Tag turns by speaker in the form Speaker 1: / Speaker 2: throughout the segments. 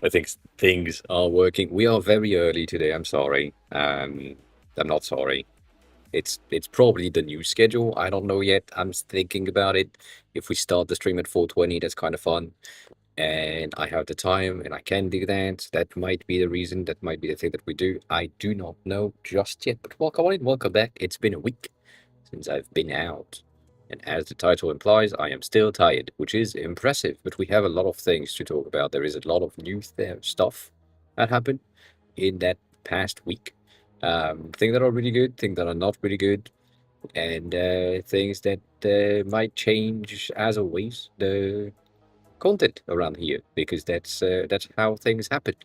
Speaker 1: I think things are working. We are very early today. I'm sorry. I'm not sorry. It's probably the new schedule. I don't know yet. I'm thinking about it. If we start the stream at 4:20, that's kind of fun. And I have the time and I can do that. That might be the reason. That might be the thing that we do. I do not know just yet. But welcome on in. Welcome back. It's been a week since I've been out. And as the title implies, I am still tired, which is impressive, but we have a lot of things to talk about. There is a lot of new stuff that happened in that past week. Things that are really good, things that are not really good, and things that might change, as always, the content around here, because that's how things happen.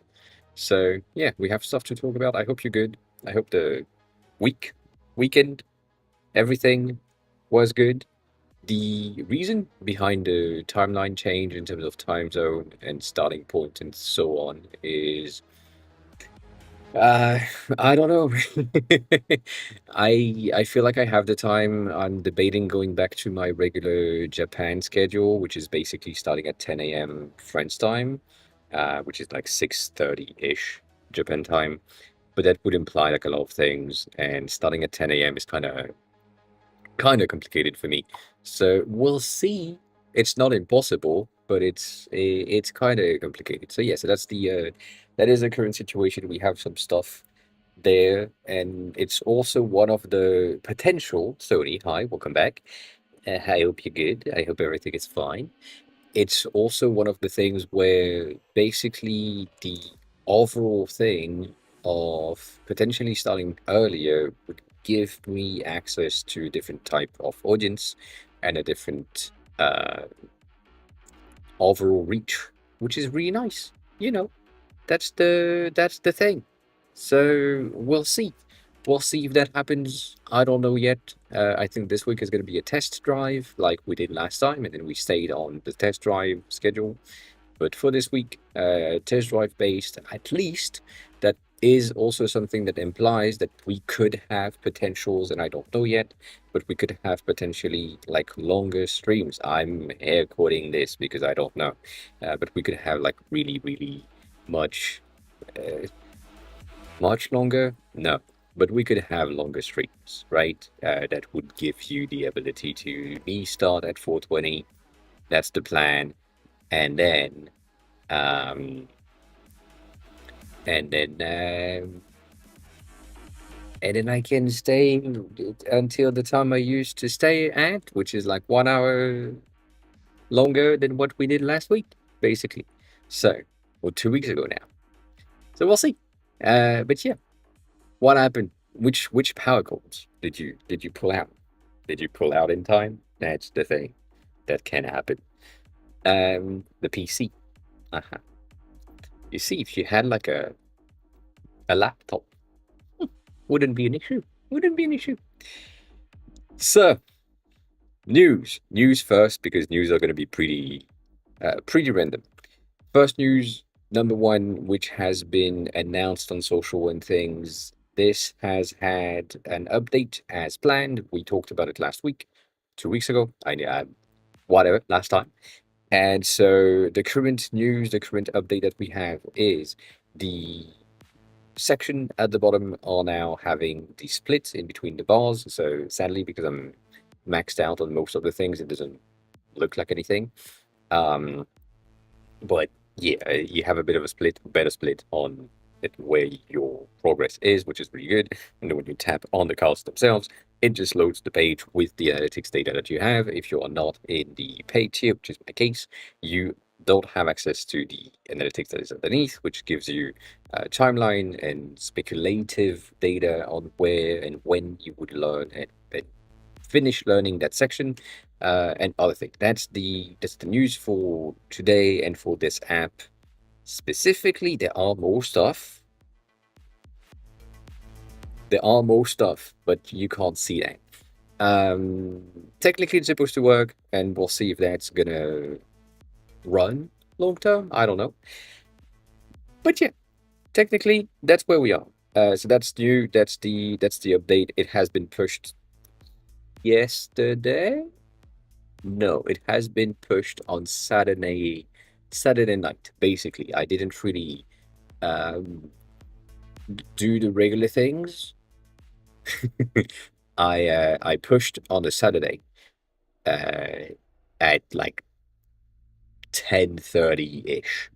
Speaker 1: So yeah, we have stuff to talk about. I hope you're good. I hope the weekend, everything was good. The reason behind the timeline change in terms of time zone and starting point and so on is uh I don't know. I feel like I have the time. I'm debating going back to my regular Japan schedule, which is basically starting at 10 a.m. French time, which is like 6:30-ish Japan time. But that would imply like a lot of things, and starting at 10 a.m. is kind of complicated for me. So we'll see. It's not impossible, but it's kind of complicated. So yeah, so that is the current situation. We have some stuff there, and it's also one of the potential. Sony, hi, welcome back. I hope you're good. I hope everything is fine. It's also one of the things where basically the overall thing of potentially starting earlier would give me access to a different type of audience and a different overall reach, which is really nice. You know, that's the thing. So we'll see. We'll see if that happens. I don't know yet. I think this week is going to be a test drive like we did last time, and then we stayed on the test drive schedule. But for this week, test drive based, at least, that is also something that implies that we could have potentials, and I don't know yet, but we could have potentially like longer streams. I'm air quoting this because I don't know, but we could have like really, really much, uh, much longer. No, but we could have longer streams, right? That would give you the ability to me start at 4:20. That's the plan, and then um, and then um, and then I can stay until the time I used to stay at, which is like 1 hour longer than what we did last week, basically. So, or 2 weeks ago now. So we'll see. But yeah, what happened? Which power cords did you pull out? Did you pull out in time? That's the thing that can happen. The PC. Uh-huh. You see, if you had like a laptop, wouldn't be an issue. Wouldn't be an issue. So, news first, because news are going to be pretty random. First news, number one, which has been announced on social and things. This has had an update as planned. We talked about it last week, 2 weeks ago. Whatever, last time. And so the current news, the current update that we have is the section at the bottom are now having the split in between the bars. So sadly, because I'm maxed out on most of the things, it doesn't look like anything. Um, but yeah, you have a bit of a split, better split on it where your progress is, which is really good. And then when you tap on the cards themselves, it just loads the page with the analytics data that you have. If you are not in the paid tier, which is my case, you don't have access to the analytics that is underneath, which gives you a timeline and speculative data on where and when you would learn and finish learning that section, and other things. That's the news for today and for this app specifically. There are more stuff. There are more stuff, but you can't see that. Um, Technically, it's supposed to work, and we'll see if that's gonna run long term. I don't know, but yeah, technically, that's where we are. So that's new. That's the update. It has been pushed yesterday. No, it has been pushed on Saturday night. Basically, I didn't really um, do the regular things. I pushed on a Saturday uh, at like 10:30 ish.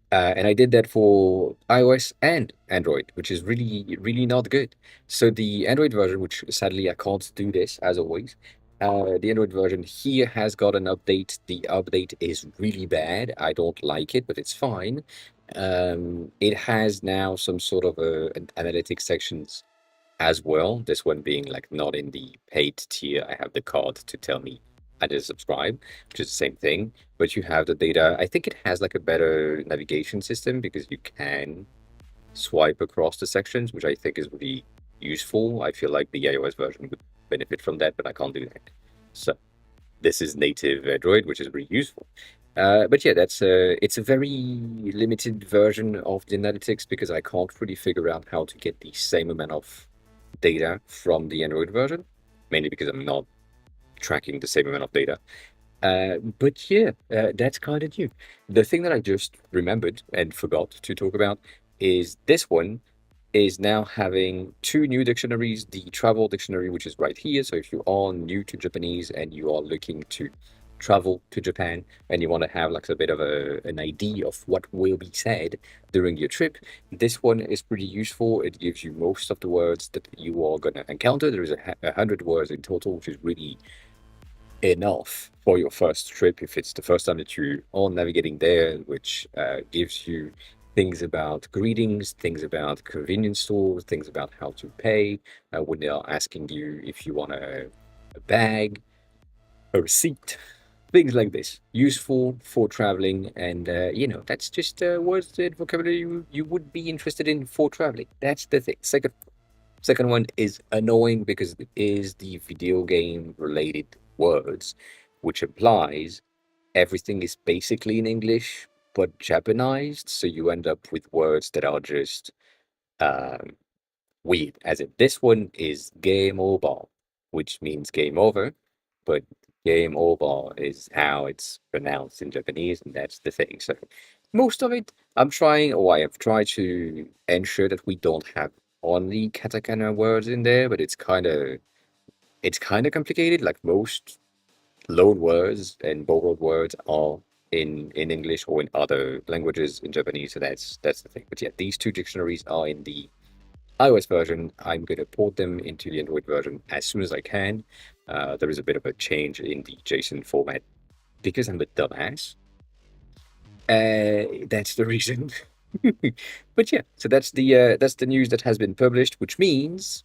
Speaker 1: And I did that for iOS and Android, which is really, really not good. So the Android version, which sadly I can't do this as always, the Android version here has got an update. The update is really bad. I don't like it, but it's fine. It has now some sort of an analytics sections as well. This one being like not in the paid tier. I have the card to tell me I did subscribe, which is the same thing. But you have the data. I think it has like a better navigation system because you can swipe across the sections, which I think is really useful. I feel like the iOS version would benefit from that, but I can't do that. So this is native Android, which is really useful. But yeah, it's a very limited version of the analytics because I can't really figure out how to get the same amount of data from the Android version, mainly because I'm not tracking the same amount of data. But yeah, that's kind of new. The thing that I just remembered and forgot to talk about is this one is now having two new dictionaries. The travel dictionary, which is right here. So if you are new to Japanese and you are looking to travel to Japan and you want to have like a bit of an idea of what will be said during your trip, this one is pretty useful. It gives you most of the words that you are going to encounter. There is 100 words in total, which is really enough for your first trip if it's the first time that you are navigating there, which gives you things about greetings, things about convenience stores, things about how to pay when they are asking you if you want a bag, a receipt, things like this. Useful for traveling, and that's just words and vocabulary you would be interested in for traveling. That's the thing. Second one is annoying because it is the video game related words, which implies everything is basically in English but Japanized. So you end up with words that are just um, weird. As in, this one is game over, which means game over, but game over is how it's pronounced in Japanese, and that's the thing. So most of it, I have tried to ensure that we don't have only katakana words in there, but it's kind of complicated. Like most loan words and borrowed words are in English or in other languages in Japanese. So that's the thing. But yeah, these two dictionaries are in the iOS version. I'm going to port them into the Android version as soon as I can. There is a bit of a change in the JSON format because I'm a dumbass. That's the reason. But yeah, so that's the news that has been published, which means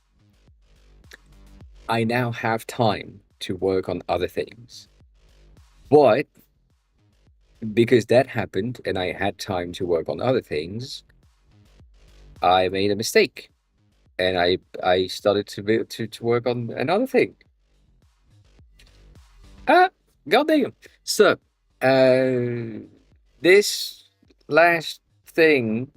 Speaker 1: I now have time to work on other things. But because that happened and I had time to work on other things, I made a mistake and I started to work on another thing. Ah, goddamn. So, this last thing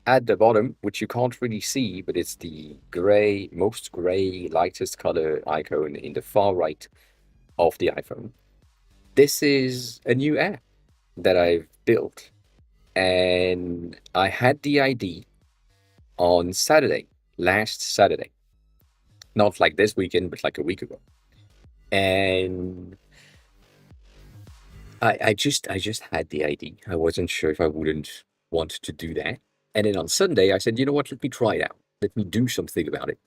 Speaker 1: at the bottom, which you can't really see, but it's the gray, most gray, lightest color icon in the far right of the iPhone. This is a new app that I've built. And I had the ID on Saturday, last Saturday, not like this weekend, but like a week ago. And I just had the ID. I wasn't sure if I wouldn't want to do that. And then on Sunday, I said, you know what? Let me try it out. Let me do something about it.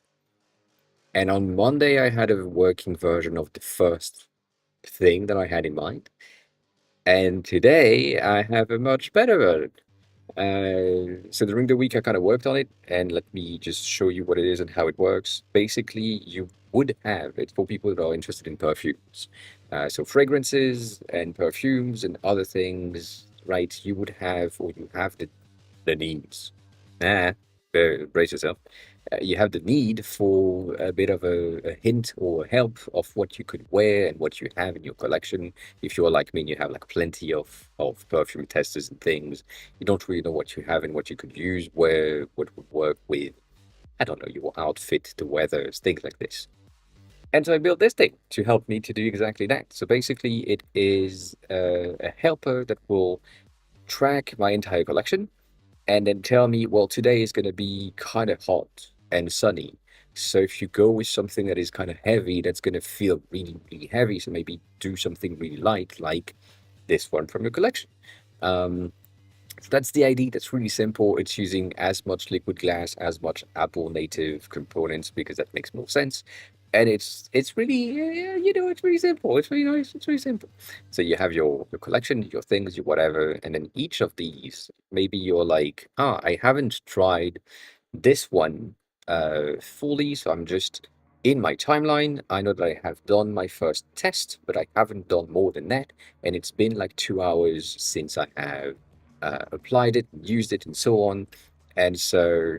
Speaker 1: And on Monday, I had a working version of the first thing that I had in mind. And today, I have a much better version. So during the week, I kind of worked on it, and let me just show you what it is and how it works. Basically, you would have it for people that are interested in perfumes. So fragrances and perfumes and other things, right? You would have, or you have the needs. Ah, brace yourself. You have the need for a bit of a hint or help of what you could wear and what you have in your collection. If you're like me and you have like plenty of perfume testers and things, you don't really know what you have and what you could use, where what would work with, I don't know, your outfit, the weather, things like this. And so I built this thing to help me to do exactly that. So basically, it is a helper that will track my entire collection and then tell me, well, today is going to be kind of hot and sunny. So if you go with something that is kind of heavy, that's going to feel really, really heavy. So maybe do something really light, like this one from your collection. Um, so that's the idea. That's really simple. It's using as much liquid glass, as much Apple native components because that makes more sense. And it's really it's really simple. It's really nice. It's really simple. So you have your collection, your things, your whatever, and then each of these, maybe you're like, I haven't tried this one fully, so I'm just in my timeline. I know that I have done my first test, but I haven't done more than that, and it's been like 2 hours since I have applied it, used it, and so on. And so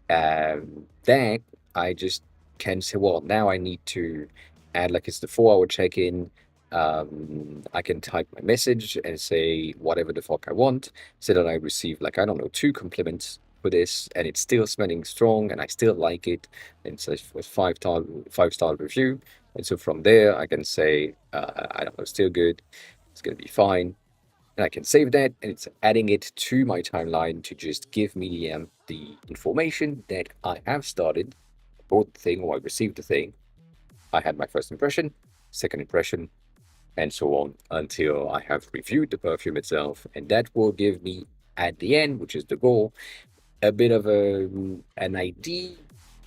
Speaker 1: that I just can say, well, now I need to add like it's the 4 hour check-in. I can type my message and say whatever the fuck I want, so that I receive like I don't know 2 compliments for this, and it's still smelling strong, and I still like it. And so it's a five-star review, and so from there I can say I don't know, still good, it's gonna be fine, and I can save that, and it's adding it to my timeline to just give me the information that I have started, bought the thing or I received the thing. I had my first impression, second impression, and so on until I have reviewed the perfume itself, and that will give me at the end, which is the goal, a bit of an idea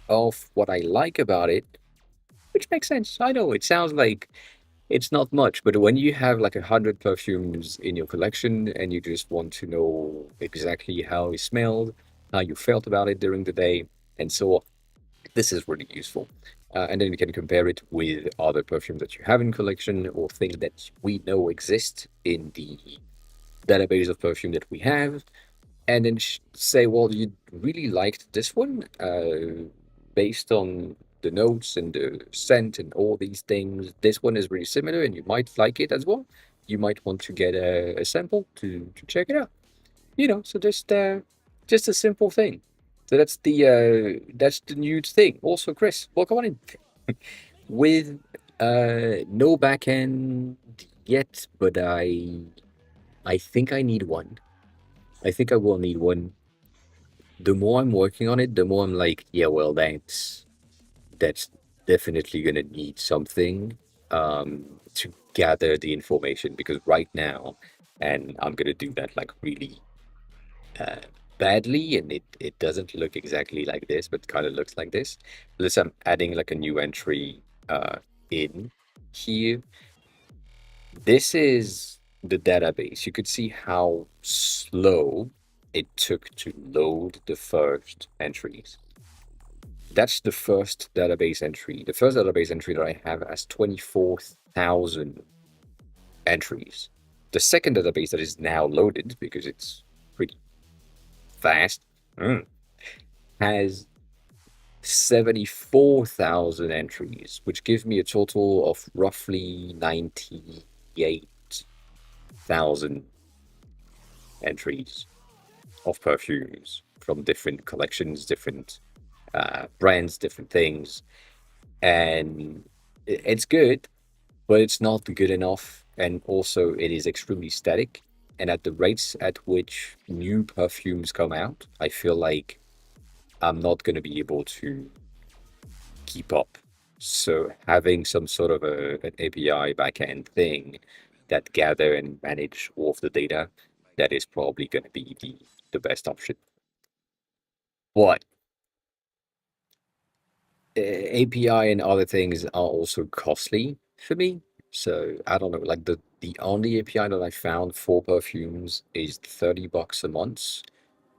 Speaker 1: of what I like about it, which makes sense. I know it sounds like it's not much, but when you have like 100 perfumes in your collection and you just want to know exactly how it smelled, how you felt about it during the day, and so on, this is really useful. And then we can compare it with other perfumes that you have in collection or things that we know exist in the database of perfume that we have, and then say, well, you really liked this one based on the notes and the scent and all these things. This one is really similar, and you might like it as well. You might want to get a sample to check it out. So just a simple thing. So that's the new thing. Also, Chris, welcome on in. With no backend yet, but I think I need one. I think I will need one. The more I'm working on it, the more I'm like, yeah, well, that's definitely gonna need something to gather the information because right now, and I'm gonna do that like really uh, badly, and it doesn't look exactly like this, but kind of looks like this. Unless I'm adding like a new entry in here. This is the database. You could see how slow it took to load the first entries. That's the first database entry. The first database entry that I have has 24,000 entries. The second database that is now loaded, because it's pretty fast, has 74,000 entries, which gives me a total of roughly 98,000 entries of perfumes from different collections, different brands, different things. And it's good, but it's not good enough. And also, it is extremely static. And at the rates at which new perfumes come out, I feel like I'm not going to be able to keep up. So having some sort of an API backend thing that gather and manage all of the data, that is probably going to be the best option. But API and other things are also costly for me. So I don't know, like the only API that I found for perfumes is $30 a month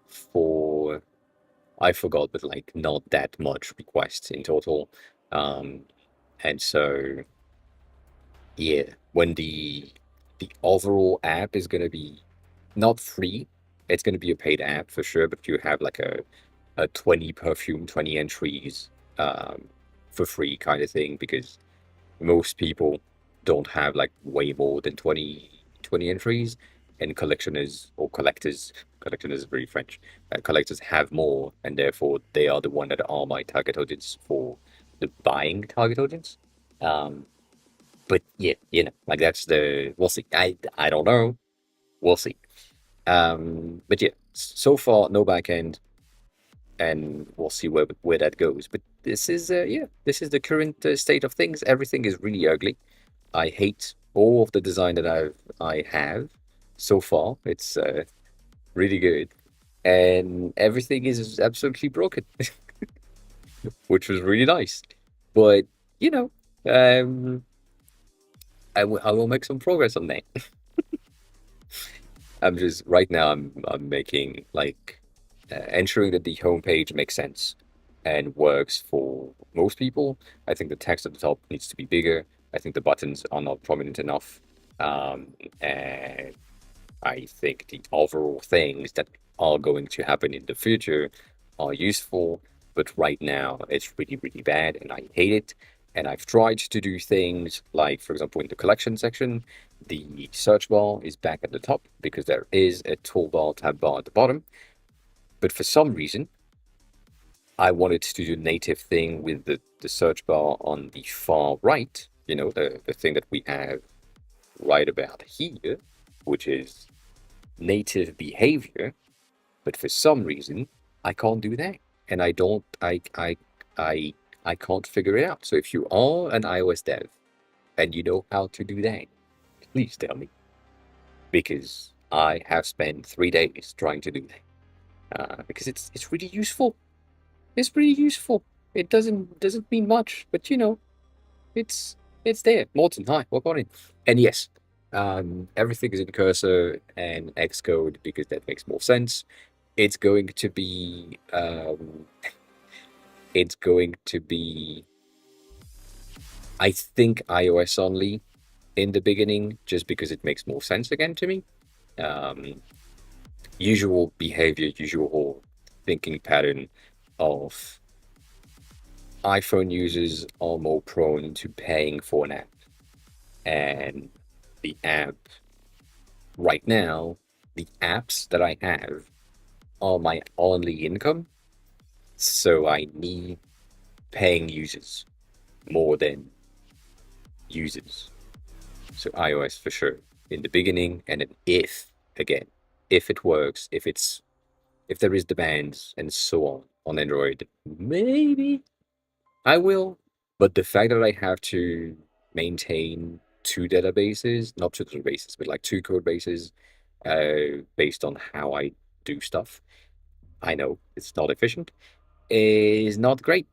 Speaker 1: for I forgot, but like not that much requests in total. Um, and so yeah, when the overall app is gonna be not free, it's gonna be a paid app for sure, but you have like a 20 perfume, 20 entries for free kind of thing because most people don't have like way more than 20 entries, and collectioners or collectors, collectioners is very French, collectors have more, and therefore they are the one that are my target audience for the buying target audience. Um, but yeah, like that's the we'll see. I don't know. We'll see. But yeah, so far no backend, and we'll see where that goes. But this is yeah, this is the current state of things. Everything is really ugly. I hate all of the design that I have so far. It's really good, and everything is absolutely broken, which was really nice. But you know, um, I will make some progress on that. I'm just right now. I'm making like ensuring that the homepage makes sense and works for most people. I think the text at the top needs to be bigger. I think the buttons are not prominent enough. And I think the overall things that are going to happen in the future are useful, but right now it's really, really bad and I hate it. And I've tried to do things like, for example, in the collection section, the search bar is back at the top because there is a toolbar tab bar at the bottom. But for some reason, I wanted to do the native thing with the search bar on the far right, the thing that we have right about here, which is native behavior, but for some reason I can't do that, and I don't, I can't figure it out. So if you are an iOS dev and you know how to do that, please tell me, because I have spent 3 days trying to do that. Because it's really useful. It's really useful. It doesn't mean much, but it's it's there. Morton, hi, what on it? And yes, everything is in cursor and Xcode because that makes more sense. It's going to be it's going to be I think iOS only in the beginning, just because it makes more sense again to me. Um, Usual behavior, usual thinking pattern of iPhone users are more prone to paying for an app, and the app right now, the apps that I have are my only income, so I need paying users more than users. So iOS for sure in the beginning, and then again, if it works, if there is demands and so on Android, maybe I will. But the fact that I have to maintain two databases, not two databases, but like two code bases, based on how I do stuff, I know it's not efficient, is not great.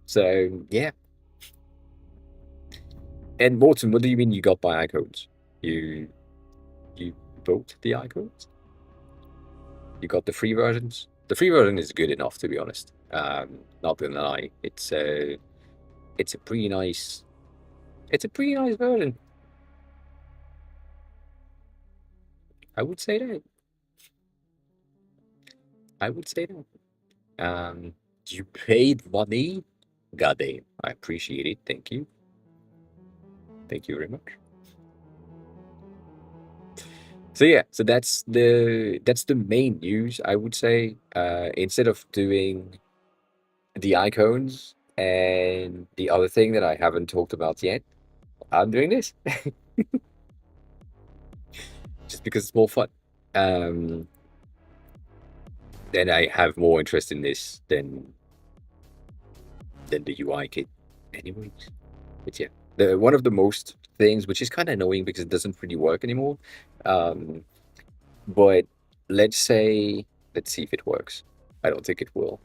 Speaker 1: So yeah. And Morton, what do you mean you got by icons? You you bought the icons? You got the free versions? The free version is good enough, to be honest. Not gonna lie, it's a pretty nice it's a pretty nice version. I would say that. I would say that. You paid money. God damn, I appreciate it. Thank you. Thank you very much. So yeah, so that's the main news, I would say. Instead of doing the icons and the other thing that I haven't talked about yet, I'm doing this. just because it's more fun. Um, and I have more interest in this than the UI kit, anyways. But yeah, the one of the most things, which is kind of annoying because it doesn't really work anymore. Um, but let's say, let's see if it works. I don't think it will.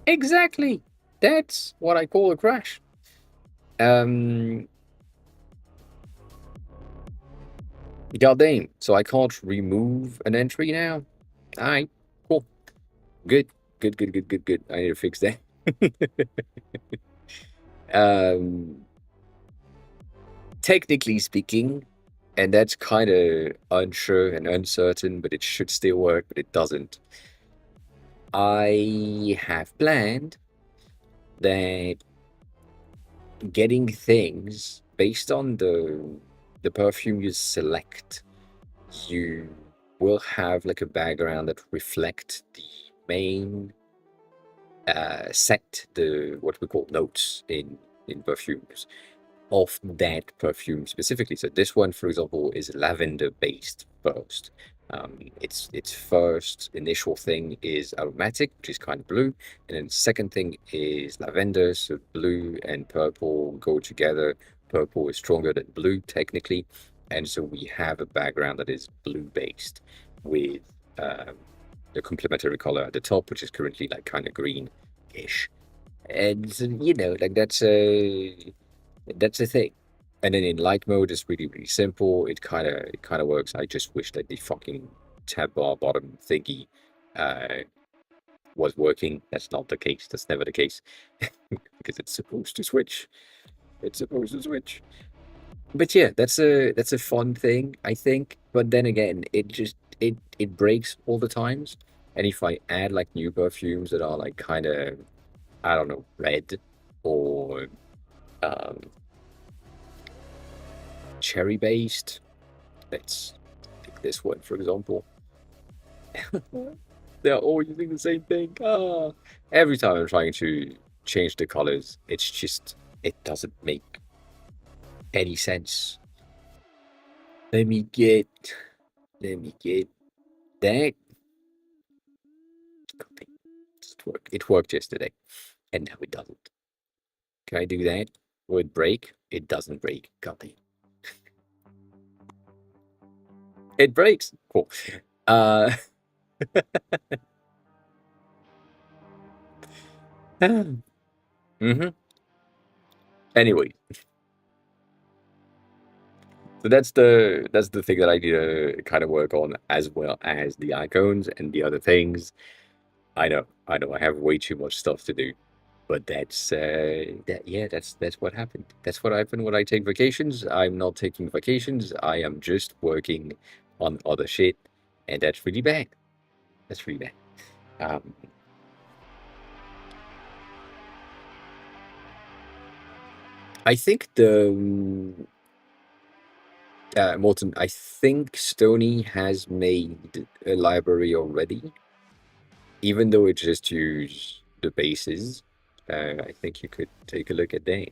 Speaker 1: Exactly. That's what I call a crash. Um, Goddamn. So I can't remove an entry now. All right, cool, good, good. I need to fix that. um, Technically speaking, and that's kind of unsure and uncertain, but it should still work, but it doesn't. I have planned that getting things based on the perfume you select, you will have like a background that reflect the main set, the what we call notes in perfumes of that perfume specifically. So this one, for example, is lavender based first. Its first initial thing is aromatic, which is kind of blue, and then the second thing is lavender. So blue and purple go together. Purple is stronger than blue technically, and so we have a background that is blue based with um, the complementary color at the top, which is currently like kind of green-ish. And so, like that's a thing. And then in light mode, it's really simple. It kind of works. I just wish that the fucking tab bar bottom thingy uh, was working. That's not the case. That's never the case because it's supposed to switch. It's supposed to switch. But yeah, that's a fun thing, I think. But then again, it breaks all the times. And if I add like new perfumes that are like kind of, I don't know, red or um, cherry based. Let's take this one, for example. They're all using the same thing. Ah. Every time I'm trying to change the colors, it doesn't make any sense. Let me get, let me get that. Just work. It worked yesterday, and now it doesn't. Can I do that? Will it break? It doesn't break. God damn. It breaks. Cool. Uh, mm-hmm. Anyway, so that's the thing that I need to kind of work on, as well as the icons and the other things. I know, I have way too much stuff to do, but that's what happened. That's what happened when I take vacations. I'm not taking vacations. I am just working on other shit, and that's really bad. That's really bad. Um, I think Morton. I think Stony has made a library already, even though it just use the bases. I think you could take a look at that.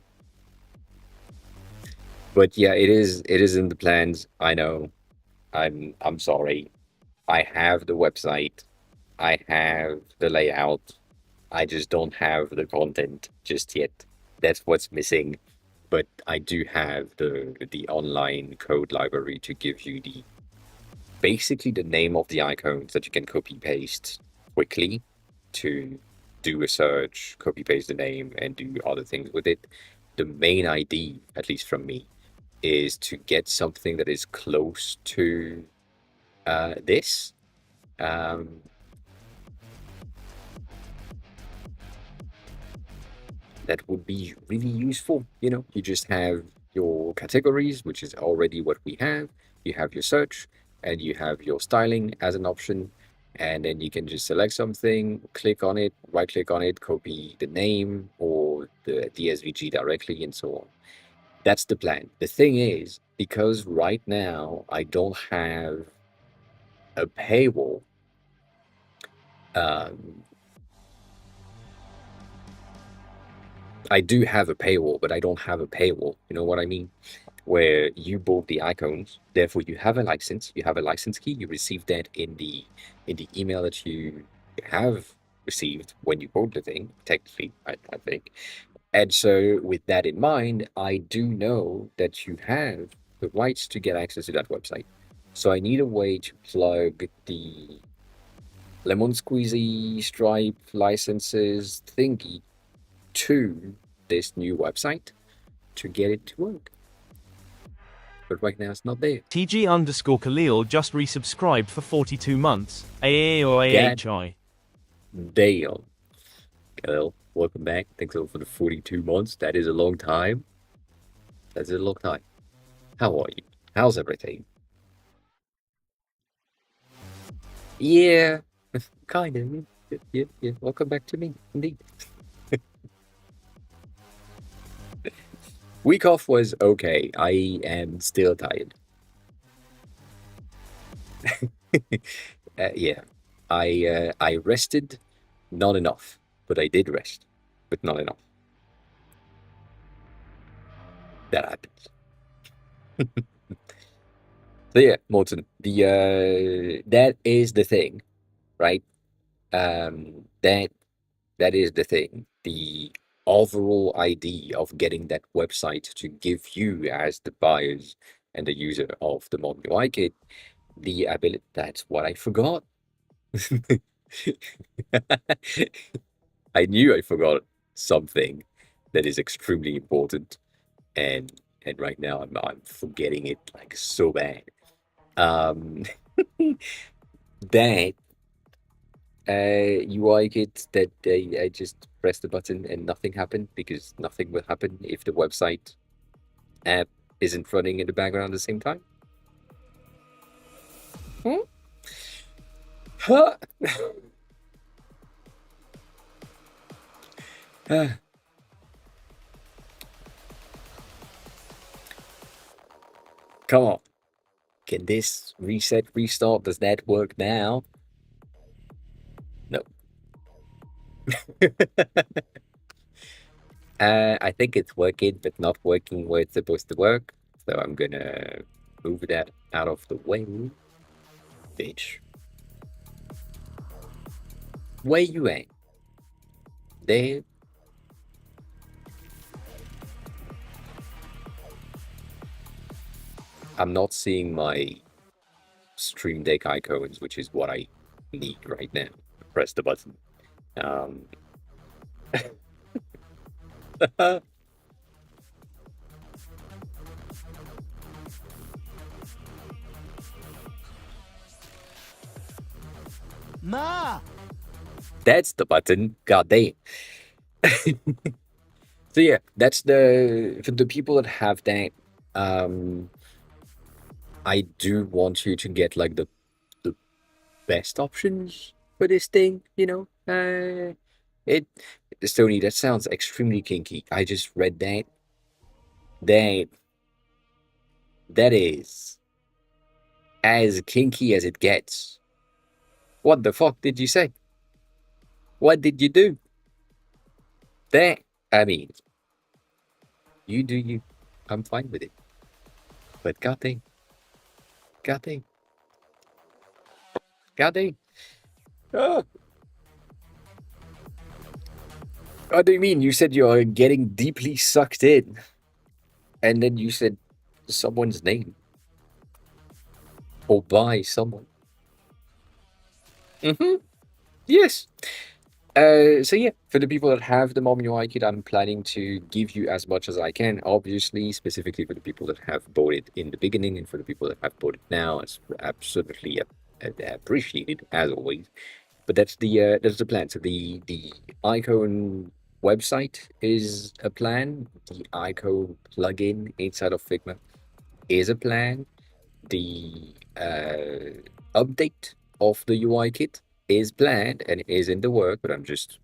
Speaker 1: But yeah, it is in the plans. I know. I'm sorry. I have the website. I have the layout. I just don't have the content just yet. That's what's missing. But I do have the online code library to give you the basically the name of the icons that you can copy paste quickly to do a search, copy paste the name, and do other things with it. The main idea, at least from me, is to get something that is close to this. Um, that would be really useful. You just have your categories, which is already what we have. You have your search, and you have your styling as an option. And then you can just select something, click on it, right click on it, copy the name or the SVG directly, and so on. That's the plan. The thing is, because right now I don't have a paywall, um, I do have a paywall, but I don't have a paywall. You know what I mean? where you bought the icons. Therefore, you have a license. You have a license key. You receive that in the email that you have received when you bought the thing. Technically, I think. And so, with that in mind, I do know that you have the rights to get access to that website. So I need a way to plug the lemon squeezy stripe licenses thingy to this new website to get it to work. But right now it's not there.
Speaker 2: TG_Khalil just resubscribed for 42 months. AA or AHI?
Speaker 1: Damn. Khalil, welcome back. Thanks all for the 42 months. That is a long time. That's a long time. How are you? How's everything? Yeah, kind of. Yeah. Welcome back to me, indeed. Week off was okay. I am still tired. Yeah, I rested, not enough, but I did rest, but not enough. That happens. So yeah, Morton, the that is the thing, right? That is the thing. The overall idea of getting that website to give you as the buyers and the user of the Mod UI kit the ability. That's what I forgot. I knew I forgot something that is extremely important, and right now I'm forgetting it like so bad. Um, that UI kit that I just pressed the button and nothing happened because nothing will happen if the website app isn't running in the background at the same time. Hmm? Huh? Come on. Can this reset, restart? Does that work now? No. I think it's working, but not working where it's supposed to work. So I'm gonna move that out of the way. Bitch. Where you at? There. I'm not seeing my Stream Deck icons, which is what I need right now. Press the button.
Speaker 2: Ma!
Speaker 1: That's the button. God damn. So yeah, that's the for the people that have that. I do want you to get like the best options for this thing. It Sony. That sounds extremely kinky. I just read that. That that is as kinky as it gets. What the fuck did you say? What did you do? That I mean, you do you. I'm fine with it. But goddamn, goddamn, goddamn. Oh, what do you mean? You said you're getting deeply sucked in, and then you said someone's name or by someone. Mm-hmm. Yes. So yeah, for the people that have the Mom UI kit, I'm planning to give you as much as I can. Obviously, specifically for the people that have bought it in the beginning, and for the people that have bought it now, it's absolutely appreciated as always. But that's the plan. So the icon website is a plan. The icon plugin inside of Figma is a plan. The update of the UI kit is planned and is in the work, but I'm just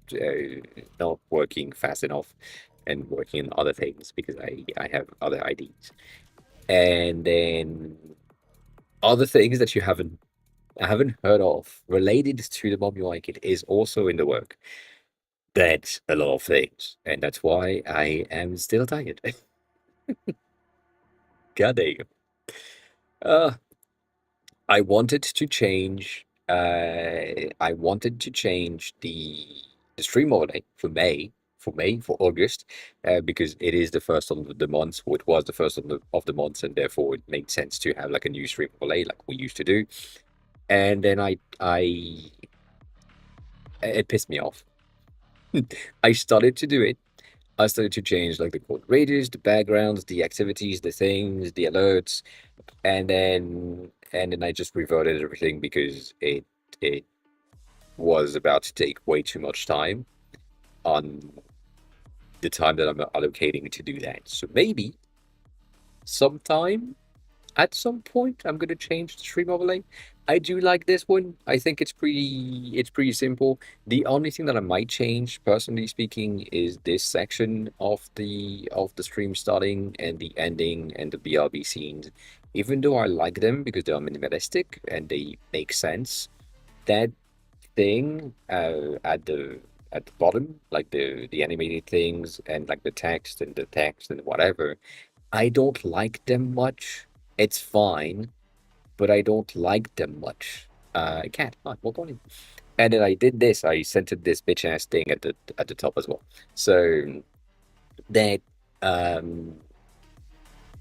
Speaker 1: not working fast enough and working on other things because I have other ideas. And then other things that I haven't heard of related to the Mob UI kit is also in the work. That's a lot of things, and that's why I am still tired. God damn. Uh, I wanted to change. I wanted to change the stream holiday for August, because it is the first of the month. Or it was the first of the month, and therefore it made sense to have like a new stream holiday like we used to do. And then I it pissed me off. I started to do it. I started to change like the code radius, the backgrounds, the activities, the things, the alerts, and then I just reverted everything because it was about to take way too much time on the time that I'm allocating to do that. So maybe sometime at some point I'm gonna change the stream overlay. I do like this one. I think it's pretty simple. The only thing that I might change, personally speaking, is this section of the stream starting and the ending and the BRB scenes. Even though I like them because they are minimalistic and they make sense, that thing at the bottom, like the animated things and like the text and whatever, I don't like them much. It's fine, but I don't like them much. I can't. What on it? And then I did this. I centered this bitch ass thing at the top as well. So that um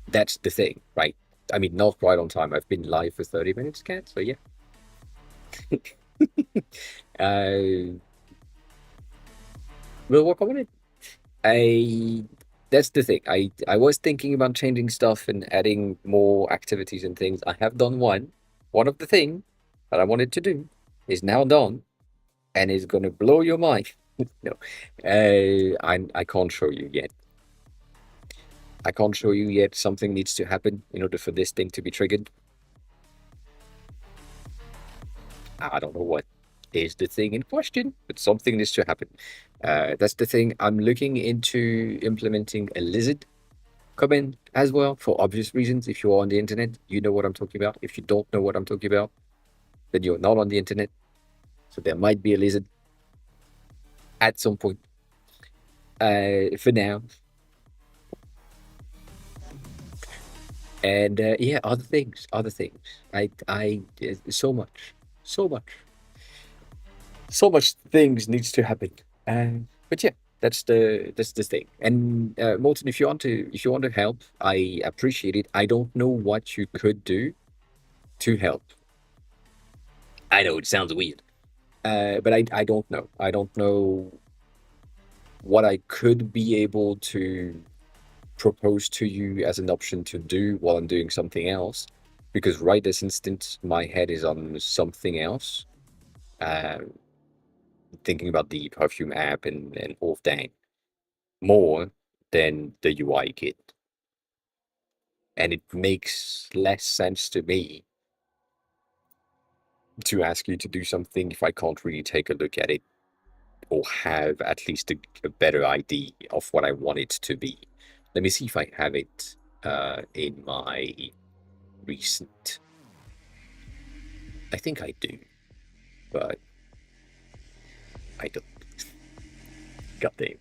Speaker 1: that's the thing, right? I mean, not right on time. I've been live for 30 minutes, cat. So yeah. uh, we'll work on it. I That's the thing. I was thinking about changing stuff and adding more activities and things. I have done one. One of the thing that I wanted to do is now done and is gonna blow your mind. No, I can't show you yet. I can't show you yet. Something needs to happen in order for this thing to be triggered. I don't know what is the thing in question, but something needs to happen. That's the thing. I'm looking into implementing a lizard comment as well for obvious reasons. If you're on the internet, you know what I'm talking about. If you don't know what I'm talking about, then you're not on the internet. So there might be a lizard at some point. For now, and yeah, other things. I so much, so much, so much things needs to happen. But yeah, that's the thing. And Morton, if you want to help, I appreciate it. I don't know what you could do to help. I know it sounds weird, but I don't know. I don't know what I could be able to propose to you as an option to do while I'm doing something else, because right this instant my head is on something else, uh, thinking about the perfume app and all of that more than the UI kit, and it makes less sense to me to ask you to do something if I can't really take a look at it or have at least a better idea of what I want it to be. Let me see if I have it in my recent. I think I do, but I don't. God damn.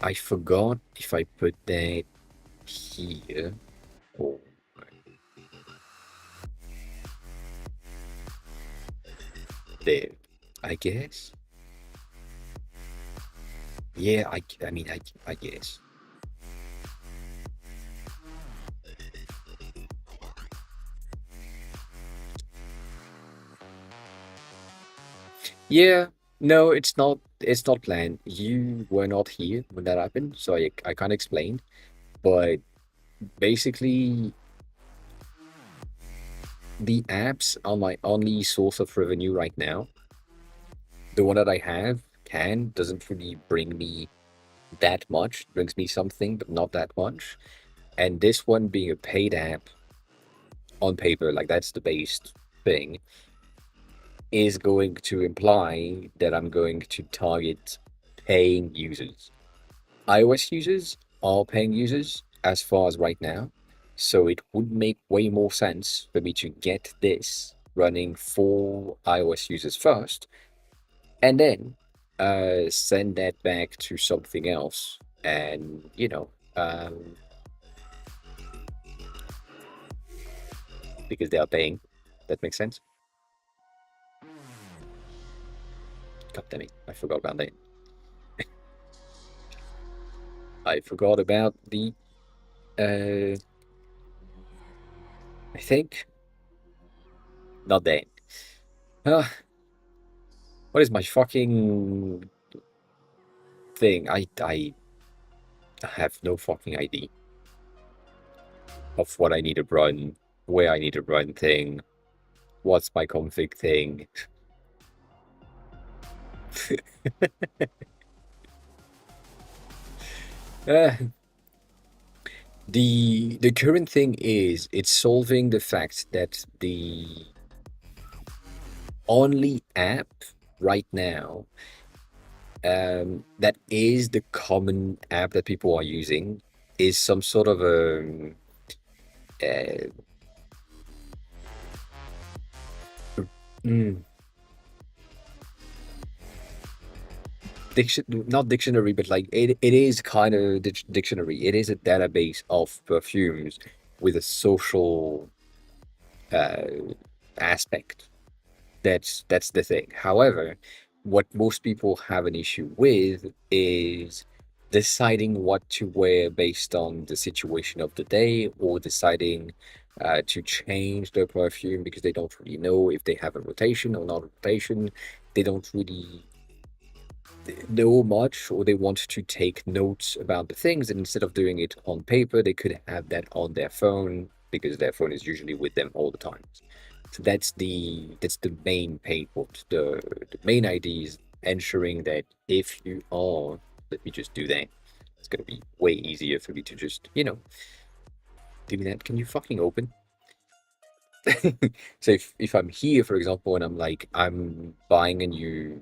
Speaker 1: I forgot if I put that here or there. I guess. Yeah, I mean, I guess. Yeah, no, it's not. It's not planned. You were not here when that happened, so I can't explain. But basically, the apps are my only source of revenue right now. The one that I have doesn't really bring me that much. It brings me something, but not that much. And this one being a paid app on paper, like that's the base thing, is going to imply that I'm going to target paying users. iOS users are paying users as far as right now. So it would make way more sense for me to get this running for iOS users first, and then send that back to something else, and because they are paying. That makes sense. God damn it, I forgot about that. I forgot about the. I think not that. Uh, what is my fucking thing? I have no fucking idea of what I need to run, where I need to run thing, what's my config thing. uh, the current thing is it's solving the fact that the only app right now that is the common app that people are using is some sort of a uh, mm, not dictionary, but like it is kind of dictionary. It is a database of perfumes with a social uh, aspect. That's the thing. However, what most people have an issue with is deciding what to wear based on the situation of the day, or deciding to change their perfume because they don't really know if they have a rotation or not a rotation. They don't really know much, or they want to take notes about the things, and instead of doing it on paper, they could have that on their phone because their phone is usually with them all the time. So that's the main pain point. The main idea is ensuring that if you are, let me just do that. It's gonna be way easier for me to just, do that. Can you fucking open? So if I'm here, for example, and I'm like I'm buying a new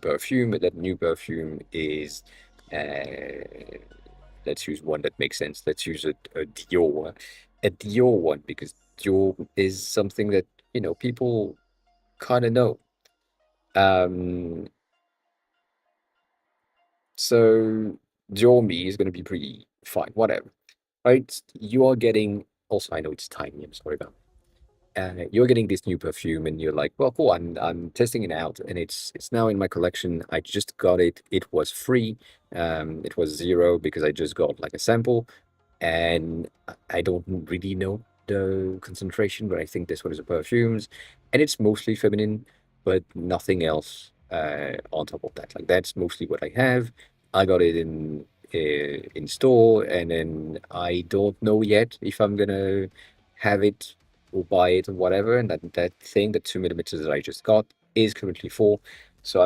Speaker 1: perfume, but that new perfume is let's use one that makes sense. Let's use a Dior one, because Dior is something that people kind of know. Um, so Dior me is going to be pretty fine, whatever, right? You are getting also. I know it's tiny. I'm sorry about. You're getting this new perfume, and you're like, well, cool. I'm testing it out, and it's now in my collection. I just got it. It was free. It was zero because I just got like a sample, and I don't really know the concentration, but I think this one is a perfumes, and it's mostly feminine, but nothing else on top of that. Like that's mostly what I have. I got it in store, and then I don't know yet if I'm gonna have it or buy it or whatever. And that thing, the 2 millimeters that I just got, is currently full, so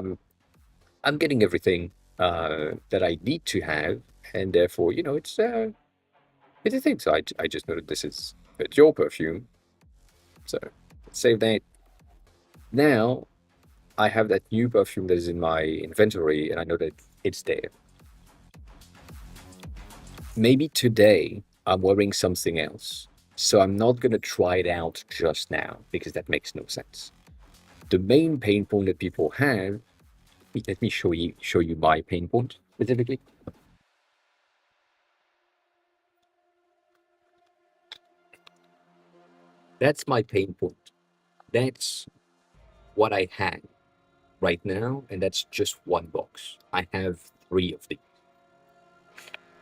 Speaker 1: I'm getting everything that I need to have, and therefore, it's a thing. So I just know that this is your perfume. So save that. Now I have that new perfume that is in my inventory, and I know that it's there. Maybe today I'm wearing something else, so I'm not gonna try it out just now because that makes no sense. The main pain point that people have. Let me show you my pain point specifically. That's my pain point. That's what I have right now, and that's just one box. I have three of these,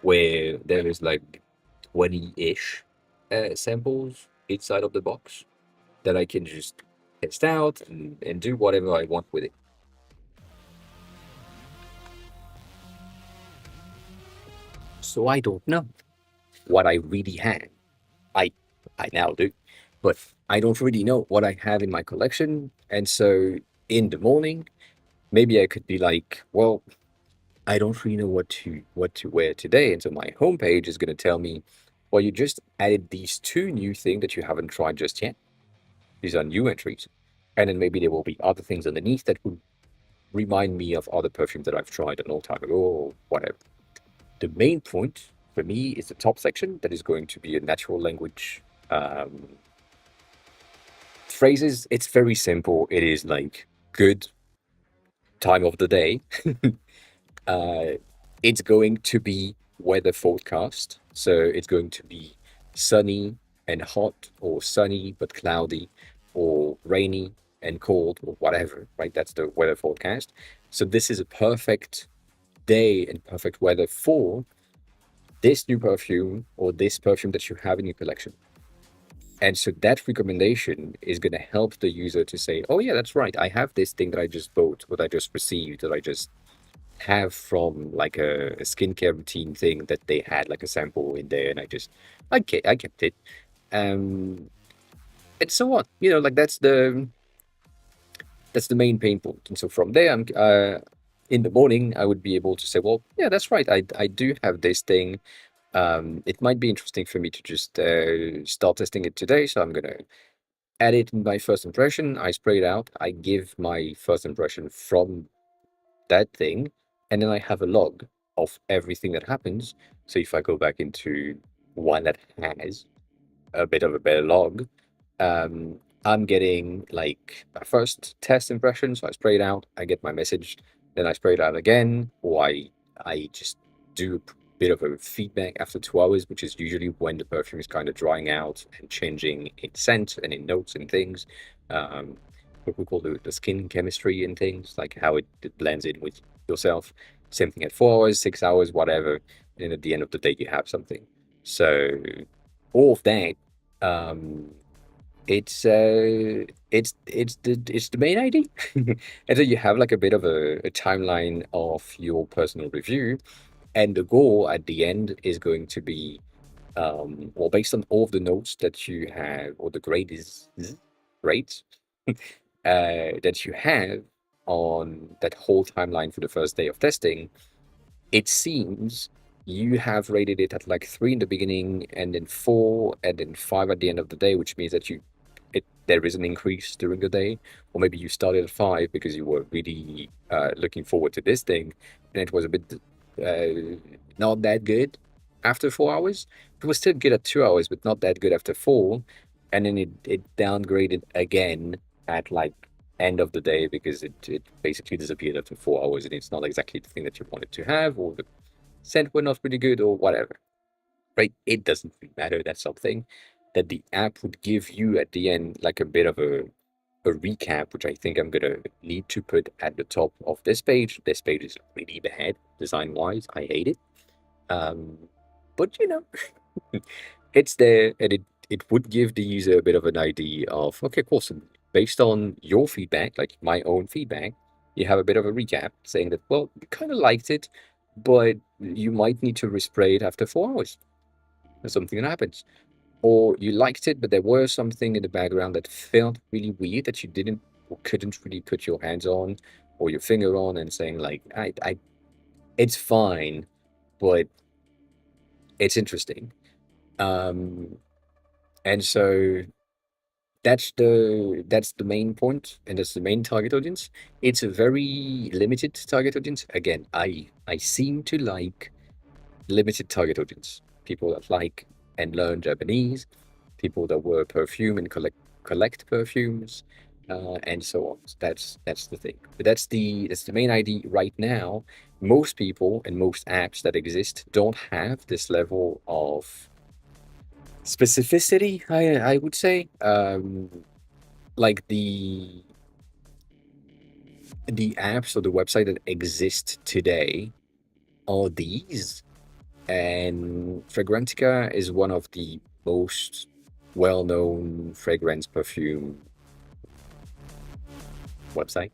Speaker 1: where there is like 20-ish samples inside of the box that I can just test out and do whatever I want with it. So I don't know what I really have. I I now do, but I don't really know what I have in my collection. And so in the morning, maybe I could be like, well, I don't really know what to wear today. And so my homepage is going to tell me, well, you just added these two new things that you haven't tried just yet. These are new entries. And then maybe there will be other things underneath that would remind me of other perfumes that I've tried a long time ago or whatever. The main point for me is the top section that is going to be a natural language phrases. It's very simple. It is like good, time of the day, uh, it's going to be weather forecast. So it's going to be sunny and hot, or sunny but cloudy, or rainy and cold, or whatever, right? That's the weather forecast. So this is a perfect day and perfect weather for this new perfume or this perfume that you have in your collection. And so that recommendation is going to help the user to say, oh, yeah, that's right. I have this thing that I just bought, what I just received, that I just have from like a skincare routine thing that they had like a sample in there. And I kept it. Um, and so on, like that's the main pain point. And so from there, in the morning, I would be able to say, well, yeah, that's right. I do have this thing. It might be interesting for me to just start testing it today. So I'm gonna add it in my first impression. I spray it out. I give my first impression from that thing, and then I have a log of everything that happens. So if I go back into one that has a bit of a better log, um, I'm getting like a first test impression. So I spray it out, I get my message, then I spray it out again, or I just do a bit of a feedback after 2 hours, which is usually when the perfume is kind of drying out and changing in scent and in notes and things. Um, what we call the skin chemistry and things, like how it blends in with yourself. Same thing at 4 hours, 6 hours, whatever. And at the end of the day, you have something. So all of that, um, it's the main ID. And so you have like a bit of a timeline of your personal review, and the goal at the end is going to be, well, based on all of the notes that you have, or the grade is grades that you have on that whole timeline for the first day of testing. It seems you have rated it at like 3 in the beginning, and then 4, and then 5 at the end of the day, which means that there is an increase during the day. Or maybe you started at 5 because you were really looking forward to this thing, and it was a bit not that good after 4 hours. It was still good at 2 hours, but not that good after 4. And then it downgraded again at like end of the day, because it basically disappeared after 4 hours, and it's not exactly the thing that you wanted to have, or the scent were not really good, or whatever, right? It doesn't really matter. That's something that the app would give you at the end, like a bit of a recap, which I think I'm gonna need to put at the top of this page. This page is really bad design wise. I hate it. Um, but it's there, and it would give the user a bit of an idea of, okay, cool. So based on your feedback, like my own feedback, you have a bit of a recap saying that, well, you kind of liked it, but you might need to respray it after 4 hours, or something that happens. Or you liked it, but there was something in the background that felt really weird that you didn't or couldn't really put your hands on or your finger on, and saying like, it's fine, but it's interesting. Um, and so that's the main point, and that's the main target audience. It's a very limited target audience. Again, I seem to like limited target audience. People that like and learn Japanese, people that wear perfume and collect perfumes, and so on. So that's the thing. But that's the main ID right now. Most people and most apps that exist don't have this level of specificity, I would say. Like the apps or the website that exist today are these, and Fragrantica is one of the most well-known fragrance perfume website,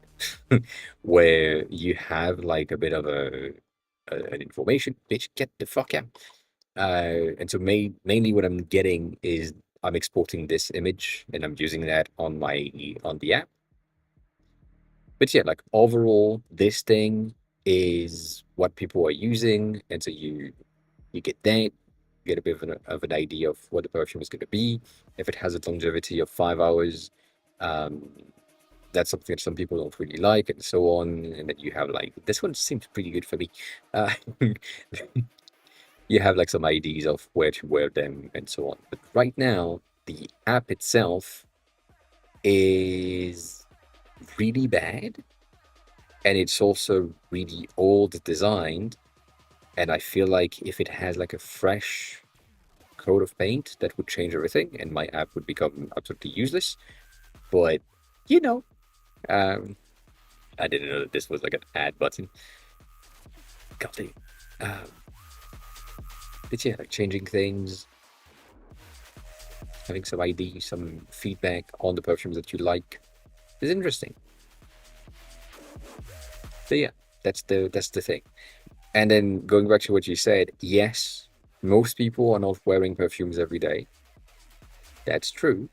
Speaker 1: where you have like a bit of an information. Bitch, get the fuck out. And so mainly what I'm getting is I'm exporting this image, and I'm using that on the app. But yeah, like overall, this thing is what people are using, and so you get that, you get a bit of an idea of what the perfume is going to be. If it has a longevity of 5 hours, um, that's something that some people don't really like, and so on. And then you have like, this one seems pretty good for me. Uh, you have like some ideas of where to wear them and so on. But right now, the app itself is really bad, and it's also really old designed. And I feel like if it has like a fresh coat of paint, that would change everything, and my app would become absolutely useless. But you know, um, I didn't know that this was like an add button. God damn. Um, but yeah, like changing things, having some ID, some feedback on the perfumes that you like is interesting. But yeah, that's the thing. And then going back to what you said, yes, most people are not wearing perfumes every day. That's true.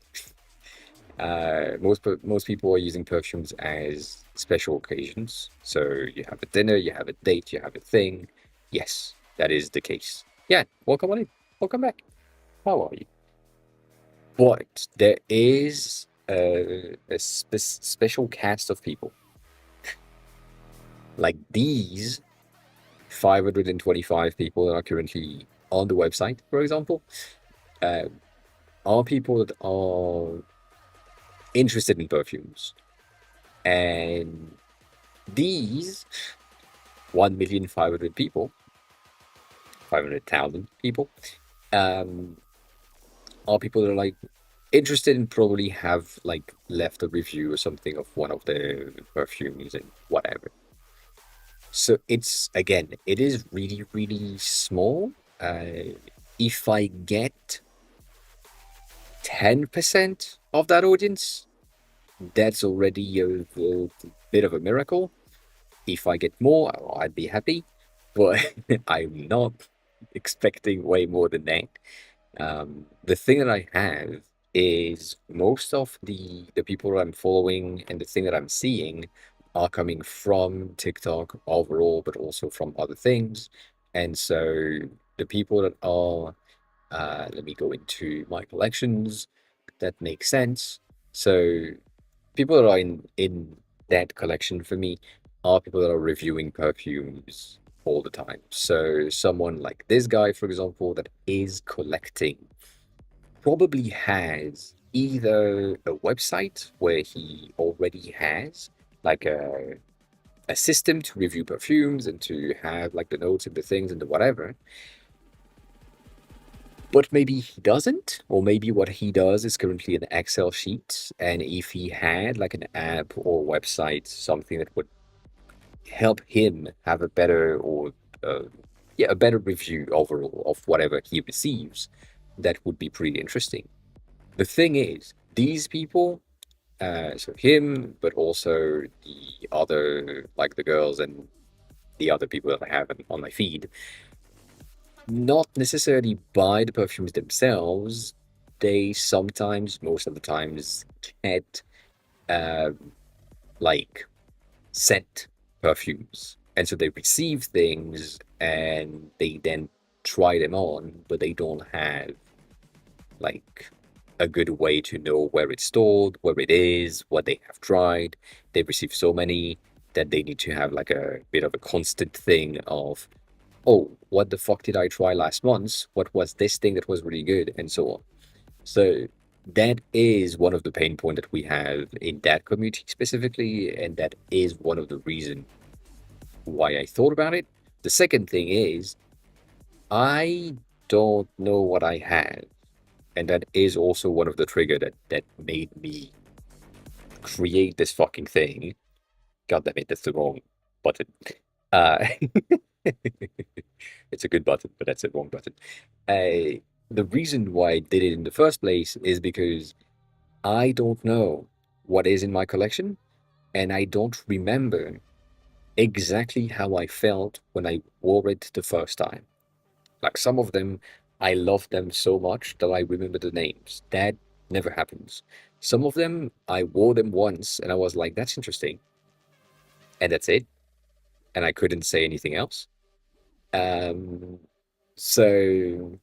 Speaker 1: Most people are using perfumes as special occasions. So you have a dinner, you have a date, you have a thing. Yes, that is the case. Yeah, welcome on in. Welcome back. How are you? But there is a special cast of people like these 525 people that are currently on the website, for example, uh, are people that are interested in perfumes. And these 1,500,000 people, 500,000 people, um, are people that are like interested and probably have like left a review or something of one of the perfumes and whatever. So it's again, it is really, really small. If I get 10% of that audience, that's already a bit of a miracle. If I get more, I'd be happy, but I'm not expecting way more than that. The thing that I have is most of the people that I'm following and the thing that I'm seeing are coming from TikTok overall, but also from other things. And so the people that are, let me go into my collections, that makes sense. So people that are in that collection for me are people that are reviewing perfumes all the time. So someone like this guy, for example, that is collecting probably has either a website where he already has like a system to review perfumes and to have like the notes and the things and the whatever, but maybe he doesn't, or maybe what he does is currently an Excel sheet. And if he had like an app or website, something that would help him have a better or uh, yeah, a better review overall of whatever he receives, that would be pretty interesting. The thing is, these people, so him, but also the other, like the girls and the other people that I have on my feed, not necessarily buy the perfumes themselves. They sometimes, most of the times, get uh, like scent perfumes. And so they receive things and they then try them on, but they don't have like a good way to know where it's stored, where it is, what they have tried. They receive so many that they need to have like a bit of a constant thing of, oh, what the fuck did I try last month? What was this thing that was really good? And so on. So that is one of the pain points that we have in that community specifically, and that is one of the reasons why I thought about it. The second thing is I don't know what I have, and that is also one of the trigger that made me create this fucking thing. God damn it, that's the wrong button. Uh, it's a good button, but that's the wrong button. The reason why I did it in the first place is because I don't know what is in my collection, and I don't remember exactly how I felt when I wore it the first time. Like some of them, I love them so much that I remember the names. That never happens. Some of them, I wore them once and I was like, that's interesting. And that's it. And I couldn't say anything else. Um, so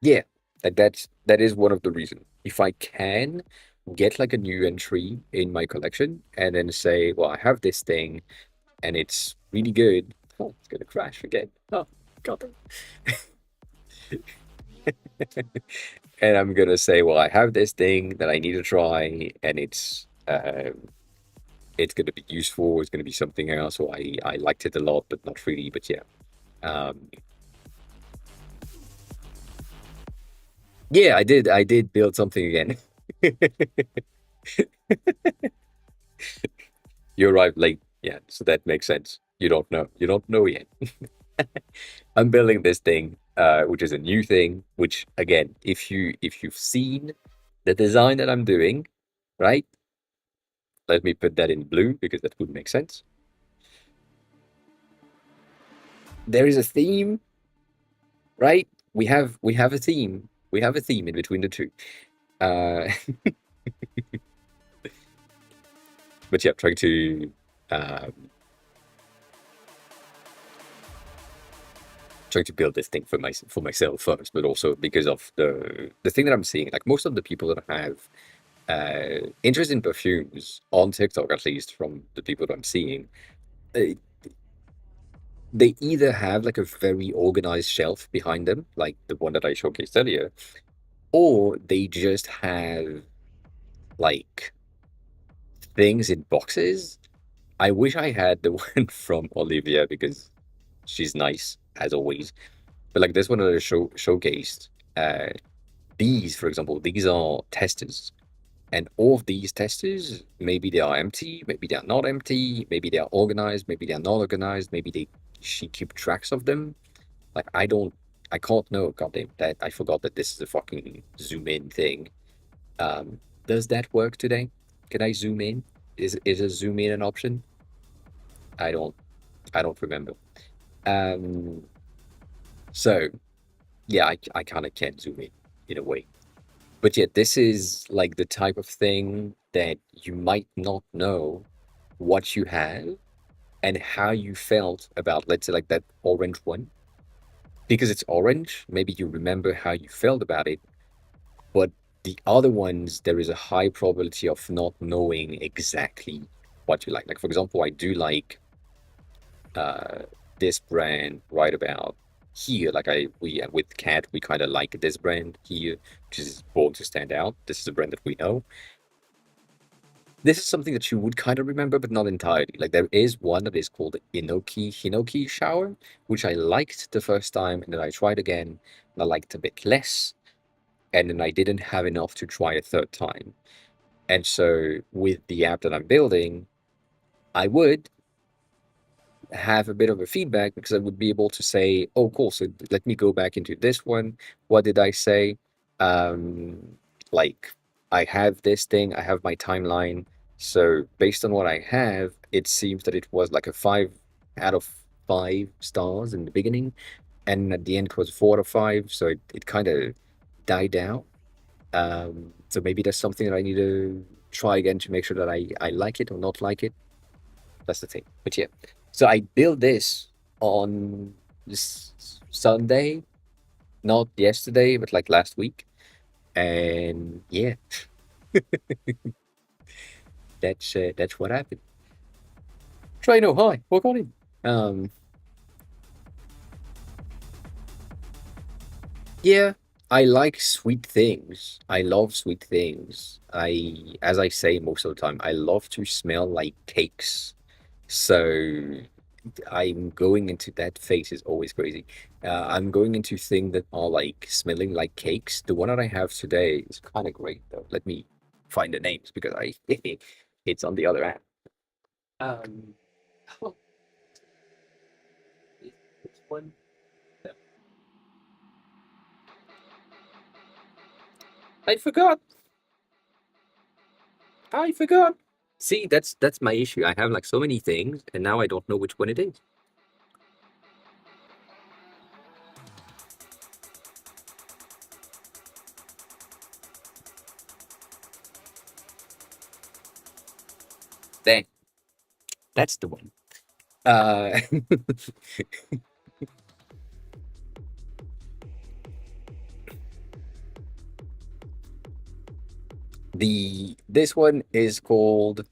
Speaker 1: yeah, that is one of the reasons. If I can get like a new entry in my collection and then say, well, I have this thing and it's really good. Oh, it's gonna crash again. Oh, God. And I'm gonna say, well, I have this thing that I need to try, and it's it's going to be useful. It's going to be something else. So I liked it a lot, but not really. But yeah, um, yeah, I did build something again. You're right. Like, yeah, so that makes sense. You don't know yet. I'm building this thing, which is a new thing. Which again, if you've seen the design that I'm doing, right? Let me put that in blue because that would make sense. There is a theme, right? We have a theme. We have a theme in between the two. Uh, but yeah, trying to um, trying to build this thing for myself first, but also because of the thing that I'm seeing. Like most of the people that have interest in perfumes on TikTok, at least from the people that I'm seeing, uh, they either have like a very organized shelf behind them, like the one that I showcased earlier, or they just have like things in boxes. I wish I had the one from Olivia because she's nice as always. But like this one that I showcased, uh, these, for example, these are testers. And all of these testers, maybe they are empty, maybe they are not empty, maybe they are organized, maybe they are not organized, maybe she keep tracks of them. Like I can't know. Goddamn, that I forgot that this is a fucking zoom in thing. Does that work today? Can I zoom in? Is a zoom in an option? I don't I don't remember. Um, so yeah, I kind of can zoom in a way. But yet, this is like the type of thing that you might not know what you have and how you felt about, let's say, like that orange one. Because it's orange, maybe you remember how you felt about it, but the other ones, there is a high probability of not knowing exactly what you like. Like, for example, I do like uh, this brand right about here. Like we with Cat, we kind of like this brand here, which is Born to Stand Out. This is a brand that we know. This is something that you would kind of remember, but not entirely. Like there is one that is called Inoki Hinoki Shower, which I liked the first time, and then I tried again, and I liked a bit less, and then I didn't have enough to try a third time. And so with the app that I'm building, I would have a bit of a feedback because I would be able to say, oh, cool. So let me go back into this one. What did I say? Um, like I have this thing, I have my timeline. So based on what I have, it seems that it was like a 5 out of 5 stars in the beginning. And at the end it was 4 out of 5. So it kind of died down. So maybe that's something that I need to try again to make sure that I like it or not like it. That's the thing. But yeah, so I built this on this Sunday, not yesterday, but like last week. And yeah, that's what happened. Trino, hi, what got in? Um, yeah, I like sweet things. I love sweet things. As I say most of the time, I love to smell like cakes. So I'm going into that phase is always crazy. I'm going into things that are like smelling like cakes. The one that I have today is kind of great though. Let me find the names because I it's on the other app. Um, oh, this one. No, I forgot. I forgot. See, that's my issue. I have like so many things, and now I don't know which one it is. There, that's the one. Uh, the this one is called.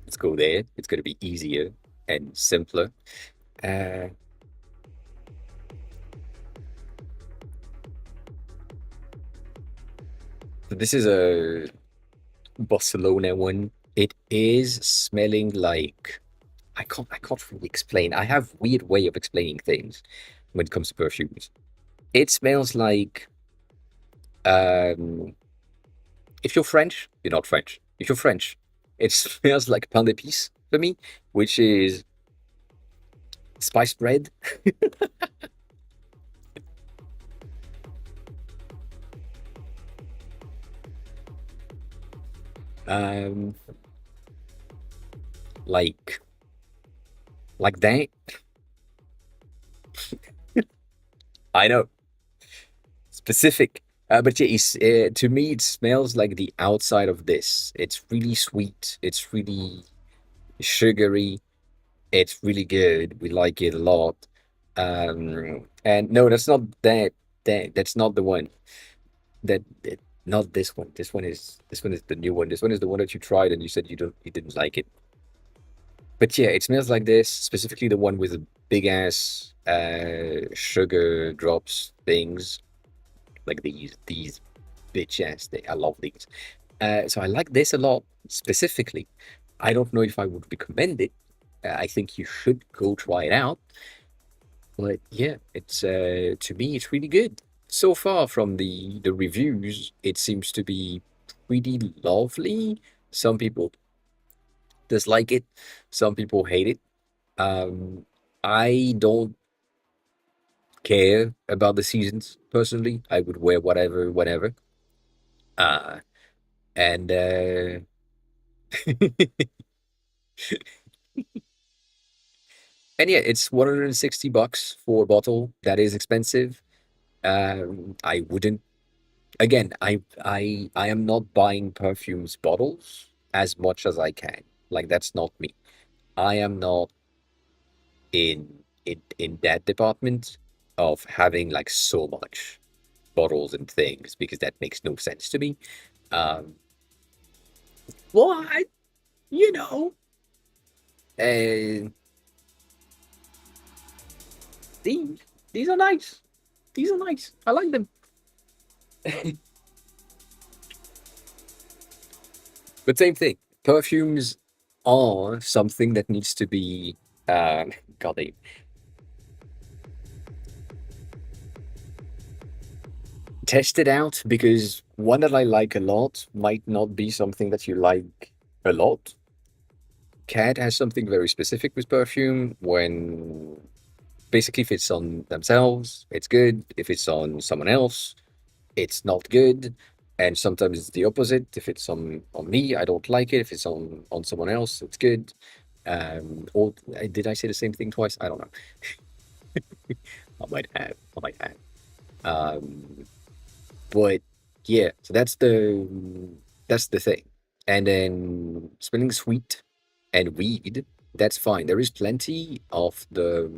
Speaker 1: Let's go there. It's going to be easier and simpler. Uh, so this is a Barcelona one. It is smelling like I can't really explain. I have weird way of explaining things when it comes to perfumes. It smells like um if you're French, you're not French. If you're French, it smells like pain d'épices for me, which is spice bread. Um like like that. I know, specific. But yeah, to me, it smells like the outside of this. It's really sweet. It's really sugary. It's really good. We like it a lot. And no, that's not that's not the one. Not this one. This one is the new one. This one is the one that you tried and you said you didn't like it. But yeah, it smells like this, specifically the one with the big ass sugar drops things like these bitch ass. I love these. So I like this a lot specifically. I don't know if I would recommend it. I think you should go try it out. But yeah, it's to me it's really good. So far from the reviews, it seems to be pretty lovely. Some people dislike it, some people hate it. Um, I don't care about the seasons personally. I would wear whatever, whenever. Uh, and and yeah, it's 160 bucks for a bottle. That is expensive. I wouldn't. Again, I am not buying perfumes bottles as much as I can. Like that's not me. I am not in that department of having like so much bottles and things because that makes no sense to me. Um, what you know, and these these are nice. These are nice. I like them. But same thing. Perfumes are something that needs to be God, tested out because one that I like a lot might not be something that you like a lot. Cat has something very specific with perfume when basically if it's on themselves, it's good. If it's on someone else, it's not good. And sometimes it's the opposite. If it's on me, I don't like it. If it's on someone else, it's good. Or did I say the same thing twice? I don't know. I might have. I might have. Um, but yeah, so that's the thing. And then smelling sweet and weed, that's fine. There is plenty of the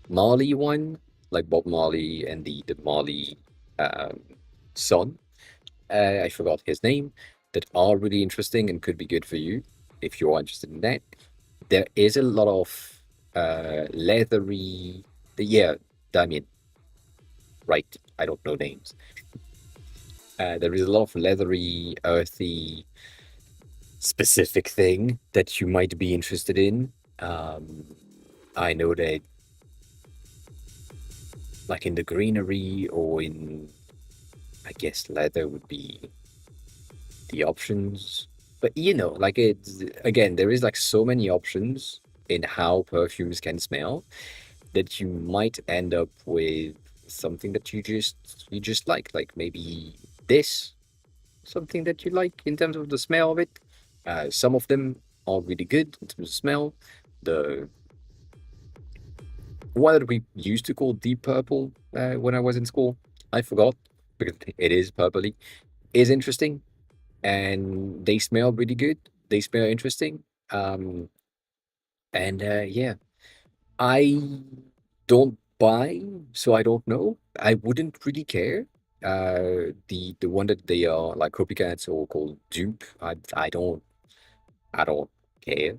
Speaker 1: Marley one, like Bob Marley and the Marley um, son. I forgot his name. That are really interesting and could be good for you if you're interested in that. There is a lot of leathery. Yeah, I mean, right. I don't know names. There is a lot of leathery, earthy, specific thing that you might be interested in. Um, I know that, like in the greenery or in, I guess, leather would be the options. But like it's again, there is like so many options in how perfumes can smell that you might end up with something that you just like maybe this something that you like in terms of the smell of it. Some of them are really good in terms of smell. The one that we used to call deep purple when I was in school, I forgot because it is purpley, is interesting and they smell really good. They smell interesting. Um, and yeah, I don't buy, so I don't know. I wouldn't really care. The one that they are like copycats or called dupe, I don't care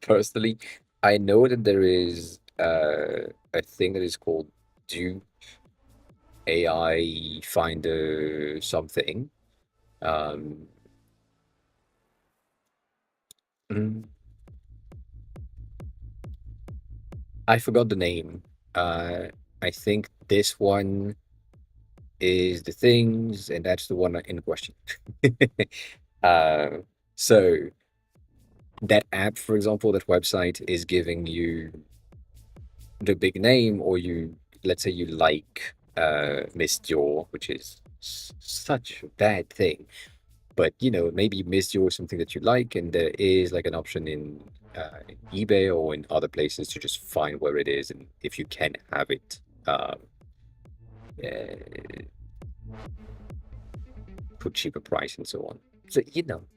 Speaker 1: personally. I know that there is a thing that is called dupe AI Finder something. Um, Mm, I forgot the name. Uh, I think this one is the things, and that's the one in question. uh, so that app, for example, that website is giving you the big name, or you, let's say you like Miss Dior, which is such a bad thing. But maybe you missed you or something that you like, and there is like an option in eBay or in other places to just find where it is and if you can have it uh, for cheaper price and so on. So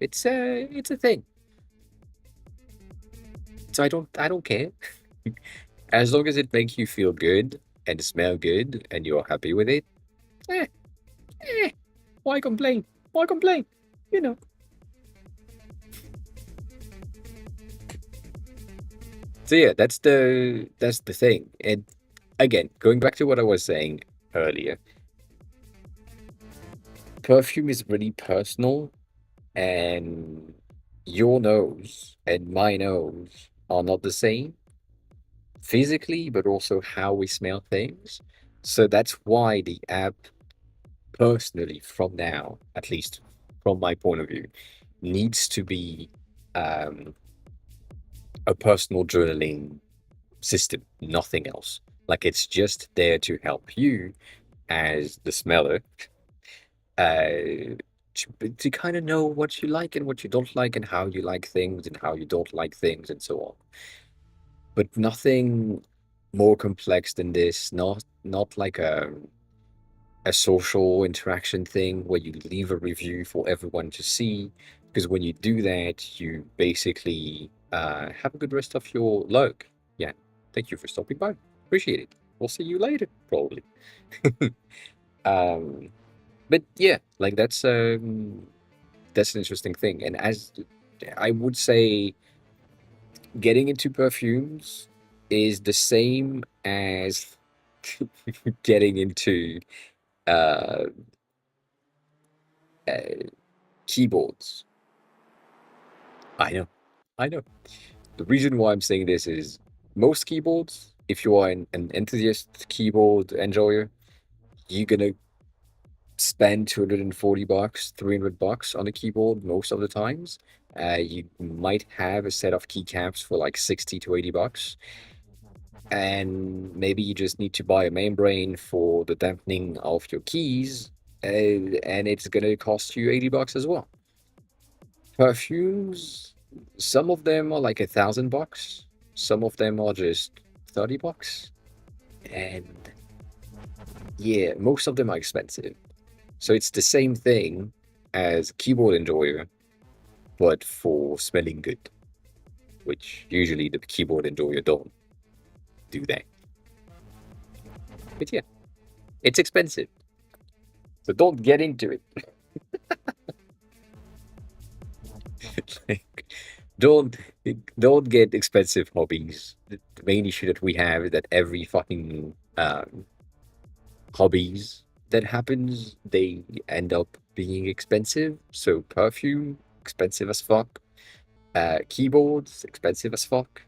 Speaker 1: it's a thing. So I don't care as long as it makes you feel good and smell good and you're happy with it. Eh, eh, why complain? Why complain? You know. So yeah, that's the thing. And again, going back to what I was saying earlier, perfume is really personal, and your nose and my nose are not the same physically, but also how we smell things. So that's why the app, personally, from now, at least from my point of view, needs to be um, a personal journaling system, nothing else. Like it's just there to help you as the smeller to kind of know what you like and what you don't like and how you like things and how you don't like things and so on. But nothing more complex than this. Not like a social interaction thing where you leave a review for everyone to see. Because when you do that, you basically have a good rest of your lurk. Yeah. Thank you for stopping by. Appreciate it. We'll see you later, probably. um, but yeah, like that's an interesting thing. And as I would say, getting into perfumes is the same as getting into uh, uh, keyboards. I know, I know. The reason why I'm saying this is most keyboards, if you are an enthusiast keyboard enjoyer, you're gonna spend 240 bucks, 300 bucks on a keyboard most of the times. You might have a set of keycaps for like 60 to 80 bucks. And maybe you just need to buy a membrane for the dampening of your keys, and it's gonna cost you 80 bucks as well. Perfumes, some of them are like 1,000 bucks, some of them are just 30 bucks, and yeah, most of them are expensive. So it's the same thing as keyboard enjoyer, but for smelling good, which usually the keyboard enjoyer don't do that. But yeah, it's expensive, so don't get into it. Like, don't don't get expensive hobbies. The main issue that we have is that every fucking hobbies that happens, they end up being expensive. So perfume, expensive as fuck. Keyboards, expensive as fuck.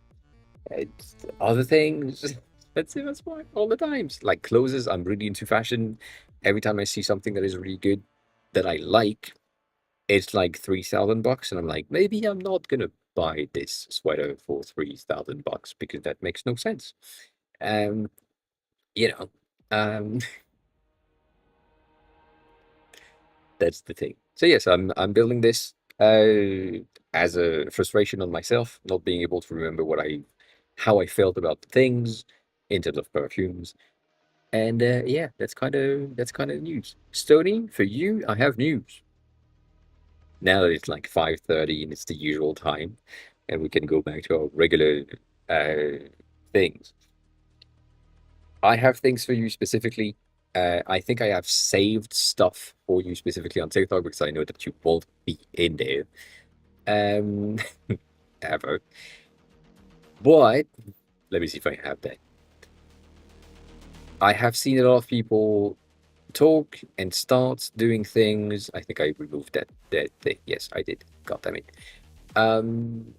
Speaker 1: Other things, expensive as fuck all the times. Like clothes, I'm really into fashion. Every time I see something that is really good that I like, it's like 3,000 bucks, and I'm like, maybe I'm not gonna buy this sweater for 3,000 bucks because that makes no sense. Um, you know, um, that's the thing. So yes, I'm building this as a frustration on myself, not being able to remember how I felt about the things in terms of perfumes. And yeah, that's kind of news. Stony, for you, I have news. Now that it's like 5:30 and it's the usual time, and we can go back to our regular uh, things. I have things for you specifically. I think I have saved stuff for you specifically on TikTok because I know that you won't be in there um, ever. But let me see if I have that. I have seen a lot of people talk and start doing things. I think I removed that thing. Yes, I did. God damn it. Um,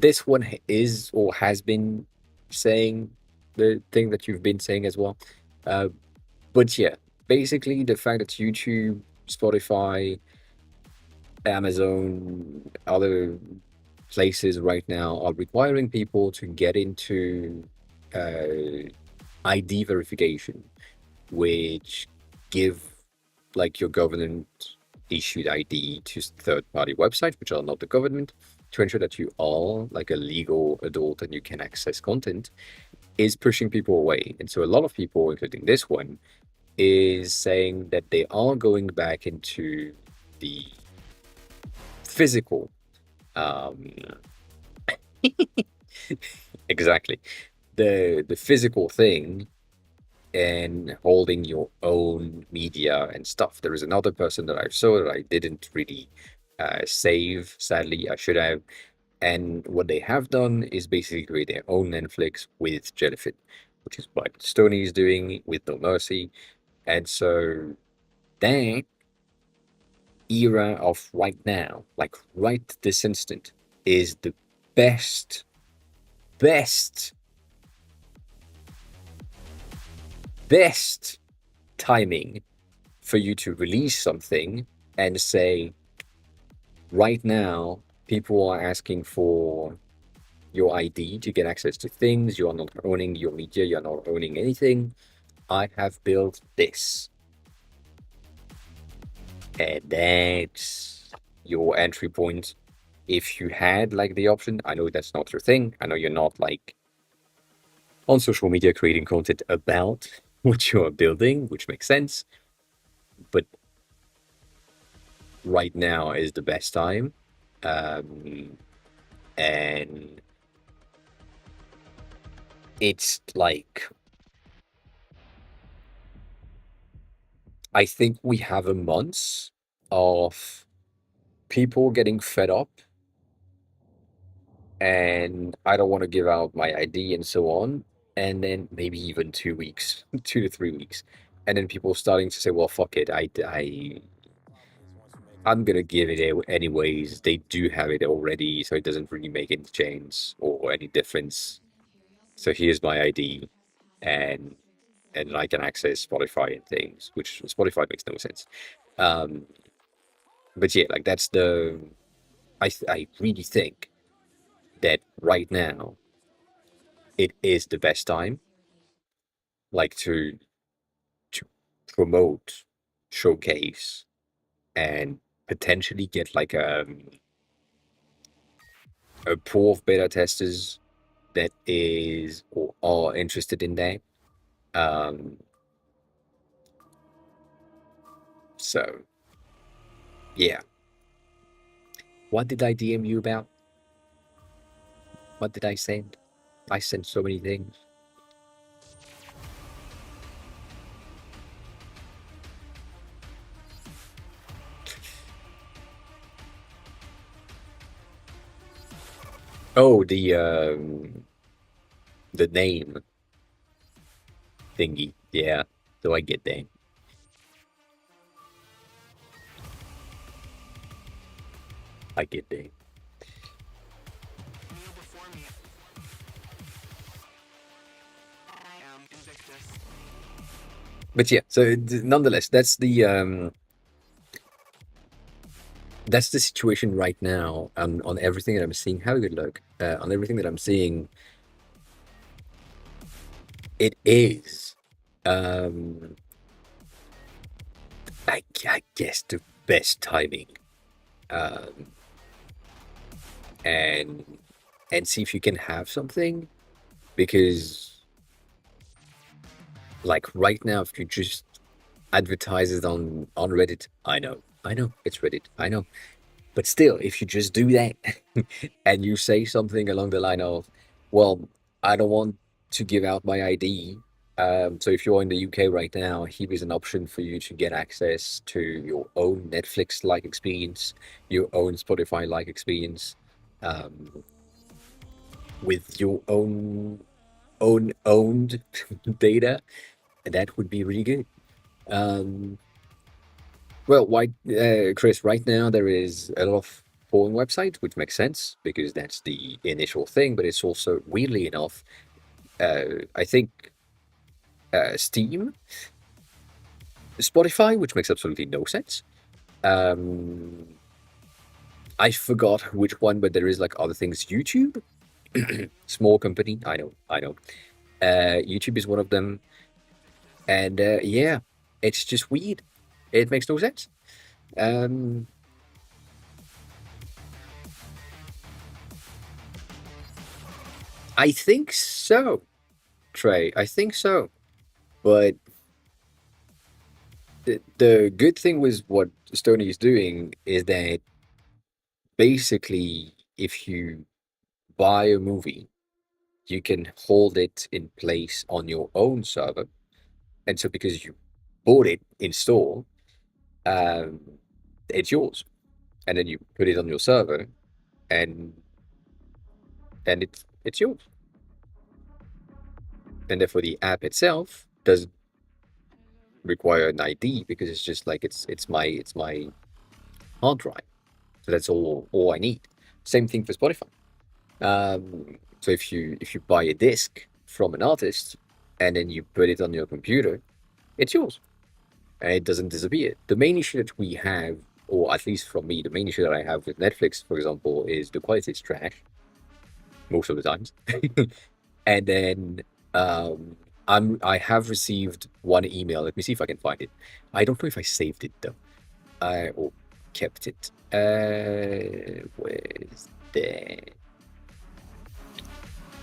Speaker 1: this one is or has been saying the thing that you've been saying as well. Uh, but yeah, basically the fact that YouTube, Spotify, Amazon, other places right now are requiring people to get into ID verification, which give like your government issued ID to third party websites, which are not the government, to ensure that you are like a legal adult and you can access content, is pushing people away. And so a lot of people, including this one, is saying that they are going back into the physical. Um, exactly. The physical thing and holding your own media and stuff. There is another person that I saw that I didn't really save. Sadly, I should have. And what they have done is basically create their own Netflix with Jellyfin, which is what Stoney is doing with No Mercy. And so that era of right now, like right this instant, is the best, best, best timing for you to release something and say, right now, people are asking for your ID to get access to things. You are not owning your media, you're not owning anything. I have built this. And that's your entry point. If you had like the option, I know that's not your thing. I know you're not like on social media creating content about what you are building, which makes sense. But right now is the best time. And it's like, I think we have a month of people getting fed up and I don't want to give out my ID and so on. And then maybe even 2 weeks, 2 to 3 weeks. And then people starting to say, well, fuck it. I'm going to give it anyways. They do have it already. So it doesn't really make any change or any difference. So here's my ID. And I can access Spotify and things, which Spotify makes no sense. Um, but yeah, like that's the I really think that right now it is the best time, like to promote, showcase, and potentially get like a pool of beta testers that is or are interested in that. Um, so yeah, what did I DM you about? What did I send? I sent so many things. Oh, the name thingy. Yeah, so I get that. I get that. But yeah, so nonetheless, that's the situation right now on everything that I'm seeing. Have a good look. On everything that I'm seeing, it is, um, I guess, the best timing. Um, and see if you can have something because, like right now, if you just advertise it on Reddit, I know, it's Reddit, I know. But still, if you just do that and you say something along the line of, well, I don't want to give out my ID. So if you're in the UK right now, here is an option for you to get access to your own Netflix-like experience, your own Spotify-like experience, um, with your owned data. That would be really good. Um, well, why, Chris? Right now there is a lot of porn website, which makes sense because that's the initial thing. But it's also weirdly enough, I think Steam, Spotify, which makes absolutely no sense. Um, I forgot which one, but there is like other things. YouTube, small company. I know, I know. YouTube is one of them, and yeah, it's just weird. It makes no sense. Um, I think so, Trey. I think so. But the good thing with what Sony is doing is that basically, if you buy a movie, you can hold it in place on your own server. And so because you bought it in store, um, it's yours. And then you put it on your server and it's yours. And therefore the app itself doesn't require an ID because it's just like it's my hard drive. So that's all I need. Same thing for Spotify. So if you buy a disc from an artist and then you put it on your computer, it's yours and it doesn't disappear. The main issue that we have, or at least from me, the main issue that I have with Netflix, for example, is the quality is trash most of the times. And then I have received one email. Let me see if I can find it. I don't know if I saved it though. I or kept it. Where's there?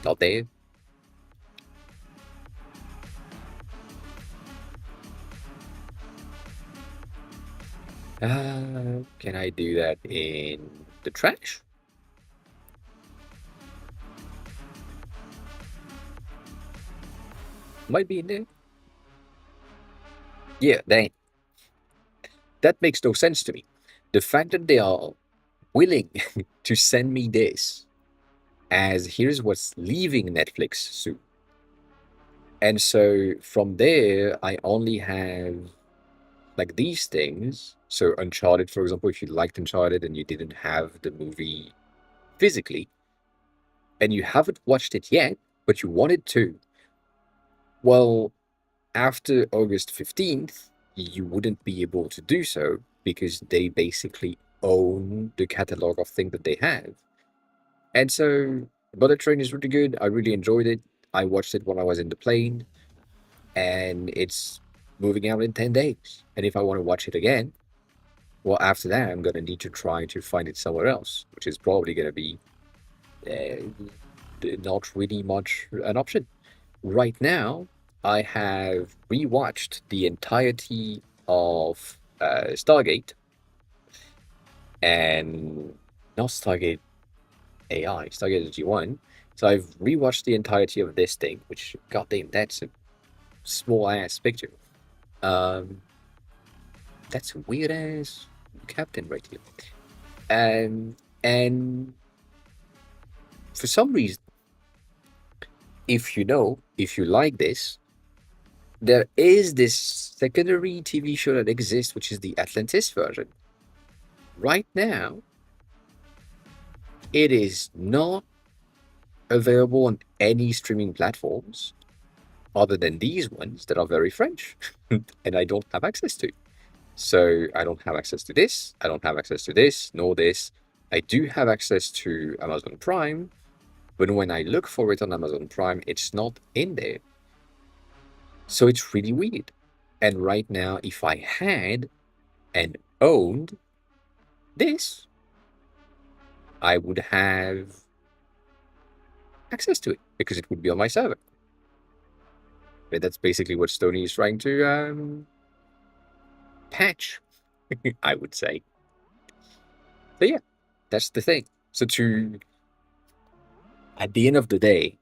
Speaker 1: Not there. Can I do that in the trash? Might be in there. Yeah, that makes no sense to me. The fact that they are willing to send me this as here's what's leaving Netflix soon. And so from there, I only have like these things. So Uncharted, for example, if you liked Uncharted and you didn't have the movie physically and you haven't watched it yet, but you wanted to, well, after August 15th, you wouldn't be able to do so because they basically own the catalog of things that they have. And so Bullet Train is really good. I really enjoyed it. I watched it when I was in the plane, and it's moving out in 10 days. And if I want to watch it again, well, after that, I'm going to need to try to find it somewhere else, which is probably going to be not really much an option. Right now, I have rewatched the entirety of Stargate and not Stargate AI, Stargate G1. So I've rewatched the entirety of this thing, which goddamn, that's a small ass picture. Um, that's a weird ass captain right here. And for some reason, if you like this, there is this secondary TV show that exists, which is the Atlantis version. Right now, it is not available on any streaming platforms other than these ones that are very French and I don't have access to. So I don't have access to this. I don't have access to this, nor this. I do have access to Amazon Prime, but when I look for it on Amazon Prime, it's not in there. So it's really weird. And right now, if I had and owned this, I would have access to it because it would be on my server. But that's basically what Sony is trying to patch, I would say. But yeah, that's the thing. So at the end of the day,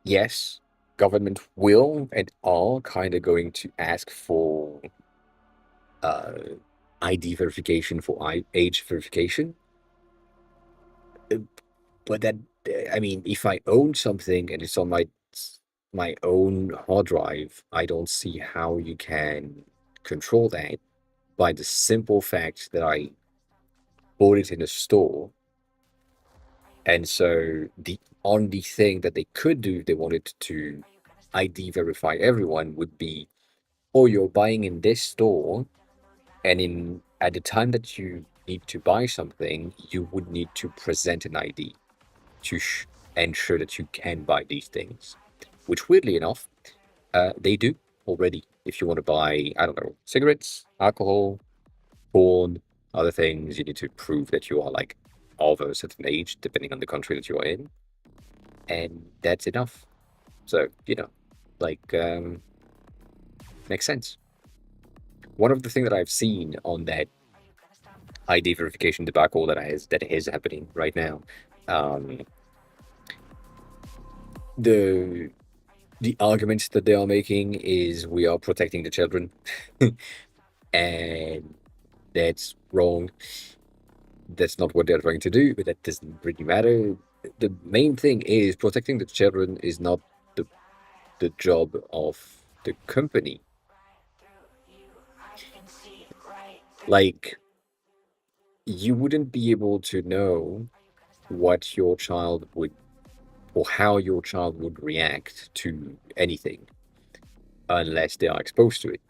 Speaker 1: yes, government will and are kind of going to ask for uh, ID verification for age verification. But that, I mean, if I own something and it's on my own hard drive, I don't see how you can control that by the simple fact that I bought it in a store And so the only thing that they could do if they wanted to ID verify everyone would be, oh, you're buying in this store, and in at the time that you need to buy something, you would need to present an ID to ensure that you can buy these things, which weirdly enough, they do already. If you want to buy, I don't know, cigarettes, alcohol, porn, other things, you need to prove that you are like of a certain age, depending on the country that you are in, and that's enough. So, like, makes sense. One of the things that I've seen on that ID verification debacle that is happening right now, um, the the arguments that they are making is we are protecting the children, and that's wrong. That's not what they're trying to do, but that doesn't really matter. The main thing is protecting the children is not the the job of the company. Like, you wouldn't be able to know what your child would or how your child would react to anything unless they are exposed to it.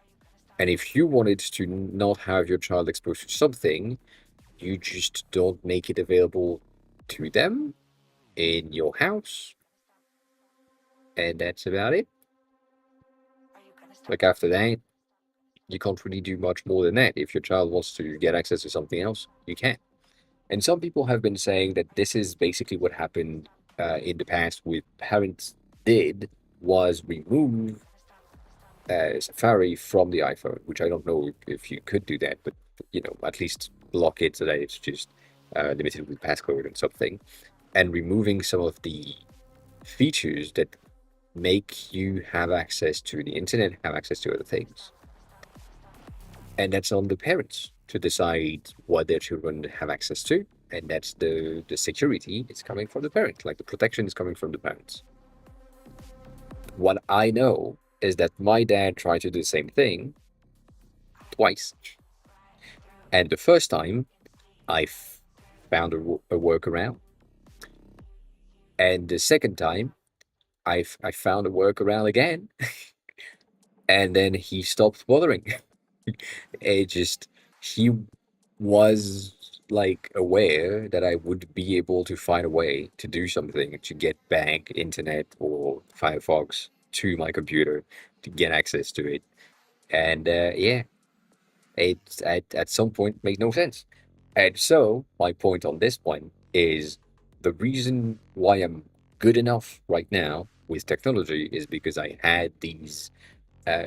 Speaker 1: And if you wanted to not have your child exposed to something, you just don't make it available to them in your house, and that's about it. Like, after that, you can't really do much more than that. If your child wants to get access to something else, you can. And some people have been saying that this is basically what happened in the past with parents did was remove Safari from the iPhone, which I don't know if you could do that, but at least block it so that it's just limited with passcode and something, and removing some of the features that make you have access to the internet, have access to other things. And that's on the parents to decide what their children have access to. And that's the security is coming from the parent, like the protection is coming from the parents. What I know is that my dad tried to do the same thing twice. And the first time, I found a workaround. And the second time, I found a workaround again. And then he stopped bothering. It just, he was like aware that I would be able to find a way to do something to get back internet or Firefox to my computer to get access to it. And yeah, it at some point made no sense. And so my point on this one is the reason why I'm good enough right now with technology is because I had these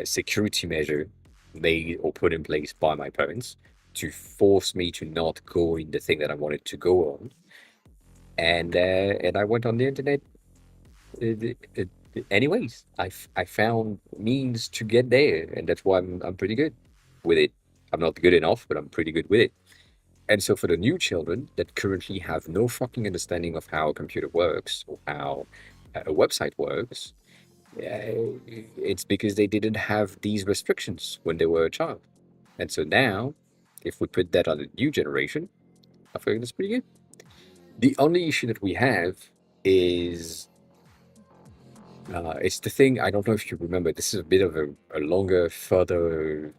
Speaker 1: security measure made or put in place by my parents to force me to not go in the thing that I wanted to go on. And I went on the internet. Uh, Anyways, I found means to get there, and that's why I'm pretty good with it. I'm not good enough, but I'm pretty good with it. And so for the new children that currently have no fucking understanding of how a computer works or how a website works, it's because they didn't have these restrictions when they were a child. And so now, if we put that on the new generation, I feel that's pretty good. The only issue that we have is it's the thing. I don't know if you remember. This is a bit of a longer, further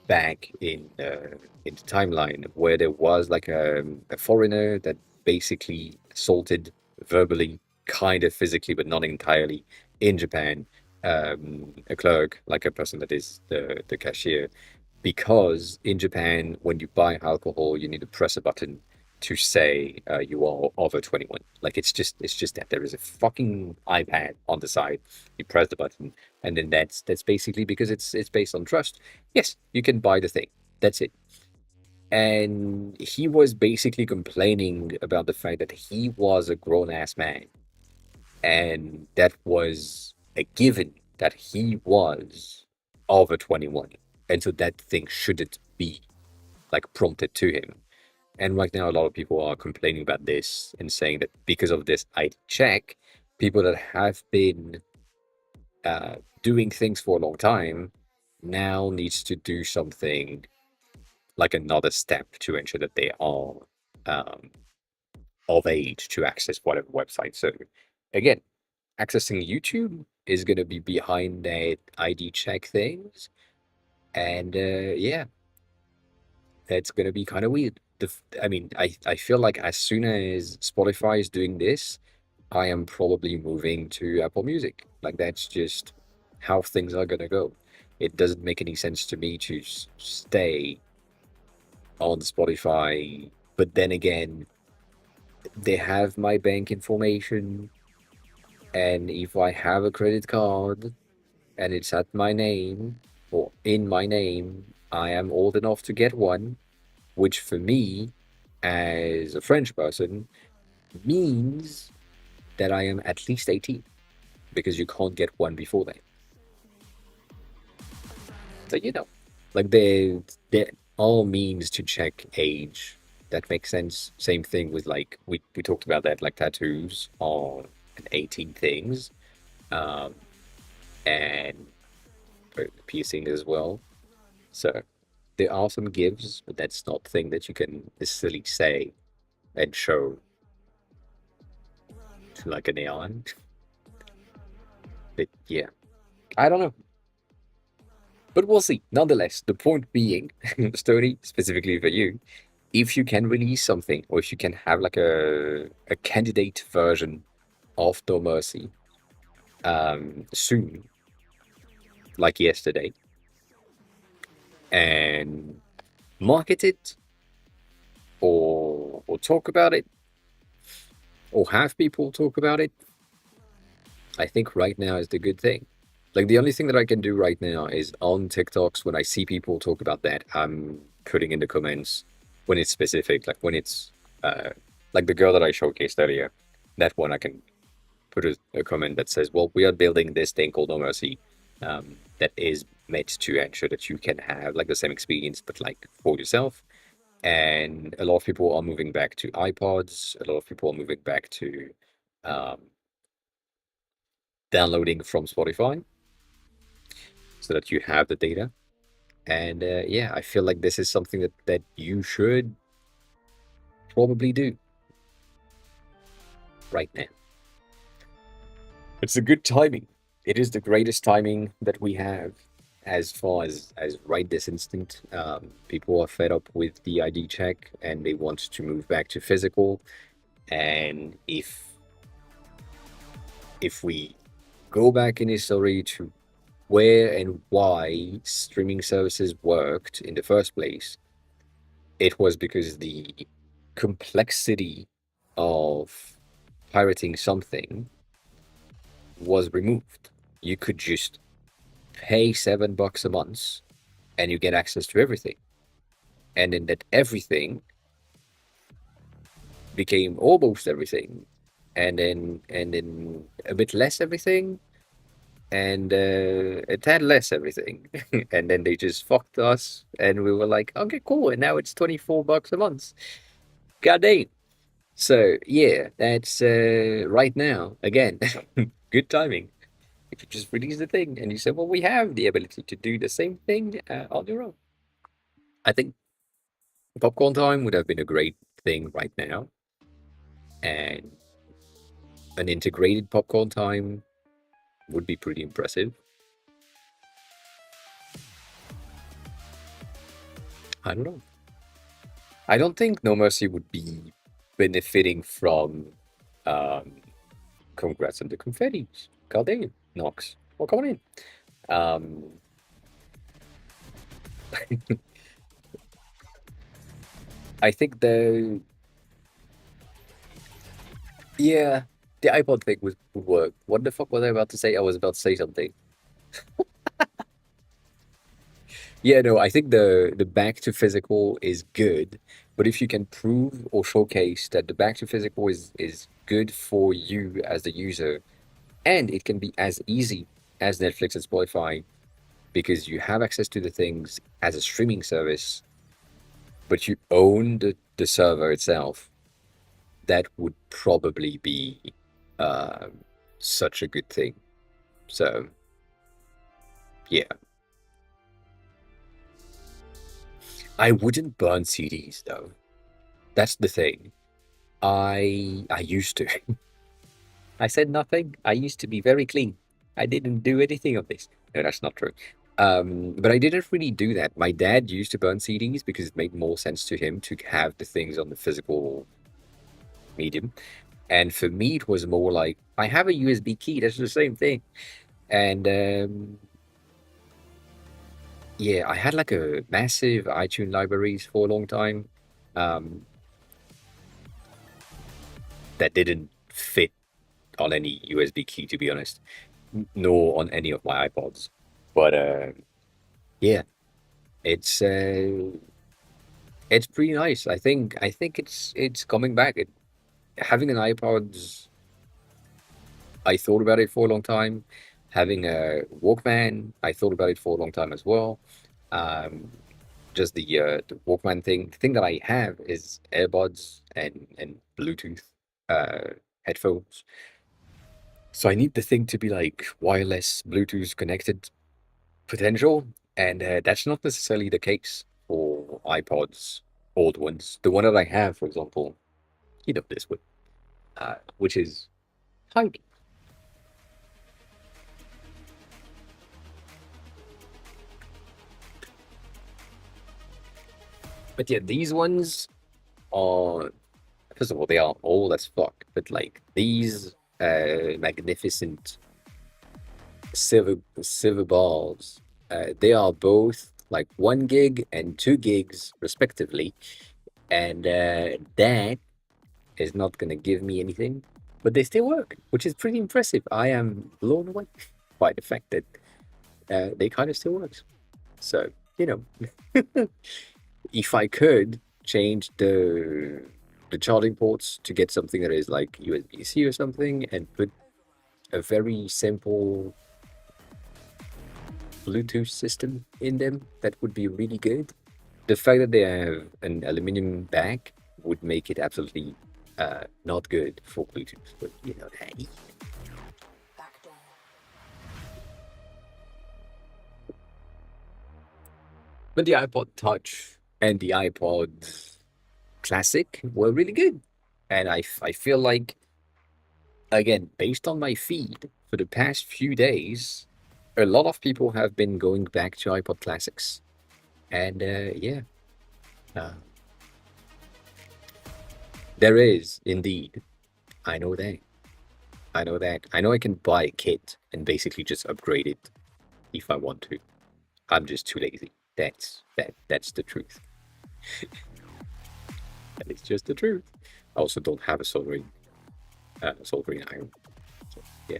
Speaker 1: back in the timeline where there was like a foreigner that basically assaulted verbally, kind of physically, but not entirely, in Japan, a clerk, like a person that is the cashier, because in Japan, when you buy alcohol, you need to press a button to say you are over 21. Like, it's just that there is a fucking iPad on the side. You press the button, and then that's basically because it's based on trust. Yes, you can buy the thing. That's it. And he was basically complaining about the fact that he was a grown ass man, and that was a given that he was over 21, and so that thing shouldn't be like prompted to him. And right now, a lot of people are complaining about this and saying that because of this ID check, people that have been doing things for a long time now needs to do something like another step to ensure that they are um, of age to access whatever website. So again, accessing YouTube is going to be behind that ID check things. And yeah, that's going to be kind of weird. I mean, I feel like as soon as Spotify is doing this, I am probably moving to Apple Music. Like, that's just how things are going to go. It doesn't make any sense to me to stay on Spotify. But then again, they have my bank information. And if I have a credit card and it's at my name or in my name, I am old enough to get one, which for me, as a French person, means that I am at least 18 because you can't get one before that. So, like there are means to check age. That makes sense. Same thing with like we talked about that, like tattoos are an 18 things. Um, and piercing as well. So there are some gives, but that's not the thing that you can necessarily say and show to like an AI. But yeah, I don't know. But we'll see. Nonetheless, the point being, Stony, specifically for you, if you can release something, or if you can have like a candidate version of No Mercy soon, like yesterday, and market it or talk about it or have people talk about it, I think right now is the good thing. Like the only thing that I can do right now is on TikToks when I see people talk about that, I'm putting in the comments when it's specific, like when it's uh like the girl that I showcased earlier, that one I can put a comment that says, well, we are building this thing called No Mercy, that is meant to ensure that you can have like the same experience, but like for yourself. And a lot of people are moving back to iPods. A lot of people are moving back to um, downloading from Spotify so that you have the data. And yeah, I feel like this is something that you should probably do right now. It's a good timing. It is the greatest timing that we have as far as right this instant. People are fed up with the ID check and they want to move back to physical. And if we go back in history to where and why streaming services worked in the first place, it was because the complexity of pirating something was removed. You could just pay $7 a month and you get access to everything. And then that everything became almost everything. And then a bit less everything, and it had less everything. And then they just fucked us, and we were like, okay, cool. And now it's $24 a month. God damn. So yeah, that's right now again. Good timing. If you just release the thing and you say, well, we have the ability to do the same thing on your own. I think popcorn time would have been a great thing right now, and an integrated popcorn time would be pretty impressive. I don't know. I don't think No Mercy would be benefiting from um, congrats on the confetti. God dang it, Knox. Well, come on in. Um, I think yeah, the iPod thing would work. What the fuck was I about to say? I was about to say something. Yeah, no, I think the back to physical is good, but if you can prove or showcase that the back to physical is good for you as the user, and it can be as easy as Netflix and Spotify because you have access to the things as a streaming service, but you own the server itself, that would probably be um, such a good thing. So yeah, I wouldn't burn CDs though. That's the thing. I used to. I said nothing. I used to be very clean. I didn't do anything of this. No, that's not true. But I didn't really do that. My dad used to burn CDs because it made more sense to him to have the things on the physical medium. And for me, it was more like I have a USB key. That's the same thing. And yeah, I had like a massive iTunes libraries for a long time um, that didn't fit on any USB key, to be honest, nor on any of my iPods. But yeah, it's uh, it's pretty nice. I think it's coming back. Having an iPod, I thought about it for a long time. Having a Walkman, I thought about it for a long time as well. Um, just the Walkman thing. The thing that I have is AirPods and Bluetooth uh, headphones. So I need the thing to be like wireless Bluetooth connected potential, and that's not necessarily the case for iPods, old ones. The one that I have, for example, you know this one, which is tiny. But yeah, these ones are, first of all, they are old as fuck, but like these magnificent silver balls, they are both like 1 gig and 2 gigs respectively, and that is not gonna give me anything, but they still work, which is pretty impressive. I am blown away by the fact that they kind of still works. So, you know, if I could change the charging ports to get something that is like USB-C or something and put a very simple Bluetooth system in them, that would be really good. The fact that they have an aluminum back would make it absolutely not good for Bluetooth, but you know, hey. But the iPod Touch and the iPod Classic were really good. And I feel like, again, based on my feed for the past few days, a lot of people have been going back to iPod Classics. And yeah, uh, there is indeed. I know that. I know that. I know I can buy a kit and basically just upgrade it if I want to. I'm just too lazy. That's the truth. That is just the truth. I also don't have a soldering iron. So, yeah.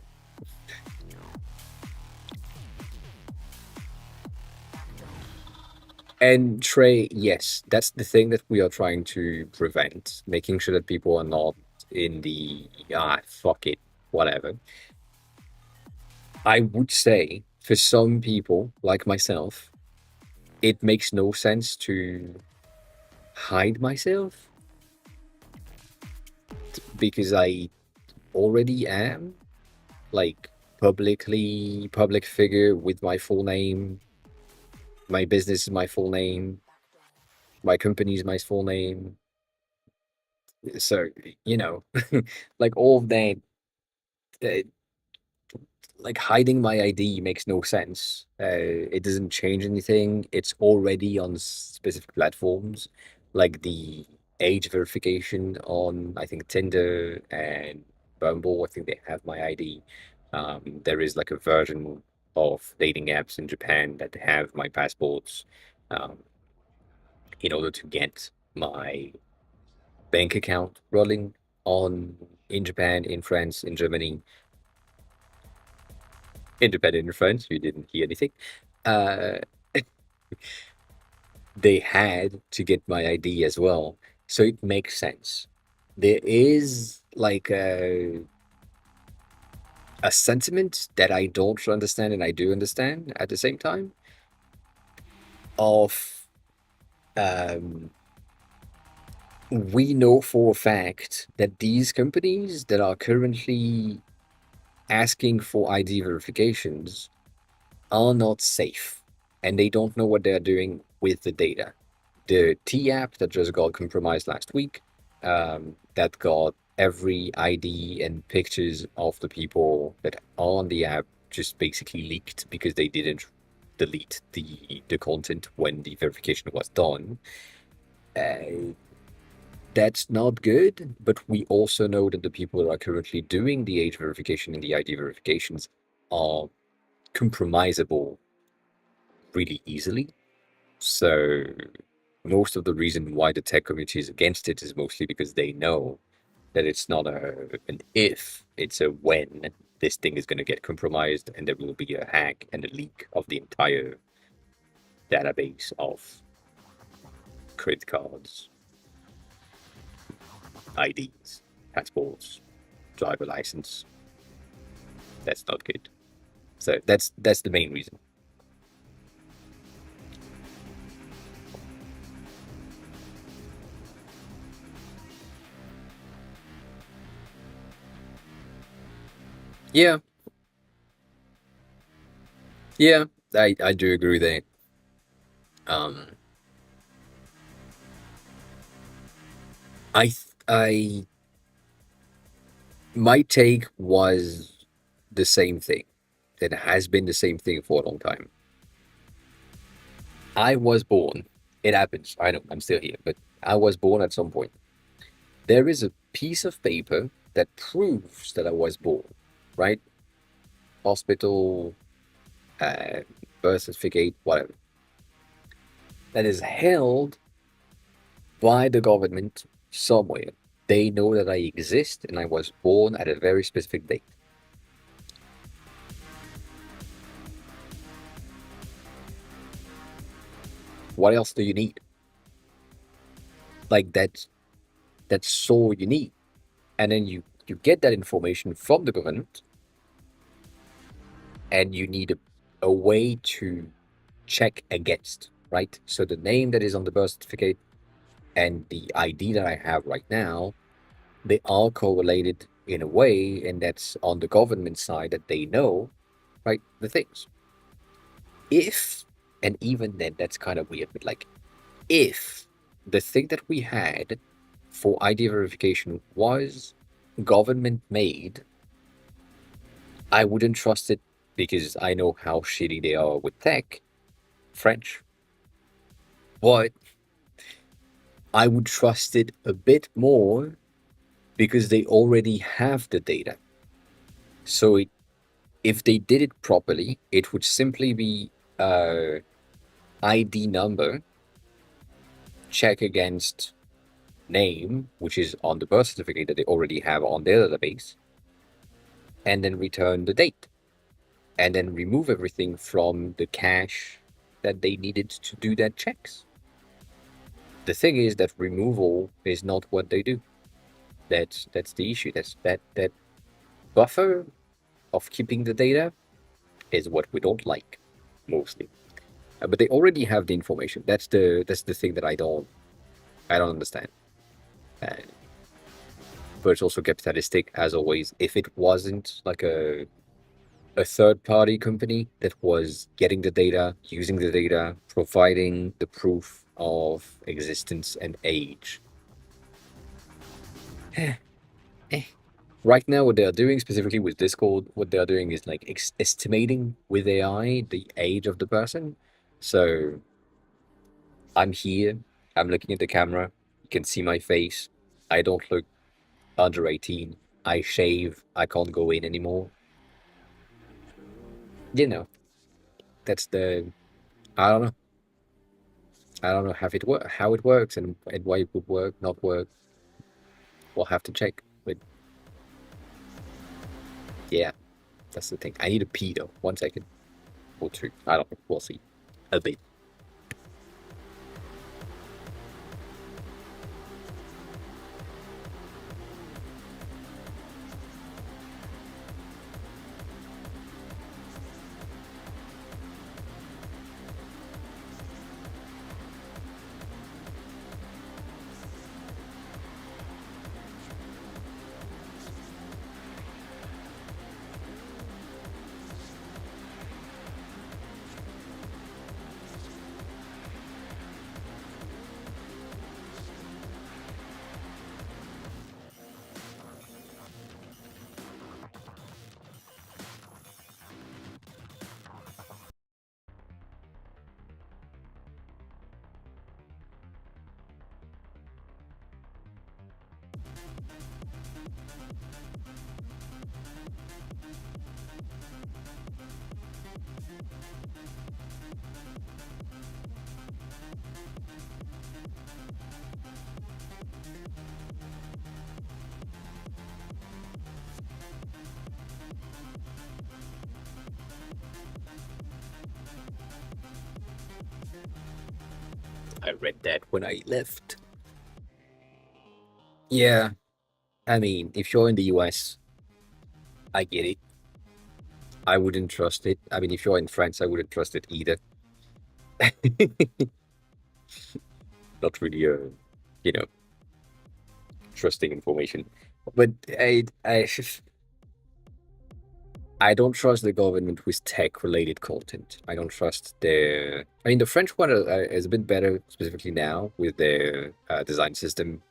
Speaker 1: And Trey, yes, that's the thing that we are trying to prevent, making sure that people are not in the fuck it, whatever. I would say for some people like myself, it makes no sense to hide myself because I already am like public figure with my full name. My business is my full name. My company is my full name. So, you know, like all of that, uh, like hiding my ID makes no sense. It doesn't change anything. It's already on specific platforms, like the age verification on, I think, Tinder and Bumble. I think they have my ID. There is like a version of dating apps in Japan that have my passports, um, in order to get my bank account rolling on in Japan, in France, in Germany, in Japan, and in France. You didn't hear anything. Uh, they had to get my ID as well, so it makes sense. There is like a sentiment that I don't understand and I do understand at the same time of um, we know for a fact that these companies that are currently asking for ID verifications are not safe and they don't know what they're doing with the data. The T app that just got compromised last week, that got every ID and pictures of the people that are on the app just basically leaked because they didn't delete the content when the verification was done. Uh, that's not good, but we also know that the people that are currently doing the age verification and the ID verifications are compromisable really easily. So most of the reason why the tech community is against it is mostly because they know that it's not an if, it's a when this thing is going to get compromised and there will be a hack and a leak of the entire database of credit cards, IDs, passports, driver license. That's not good. So that's the main reason. Yeah, yeah, I do agree there. Um, I my take was the same thing. It has been the same thing for a long time. I was born. It happens. I know I'm still here, but I was born at some point. There is a piece of paper that proves that I was born, right? Hospital, uh, birth certificate, whatever. That is held by the government somewhere. They know that I exist and I was born at a very specific date. What else do you need? Like that's all you need. And then you get that information from the government and you need a way to check against, right? So the name that is on the birth certificate and the ID that I have right now, they are correlated in a way, and that's on the government side that they know, right? The things. If, and even then, that's kind of weird, but like, if the thing that we had for ID verification was government made, I wouldn't trust it because I know how shitty they are with tech, French, but I would trust it a bit more because they already have the data. So if they did it properly, it would simply be ID number, check against name, which is on the birth certificate that they already have on their database, and then return the date. And then remove everything from the cache that they needed to do that checks. The thing is that removal is not what they do. That's the issue. That buffer of keeping the data is what we don't like mostly. But they already have the information. That's the thing that I don't understand. Uh, but it's also capitalistic as always. If it wasn't like a third party company that was getting the data, using the data, providing the proof of existence and age. Right now, what they are doing specifically with Discord, what they are doing is like estimating with AI the age of the person. So I'm here, I'm looking at the camera, you can see my face. I don't look under 18. I shave, I can't go in anymore. You know, that's the I don't know. I don't know how it works and why it would work, not work. We'll have to check. But yeah, that's the thing. I need a pee though. 1 second or two. I don't know. We'll see. A bit. I read that when I left. Yeah, I mean, if you're in the US, I get it. I wouldn't trust it. I mean, if you're in France, I wouldn't trust it either. Not really, you know, trusting information. But I don't trust the government with tech-related content. I don't trust their. I mean, the French one is a bit better, specifically now with their design system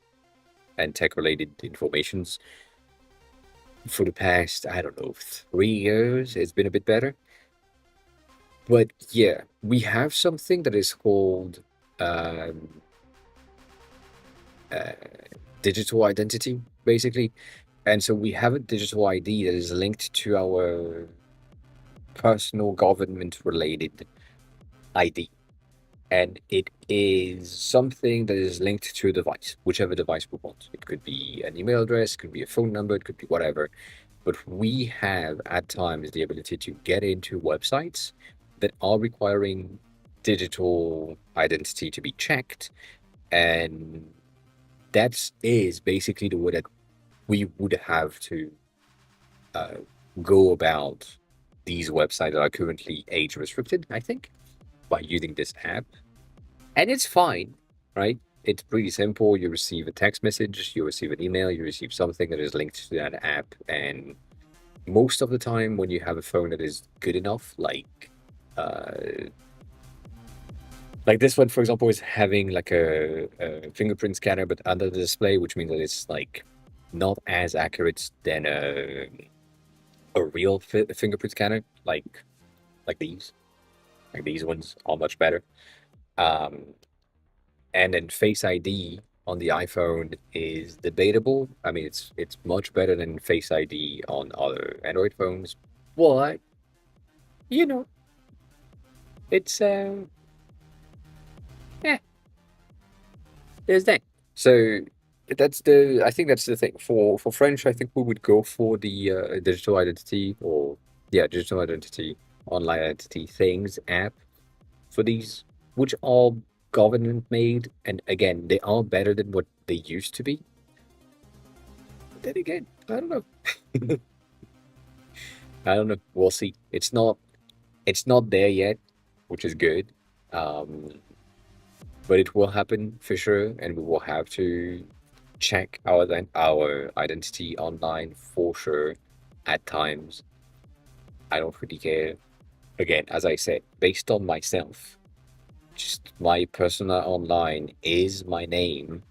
Speaker 1: and tech-related informations. For the past, I don't know, 3 years, it's been a bit better. But yeah, we have something that is called um, uh, digital identity, basically. And so we have a digital ID that is linked to our personal government related ID. And it is something that is linked to a device, whichever device we want. It could be an email address, it could be a phone number, it could be whatever. But we have at times the ability to get into websites that are requiring digital identity to be checked. And that is basically the way that we would have to uh, go about these websites that are currently age restricted, I think, by using this app. And it's fine, right? It's pretty simple. You receive a text message, you receive an email, you receive something that is linked to that app. And most of the time, when you have a phone that is good enough, uh, like this one, for example, is having like a fingerprint scanner, but under the display, which means that it's like not as accurate than a real fingerprint scanner, like these. Like these ones are much better. Um, and then Face ID on the iPhone is debatable. I mean, it's much better than Face ID on other Android phones, but you know, it's yeah, there's that. So I think that's the thing for French. I think we would go for the digital identity or yeah, digital identity, online identity things app for these, which are government made, and again, they are better than what they used to be. But then again, I don't know. I don't know. We'll see. It's not there yet, which is good. Um, but it will happen for sure, and we will have to check our identity online for sure at times. I don't really care. Again, as I said, based on myself, just my persona online is my name.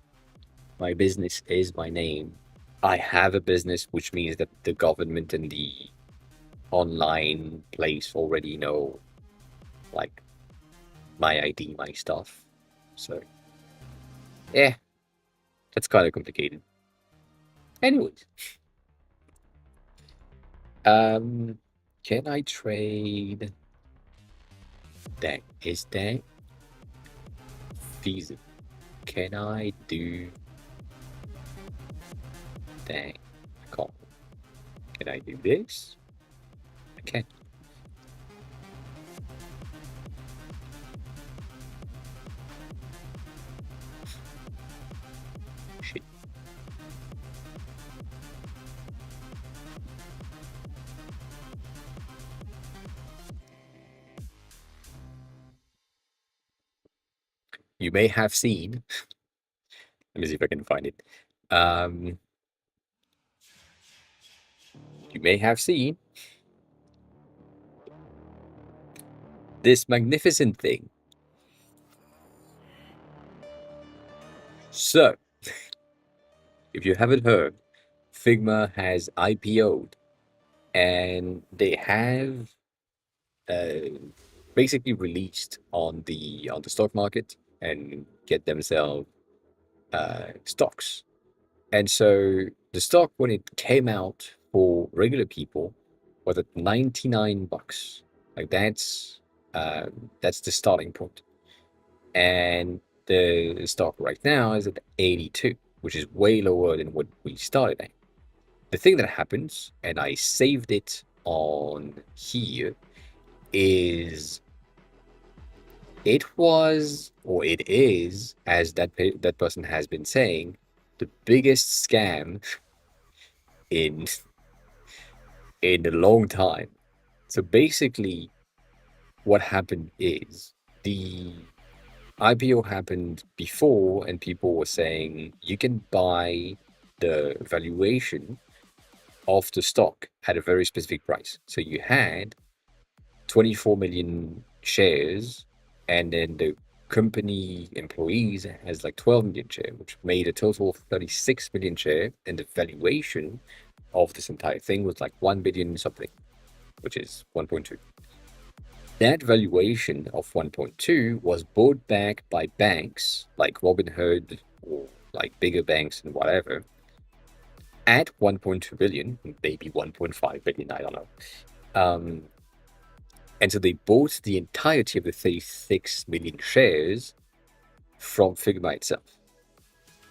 Speaker 1: My business is my name. I have a business, which means that the government and the online place already know like my ID, my stuff. So yeah, that's kind of complicated. Anyways, um, can I trade that? Is that feasible? Can I do that? I can't. Can I do this? I can. Shit. You may have seen. Let me see if I can find it. Um, you may have seen this magnificent thing. So, if you haven't heard, Figma has IPO'd and they have uh, basically released on the stock market and get themselves stocks. And so The stock, when it came out for regular people, was at 99 bucks. Like that's the starting point. And the stock right now is at 82, which is way lower than what we started at. The thing that happens, and I saved it on here, is it was, or it is, as that person has been saying, the biggest scam in in a long time. So basically, what happened is the IPO happened before, and people were saying you can buy the valuation of the stock at a very specific price. So you had 24 million shares, and then the company employees has like 12 million shares, which made a total of 36 million shares, and the valuation of this entire thing was like 1 billion something, which is 1.2. That valuation of 1.2 was bought back by banks like Robinhood or like bigger banks and whatever at 1.2 billion, maybe 1.5 billion, I don't know. Um, and so they bought the entirety of the 36 million shares from Figma itself.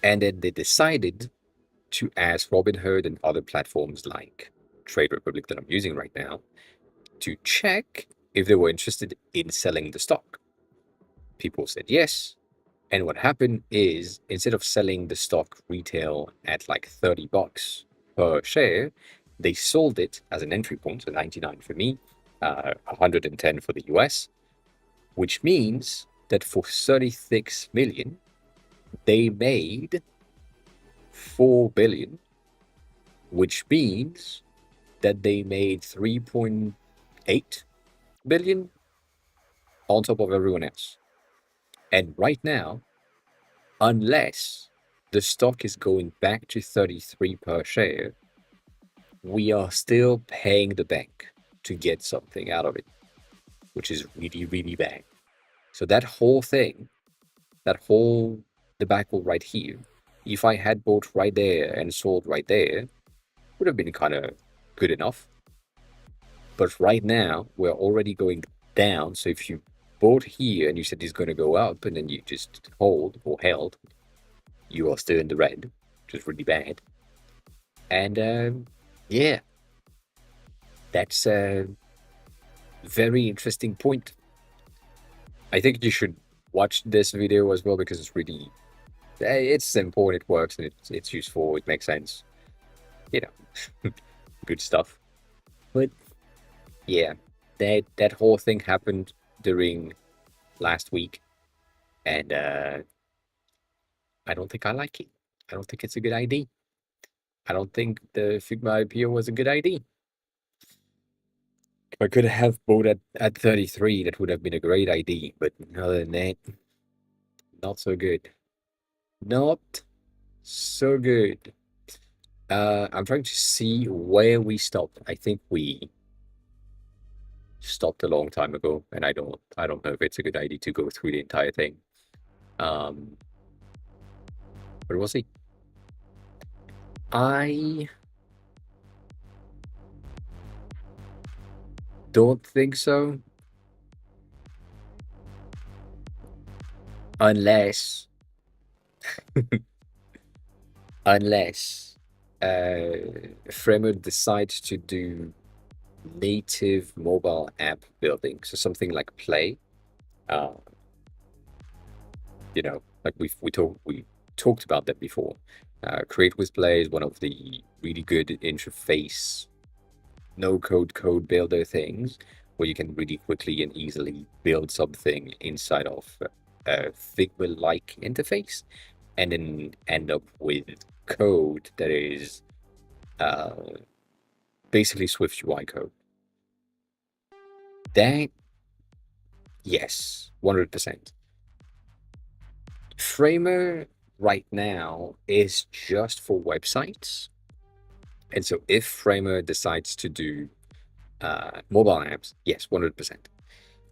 Speaker 1: And then they decided to ask Robinhood and other platforms like Trade Republic that I'm using right now to check if they were interested in selling the stock. People said yes. And what happened is instead of selling the stock retail at like 30 bucks per share, they sold it as an entry point, so 99 for me, 110 for the US, which means that for 36 million, they made 4 billion, which means that they made 3.8 billion on top of everyone else. And right now, unless the stock is going back to 33 per share, we are still paying the bank to get something out of it, which is really, really bad. So that whole thing, that whole debacle right here, if I had bought right there and sold right there, would have been kind of good enough. But right now, we're already going down. So if you bought here and you said it's going to go up and then you just hold or held, you are still in the red, which is really bad. And yeah, that's a very interesting point. I think you should watch this video as well because it's really, it's simple and it works and it's useful. It makes sense, you know, good stuff. But yeah, that whole thing happened during last week, and I don't think I like it. I don't think it's a good idea. I don't think the Figma IPO was a good idea. If I could have bought at 33, that would have been a great idea. But other than that, not so good. Not so good. I'm trying to see where we stopped. I think we stopped a long time ago, and I don't know if it's a good idea to go through the entire thing. Um, but we'll see. I don't think so, unless unless Framer decides to do native mobile app building, so something like Play. Uh, like we talked about that before. Create with Play is one of the really good interface, no code builder things where you can really quickly and easily build something inside of a Figma-like interface, and then end up with code that is uh, basically Swift UI code. That, yes, 100%. Framer right now is just for websites. And so if Framer decides to do mobile apps, yes, 100%.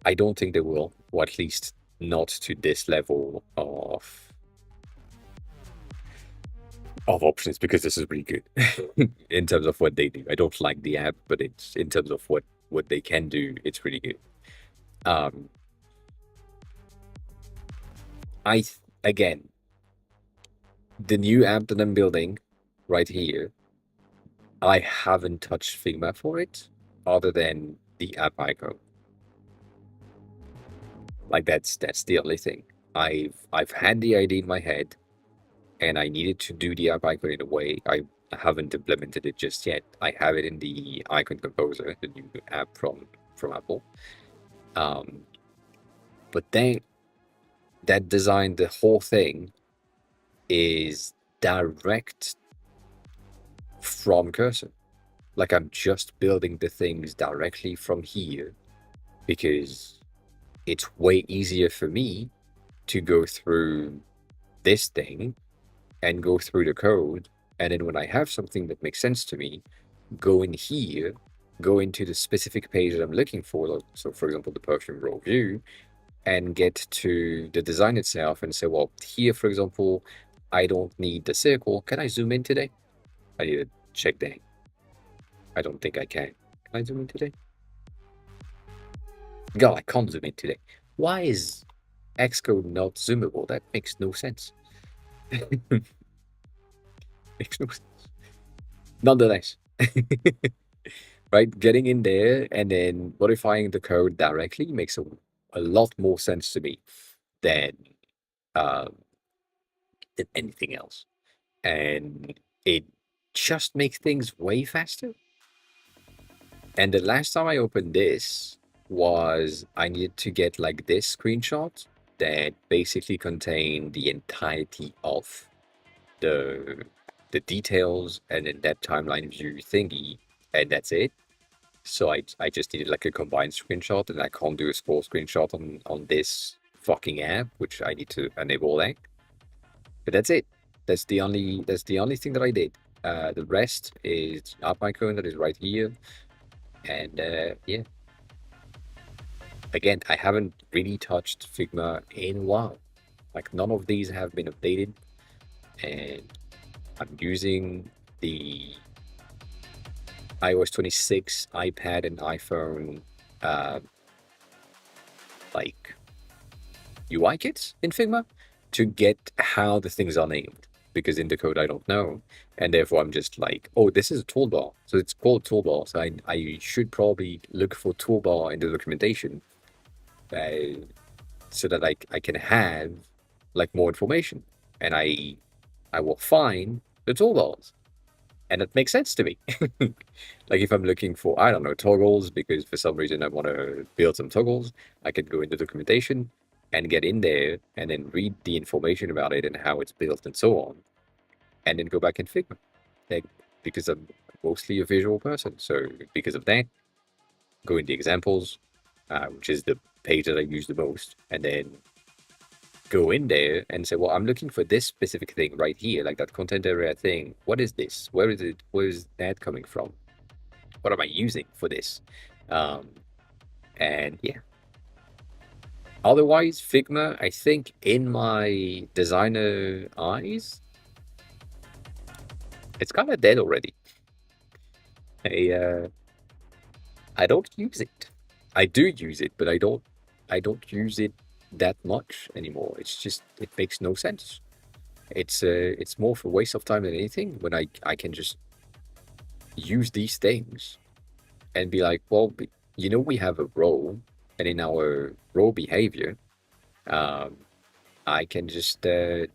Speaker 1: I don't think they will, or at least not to this level of of options because this is really good in terms of what they do. I don't like the app, but it's in terms of what they can do, it's really good. Um, again, the new app that I'm building right here, I haven't touched Figma for it, other than the app icon. Like that's the only thing. I've had the idea in my head, and I needed to do the app icon in a way. I haven't implemented it just yet. I have it in the icon composer, the new app from Apple. Um, but then that design, the whole thing is direct from cursor. Like I'm just building the things directly from here because it's way easier for me to go through this thing and go through the code. And then when I have something that makes sense to me, go in here, go into the specific page that I'm looking for. So, for example, the perfume roll view, and get to the design itself and say, well, here, for example, I don't need the circle. Can I zoom in today? I need to check that. I don't think I can. Can I zoom in today? God, I can't zoom in today. Why is Xcode not zoomable? That makes no sense. Makes no sense. Nonetheless, right? Getting in there and then modifying the code directly makes a lot more sense to me than, um, than anything else. And it just makes things way faster. And the last time I opened this was I needed to get like this screenshot that basically contained the entirety of the the details and then that timeline view thingy, and that's it. So I just needed like a combined screenshot, and I can't do a scroll screenshot on this fucking app, which I need to enable that. But that's it. That's the only thing that I did. The rest is app icon that is right here, and yeah. Again, I haven't really touched Figma in a while. Like none of these have been updated, and I'm using the iOS 26 iPad and iPhone uh, like UI kits in Figma to get how the things are named, because in the code I don't know, and therefore I'm just like, oh, this is a toolbar, so it's called toolbar. So I should probably look for toolbar in the documentation, so that I can have like more information, and I will find the toolbars, and it makes sense to me. Like if I'm looking for, I don't know, toggles, because for some reason I want to build some toggles, I can go into documentation and get in there and then read the information about it and how it's built and so on, and then go back in Figma. Like, because I'm mostly a visual person, so because of that, go in the examples, which is the page that I use the most, and then go in there and say, well, I'm looking for this specific thing right here, like that content area thing. What is this? Where is it? Where is that coming from? What am I using for this? Um, and yeah. Otherwise, Figma, I think in my designer eyes, it's kind of dead already. I uh, I don't use it. I do use it, but I don't use it that much anymore. It's just it makes no sense. It's more of a waste of time than anything when I can just use these things and be like, well, we have a role, and in our role behavior, um, I can just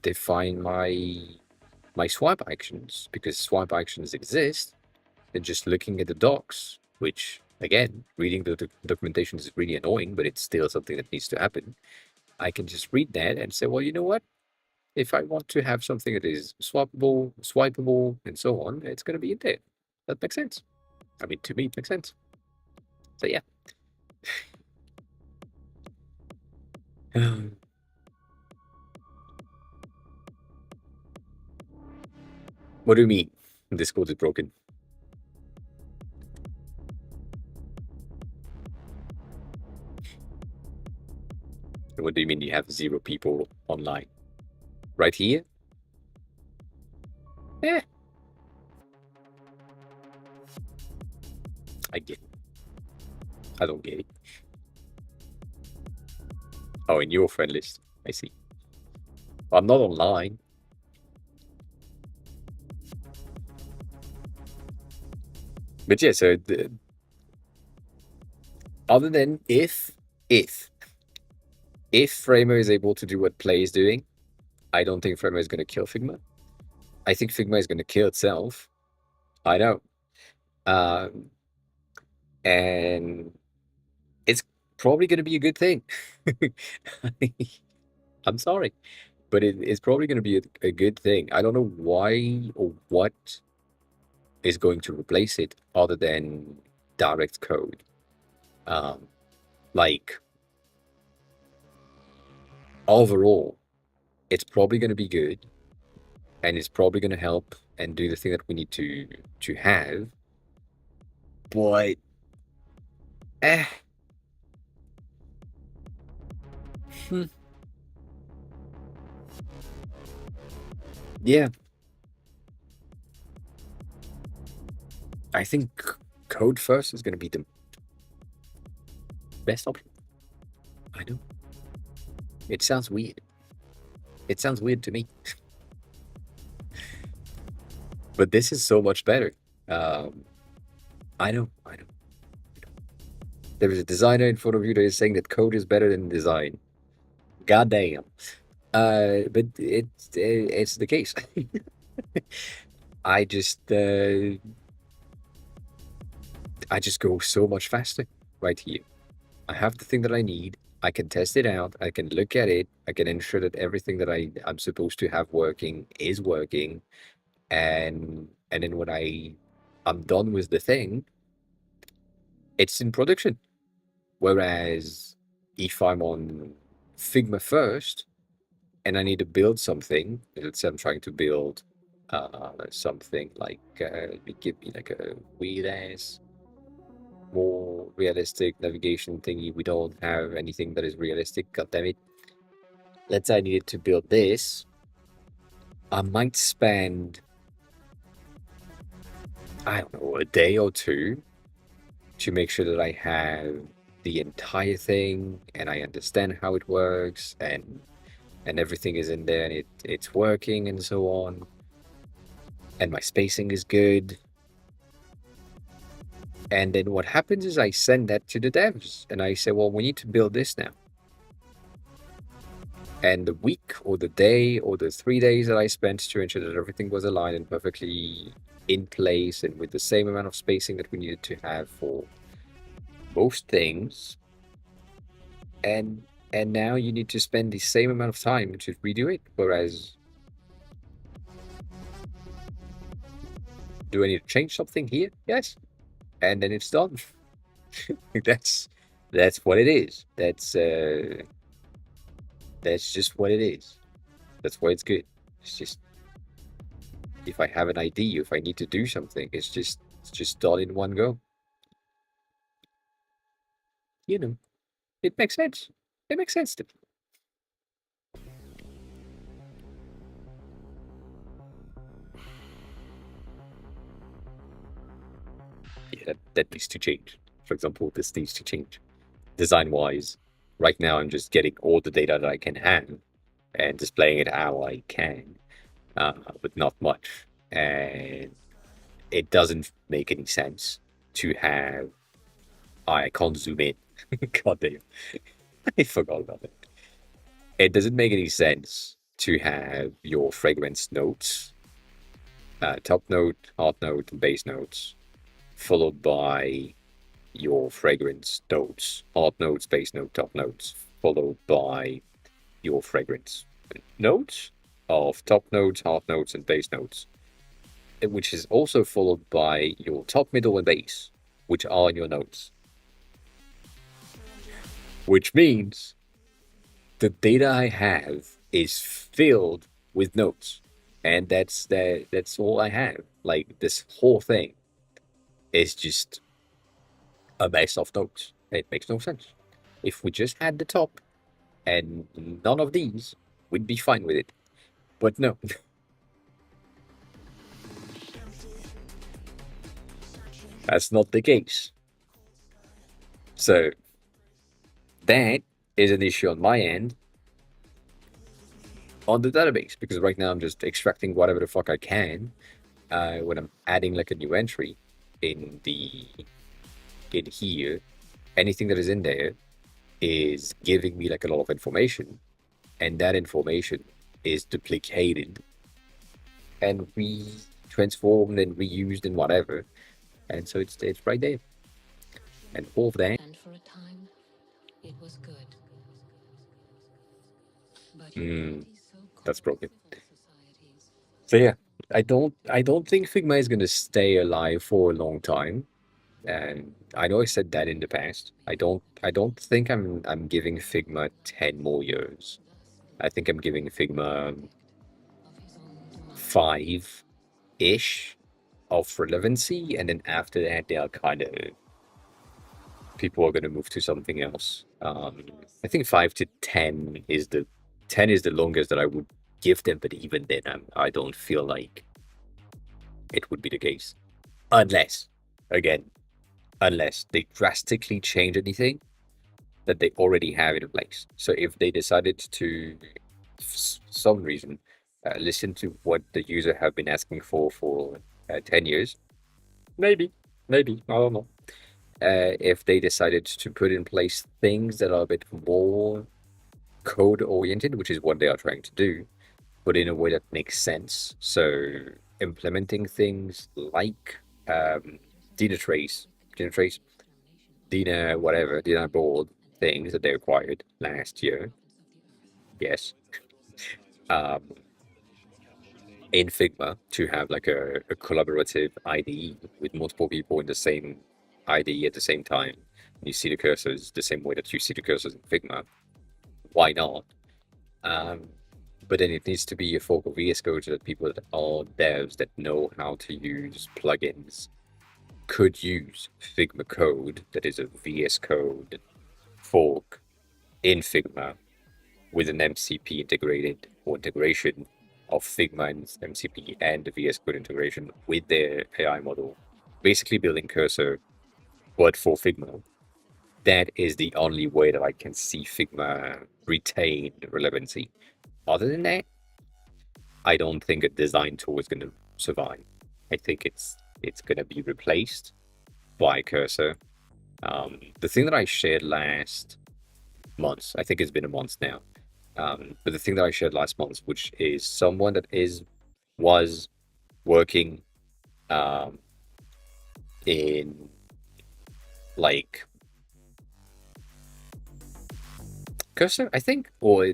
Speaker 1: define my swipe actions, because swipe actions exist. And just looking at the docs, which again, reading the documentation is really annoying, but it's still something that needs to happen. I can just read that and say, well, you know what? If I want to have something that is swappable, swipeable, and so on, it's going to be in there. That makes sense. I mean, to me, it makes sense. So yeah. What do you mean? This code is broken. What do you mean you have 0 people online? Right here? Eh, I get it. I don't get it. Oh, in your friend list. I see. I'm not online. But yeah, so other than if if Framer is able to do what Play is doing, I don't think Framer is going to kill Figma. I think Figma is going to kill itself. I know. Um, and it's probably going to be a good thing. I'm sorry, but it's probably going to be a good thing. I don't know why or what is going to replace it other than direct code. Um, like overall, it's probably going to be good, and it's probably going to help and do the thing that we need to have. But eh, hmm, yeah, I think code first is going to be the best option. I know it sounds weird. It sounds weird to me, but this is so much better. Um, I know, I know. There is a designer in front of you that is saying that code is better than design. God damn. But it's the case. I just I just go so much faster right here. I have the thing that I need. I can test it out. I can look at it. I can ensure that everything that I'm supposed to have working is working. And then when I'm done with the thing, it's in production. Whereas if I'm on Figma first and I need to build something, let's say I'm trying to build something like give me like a weird ass more realistic navigation thingy. We don't have anything that is realistic. God damn it. Let's say I needed to build this. I might spend, I don't know, a day or two to make sure that I have the entire thing and I understand how it works and everything is in there and it's working and so on. And my spacing is good. And then what happens is I send that to the devs and I say, well, we need to build this now. And the week or the day or the 3 days that I spent to ensure that everything was aligned and perfectly in place and with the same amount of spacing that we needed to have for most things. And now you need to spend the same amount of time to redo it. Whereas, do I need to change something here? Yes. And then it's done. that's that's what it is. That's just what it is. That's why it's good. It's just if I have an idea, if I need to do something, it's just done in one go. You know, it makes sense. It makes sense to me. Yeah, that needs to change. For example, this needs to change. Design wise, right now I'm just getting all the data that I can have and displaying it how I can, but not much. And it doesn't make any sense to have. I can't zoom in. God damn, I forgot about it. It doesn't make any sense to have your fragrance notes, top note, heart note, and base notes, followed by your fragrance notes, heart notes, base note, top notes, followed by your fragrance notes of top notes, heart notes, and base notes, which is also followed by your top, middle, and base, which are your notes. Which means the data I have is filled with notes, and that's all I have. Like this whole thing is just a mess of notes. It makes no sense. If we just had the top and none of these, we'd be fine with it. But no, That's not the case. So that is an issue on my end on the database because right now I'm just extracting whatever the fuck I can when I'm adding like a new entry in the in here. Anything that is in there is giving me like a lot of information, and that information is duplicated and transformed and reused and whatever. And so it's right there. And all of that,
Speaker 3: And for a time, it was good. But
Speaker 1: mm,
Speaker 3: humanity's
Speaker 1: that's
Speaker 3: so-called
Speaker 1: broken.
Speaker 3: civil societies
Speaker 1: So yeah, I don't think Figma is gonna stay alive for a long time. And I know I said that in the past. I don't think I'm giving Figma 10 more years. I think I'm giving Figma
Speaker 3: of his own demise.
Speaker 1: 5-ish of relevancy, and then after that they'll kind of people are gonna move to something else. I think 5 to 10 is the longest that I would give them, but even then I don't feel like it would be the case. Unless, again, unless they drastically change anything that they already have in place. So if they decided to, for some reason, listen to what the user have been asking for 10 years, maybe, maybe, I don't know. If they decided to put in place things that are a bit more code oriented, which is what they are trying to do, but in a way that makes sense. So implementing things like Dina Trace, Dina Trace, Dina whatever, Dina board things that they acquired last year. Yes. Um, in Figma to have like a collaborative IDE with multiple people in the same IDE at the same time. You see the cursors the same way that you see the cursors in Figma. Why not? Um, but then it needs to be a fork of VS Code so that people that are devs that know how to use plugins could use Figma code that is a VS Code fork in Figma with an MCP integrated or integration of Figma and MCP and the VS Code integration with their AI model, basically building Cursor, but for Figma. That is the only way that I can see Figma retain relevancy. Other than that, I don't think a design tool is going to survive. I think it's going to be replaced by Cursor. The thing that I shared last month, I think it's been a month now, but the thing that I shared last month, which is someone that was working um, in like Cursor, I think, or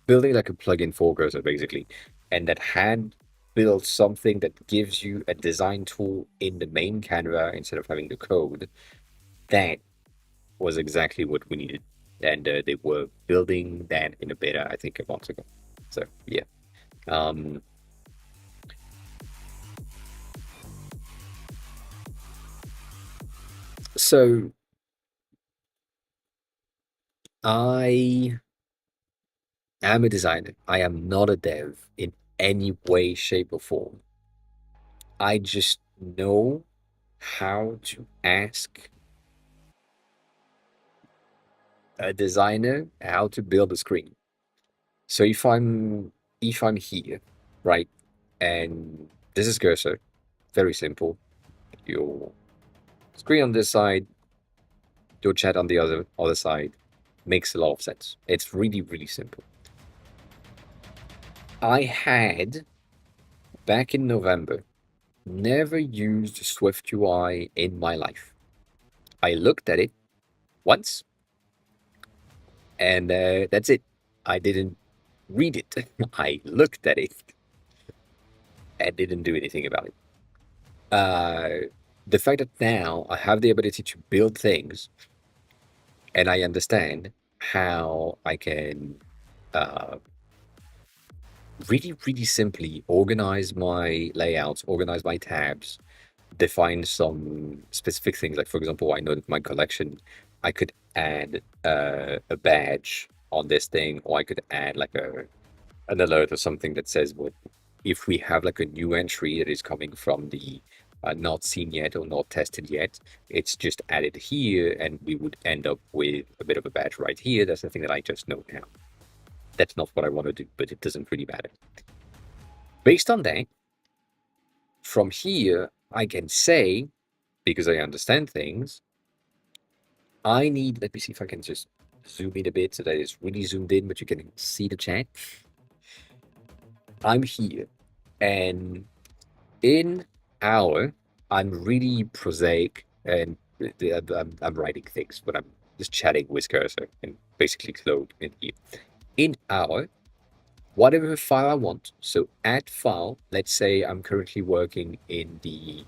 Speaker 1: building like a plugin for Cursor basically, and that had built something that gives you a design tool in the main Canva instead of having the code. That was exactly what we needed, and they were building that in a beta, I think, a month ago. So yeah. Um, so I am a designer. I am not a dev in any way, shape, or form. I just know how to ask a designer how to build a screen. So if I'm here, right, and this is cursor, very simple. Your screen on this side, your chat on the other side, makes a lot of sense. It's really, really simple. I had back in November never used Swift UI in my life. I looked at it once, and that's it. I didn't read it. I looked at it and didn't do anything about it. The fact that now I have the ability to build things and I understand how I can uh, really, really simply organize my layouts, organize my tabs, define some specific things. Like, for example, I know that my collection, I could add a badge on this thing, or I could add like an alert or something that says what if we have like a new entry that is coming from the not seen yet or not tested yet. It's just added here, and we would end up with a bit of a badge right here. That's the thing that I just know now. That's not what I want to do, but it doesn't really matter. Based on that, from here, I can say, because I understand things, I need, let me see if I can just zoom in a bit so that it's really zoomed in, but you can see the chat. I'm here, and in our, I'm really prosaic, and I'm writing things, but I'm just chatting with cursor and basically code in here. In our, whatever file I want, so add file, let's say I'm currently working in the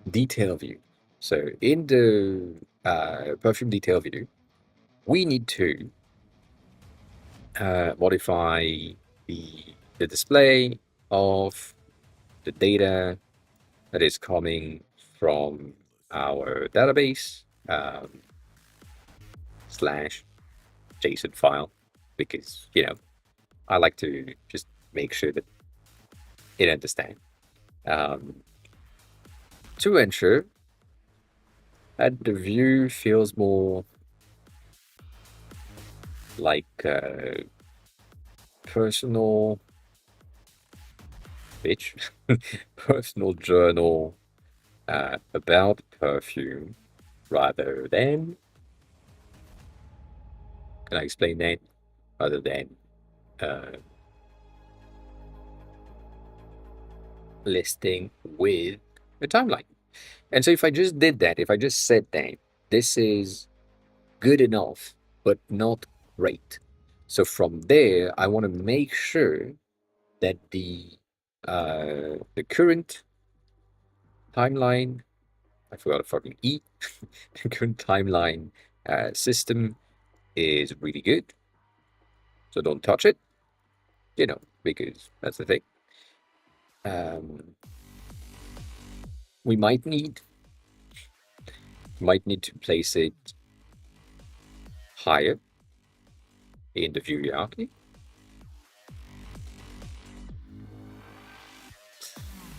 Speaker 1: detail view. So in the perfume detail view, we need to modify the display of the data that is coming from our database slash JSON file, because, I like to just make sure that it understands. To ensure that the view feels more like personal bitch, personal journal about perfume rather than, can I explain that? Rather than listing with a timeline. And so if I just did that, if I just said that this is good enough, but not great. So from there, I want to make sure that the current timeline, I forgot a fucking E, the current timeline system is really good. So don't touch it, because that's the thing. Um, we might need to place it higher in the view hierarchy,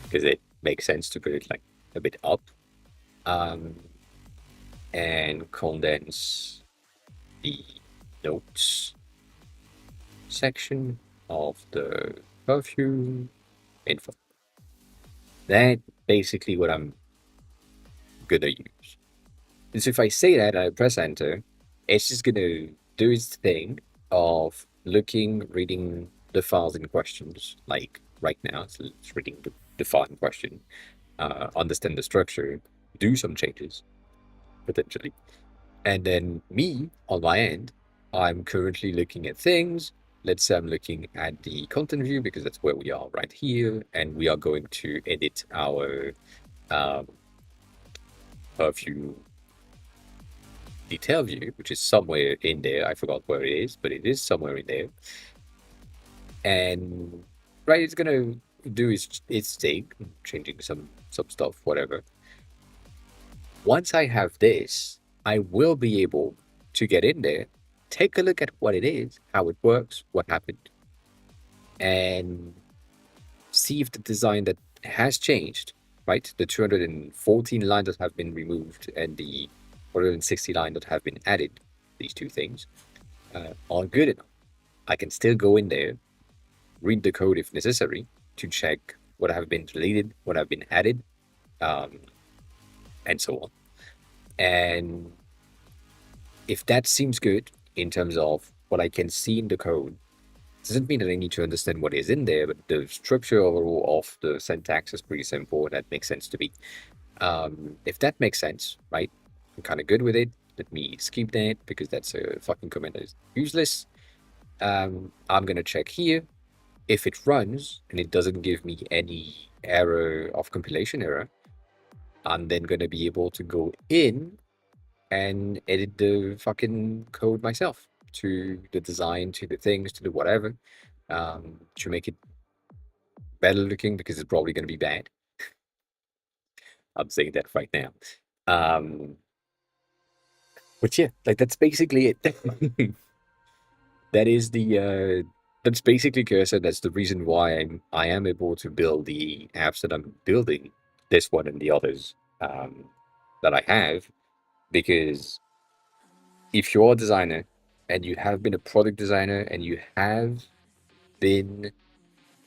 Speaker 1: because it makes sense to put it like a bit up, and condense the notes section of the perfume info. That's basically what I'm gonna use. So if I say that and I press enter, it's just gonna do its thing of looking, reading the files in questions, like right now, it's reading the file in question, understand the structure, do some changes, potentially. And then me, on my end, I'm currently looking at things. Let's say I'm looking at the content view, because that's where we are right here, and we are going to edit our perfume detail view, which is somewhere in there. I forgot where it is, but it is somewhere in there. And right, it's gonna do its thing, changing some stuff, whatever. Once I have this, I will be able to get in there, take a look at what it is, how it works, what happened, and see if the design that has changed, right? The 214 lines that have been removed and the 160 lines that have been added, these two things, are good enough. I can still go in there, read the code if necessary, to check what have been deleted, what have been added, and so on. And if that seems good in terms of what I can see in the code, doesn't mean that I need to understand what is in there, but the structure overall of the syntax is pretty simple. That makes sense to me. If that makes sense, right, I'm kind of good with it. Let me skip that, because that's a fucking comment that is useless. I'm going to check here. If it runs and it doesn't give me any error of compilation error, I'm then going to be able to go in and edit the fucking code myself, to the design, to the things, to the whatever, to make it better looking, because it's probably going to be bad. I'm saying that right now. But yeah, like that's basically it. That is the that's basically Cursor. That's the reason why I am able to build the apps that I'm building this one and the others that I have, because if you're a designer and you have been a product designer and you have been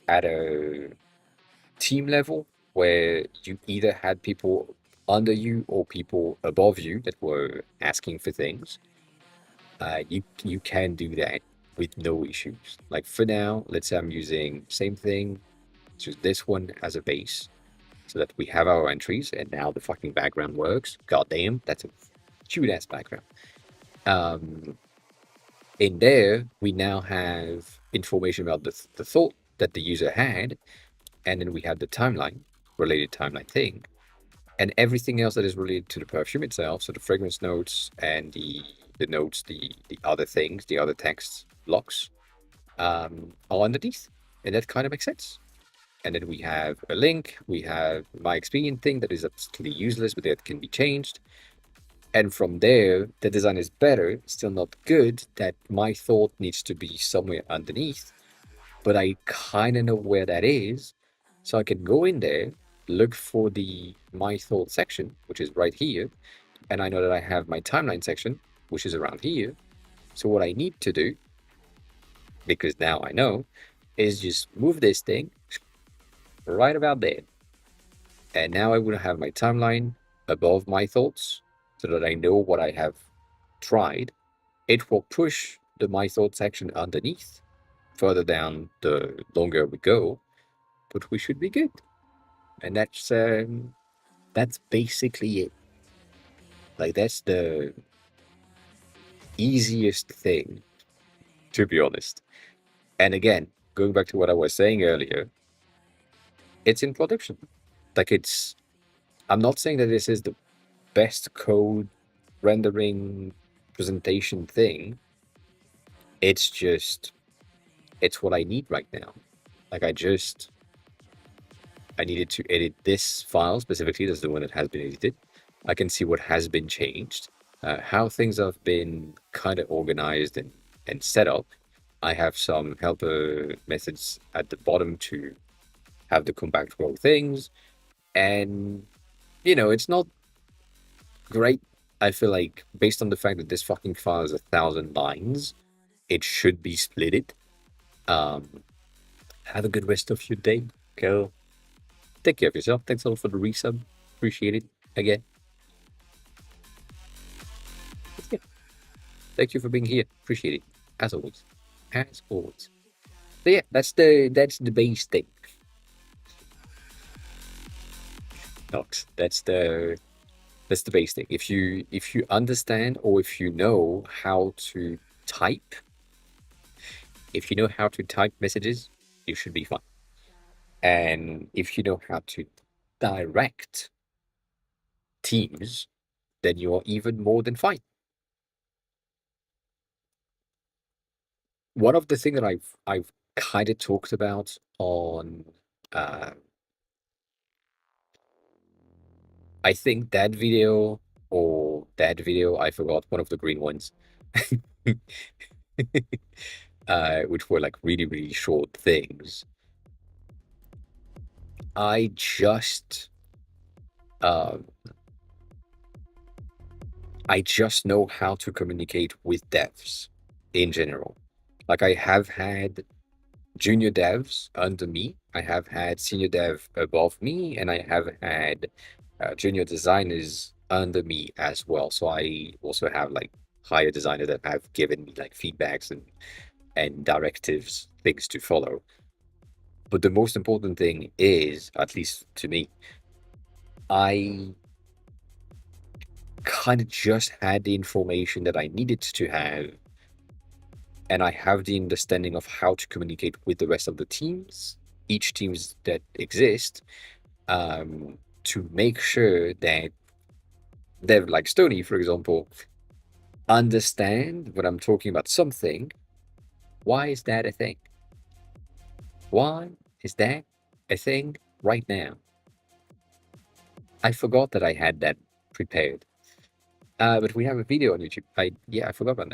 Speaker 1: at a team level where you either had people under you or people above you that were asking for things, you can do that with no issues. Like for now, let's say I'm using same thing, just this one as a base, so that we have our entries, and now the fucking background works. God damn, that's a cute ass background. Um, in there, we now have information about the thought that the user had, and then we have the timeline, related timeline thing, and everything else that is related to the perfume itself. So the fragrance notes and the notes, the other things, the other texts blocks, are underneath, and that kind of makes sense. And then we have a link, we have my experience thing that is absolutely useless, but that can be changed. And from there, the design is better, still not good. That my thought needs to be somewhere underneath, but I kind of know where that is. So I can go in there, look for the my thought section, which is right here. And I know that I have my timeline section, which is around here. So what I need to do, because now I know, is just move this thing right about there. And now I will have my timeline above my thoughts so that I know what I have tried. It will push the my thoughts section underneath further down the longer we go, but we should be good. And that's basically it. Like that's the easiest thing, to be honest. And again, going back to what I was saying earlier, it's in production. Like I'm not saying that this is the best code rendering presentation thing. It's just, it's what I need right now. Like I needed to edit this file specifically. That's the one that has been edited. I can see what has been changed, how things have been kind of organized and set up. I have some helper methods at the bottom to have the compact row things. And, it's not great. I feel like based on the fact that this fucking file is 1,000 lines, it should be splitted. Have a good rest of your day. Go. Take care of yourself. Thanks a lot for the resub. Appreciate it again. Yeah. Thank you for being here. Appreciate it. As always. As always. So yeah, that's the base thing. Nox. That's the base thing. If you understand or if you know how to type, messages, you should be fine. And if you know how to direct teams, then you are even more than fine. One of the things that I've kind of talked about on I think that video or that video, I forgot one of the green ones. Which were like really, really short things. I just know how to communicate with devs in general. Like I have had junior devs under me, I have had senior dev above me, and I have had junior designers under me as well. So I also have like higher designers that have given me like feedbacks and directives, things to follow. But the most important thing is, at least to me, I kind of just had the information that I needed to have, and I have the understanding of how to communicate with the rest of the teams, each teams that exist, to make sure that dev like Stony, for example, understand when I'm talking about something. Why is that a thing? Why is that a thing right now? I forgot that I had that prepared. But we have a video on YouTube. I forgot about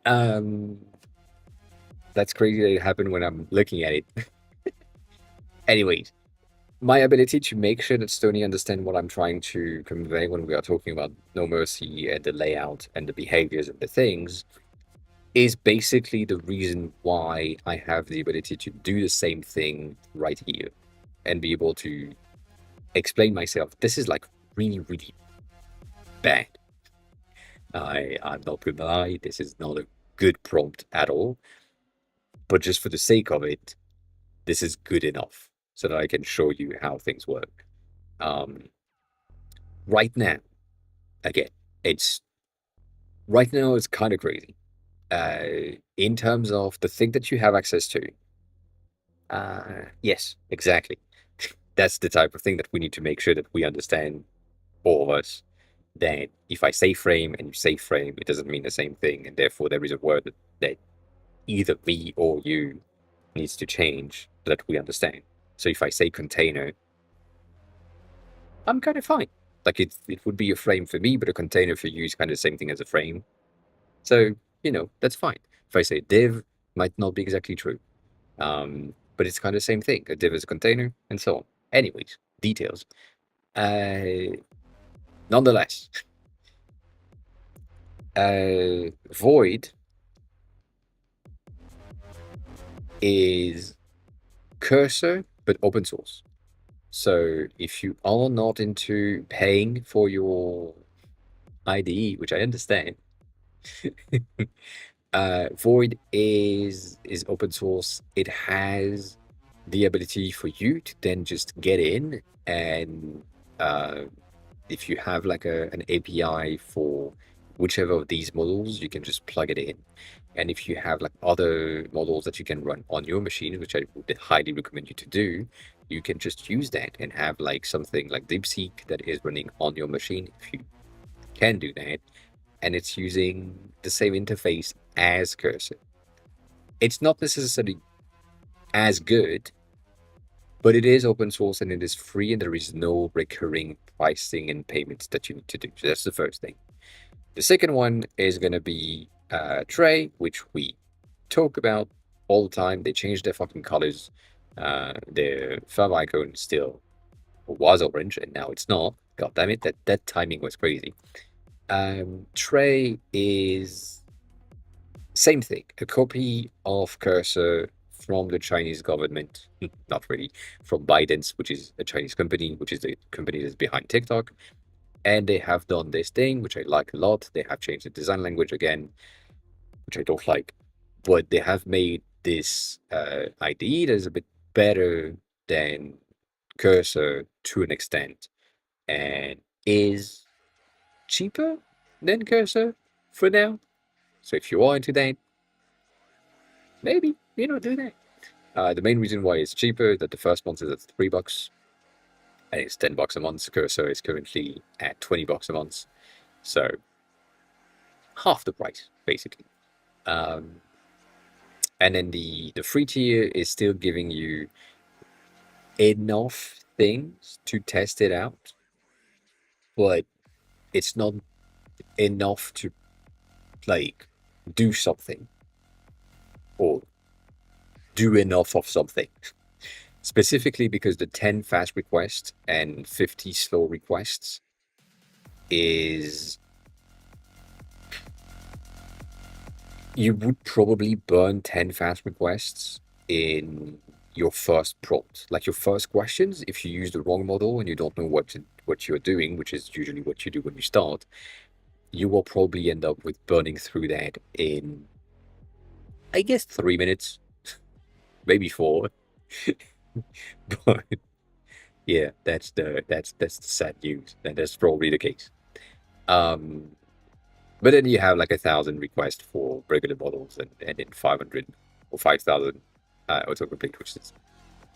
Speaker 1: that. That's crazy that it happened when I'm looking at it. Anyways, my ability to make sure that Stony understand what I'm trying to convey when we are talking about No Mercy and the layout and the behaviors of the things is basically the reason why I have the ability to do the same thing right here and be able to explain myself. This is like really, really bad. I'm not gonna lie, this is not a good prompt at all. But just for the sake of it, this is good enough so that I can show you how things work. Um, right now, again, it's right now it's kind of crazy. In terms of the thing that you have access to. Yes, exactly. That's the type of thing that we need to make sure that we understand, all of us. That if I say frame and you say frame, it doesn't mean the same thing, and therefore there is a word that either me or you needs to change that we understand. So if I say container, I'm kind of fine. Like it would be a frame for me, but a container for you is kind of the same thing as a frame. So, that's fine. If I say div, might not be exactly true. But it's kind of the same thing. A div is a container, and so on. Anyways, details. Nonetheless, void is cursor, but open source. So if you are not into paying for your IDE, which I understand, Void is open source. It has the ability for you to then just get in and if you have like an API for whichever of these models, you can just plug it in. And if you have like other models that you can run on your machine, which I would highly recommend you to do, you can just use that and have like something like DeepSeek that is running on your machine if you can do that. And it's using the same interface as Cursor. It's not necessarily as good, but it is open source and it is free, and there is no recurring pricing and payments that you need to do. So that's the first thing. The second one is going to be Tray, which we talk about all the time. They changed their fucking colors. Their firm icon still was orange, and now it's not. God damn it, that timing was crazy. Tray is same thing, a copy of Cursor from the Chinese government, not really, from ByteDance, which is a Chinese company, which is the company that's behind TikTok. And they have done this thing, which I like a lot. They have changed the design language again, which I don't like, but they have made this IDE that is a bit better than Cursor to an extent, and is cheaper than Cursor for now. So if you are into that, maybe, do that. The main reason why it's cheaper is that the first month is at $3 and it's $10 a month. Cursor is currently at $20 a month. So half the price, basically. And then the free tier is still giving you enough things to test it out, but it's not enough to like do something or do enough of something. Specifically because the 10 fast requests and 50 slow requests is you would probably burn 10 fast requests in your first prompt, like your first questions. If you use the wrong model and you don't know what you're doing, which is usually what you do when you start, you will probably end up with burning through that in, I guess, 3 minutes, maybe 4. But yeah, that's the sad news. That's probably the case. But then you have like 1,000 requests for regular models and then 500 or 5,000 autocomplete, which is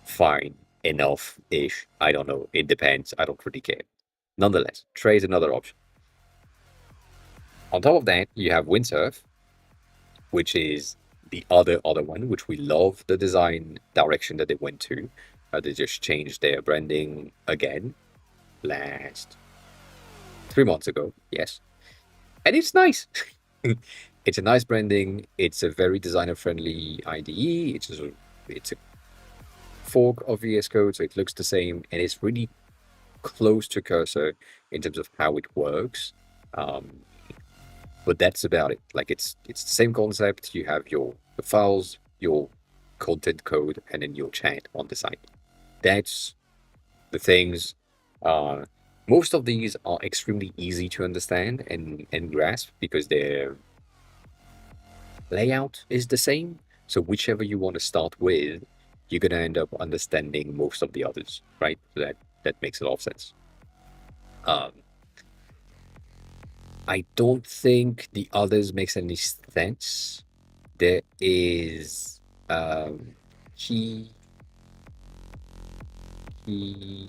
Speaker 1: fine enough-ish. I don't know. It depends. I don't really care. Nonetheless, Tray is another option. On top of that, you have Windsurf, which is the other one, which we love the design direction that they went to. They just changed their branding again last 3 months ago. Yes. And it's nice. It's a nice branding. It's a very designer-friendly IDE. It's a fork of VS Code, so it looks the same, and it's really close to Cursor in terms of how it works. But that's about it. Like it's the same concept. You have your the files, your content code, and then your chat on the side. That's the things. Uh, Most of these are extremely easy to understand and grasp because their layout is the same. So whichever you want to start with, you're gonna end up understanding most of the others, right? So that makes a lot of sense. Um, I don't think the others makes any sense. There is key key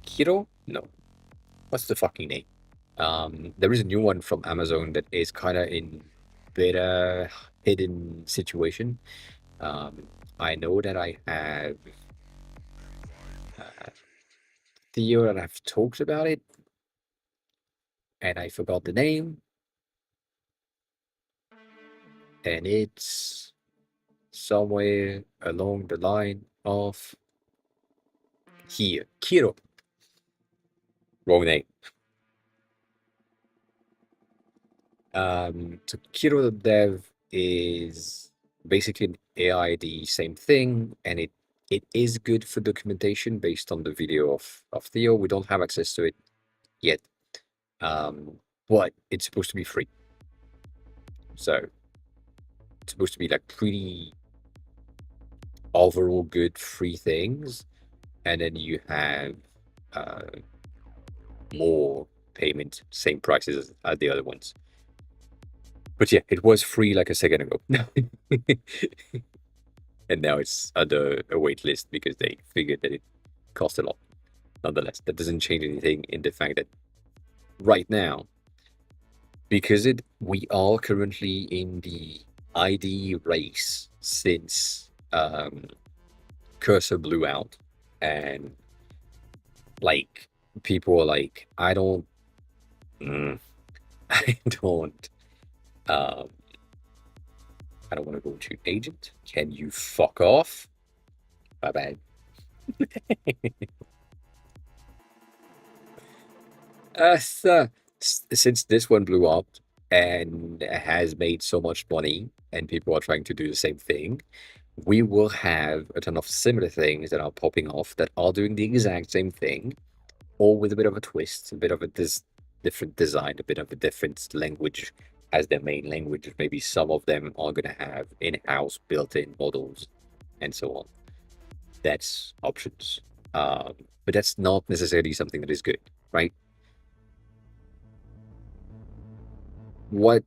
Speaker 1: Kiro? No. What's the fucking name? There is a new one from Amazon that is kind of in better hidden situation. I know that I have Theo that I've talked about it, and I forgot the name, and it's somewhere along the line of here. Kiro. Wrong name. So Kiro the Dev is basically an AI, the same thing, and it is good for documentation based on the video of Theo. We don't have access to it yet, but it's supposed to be free. So it's supposed to be like pretty overall good free things, and then you have more payment, same prices as the other ones. But yeah, it was free like a second ago. And now it's under a wait list because they figured that it cost a lot. Nonetheless, that doesn't change anything in the fact that right now, because we are currently in the ID race since Cursor blew out, and like people are like, I don't, I don't, um, I don't want to go to agent. Can you fuck off? My bad. So, since this one blew up and has made so much money, and people are trying to do the same thing, we will have a ton of similar things that are popping off that are doing the exact same thing, all with a bit of a twist, a bit of a different design, a bit of a different language as their main language. Maybe some of them are going to have in-house built-in models and so on. That's options. But that's not necessarily something that is good, right? What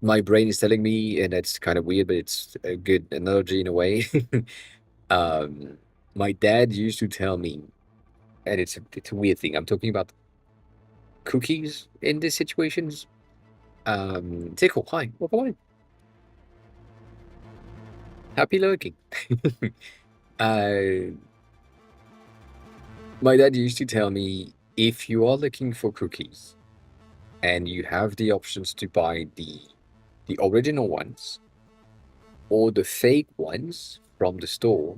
Speaker 1: my brain is telling me, and that's kind of weird, but it's a good analogy in a way. My dad used to tell me, and it's a weird thing. I'm talking about cookies in these situations. Tickle, hi, welcome on. Happy lurking. uh, my dad used to tell me, if you are looking for cookies and you have the options to buy the original ones or the fake ones from the store,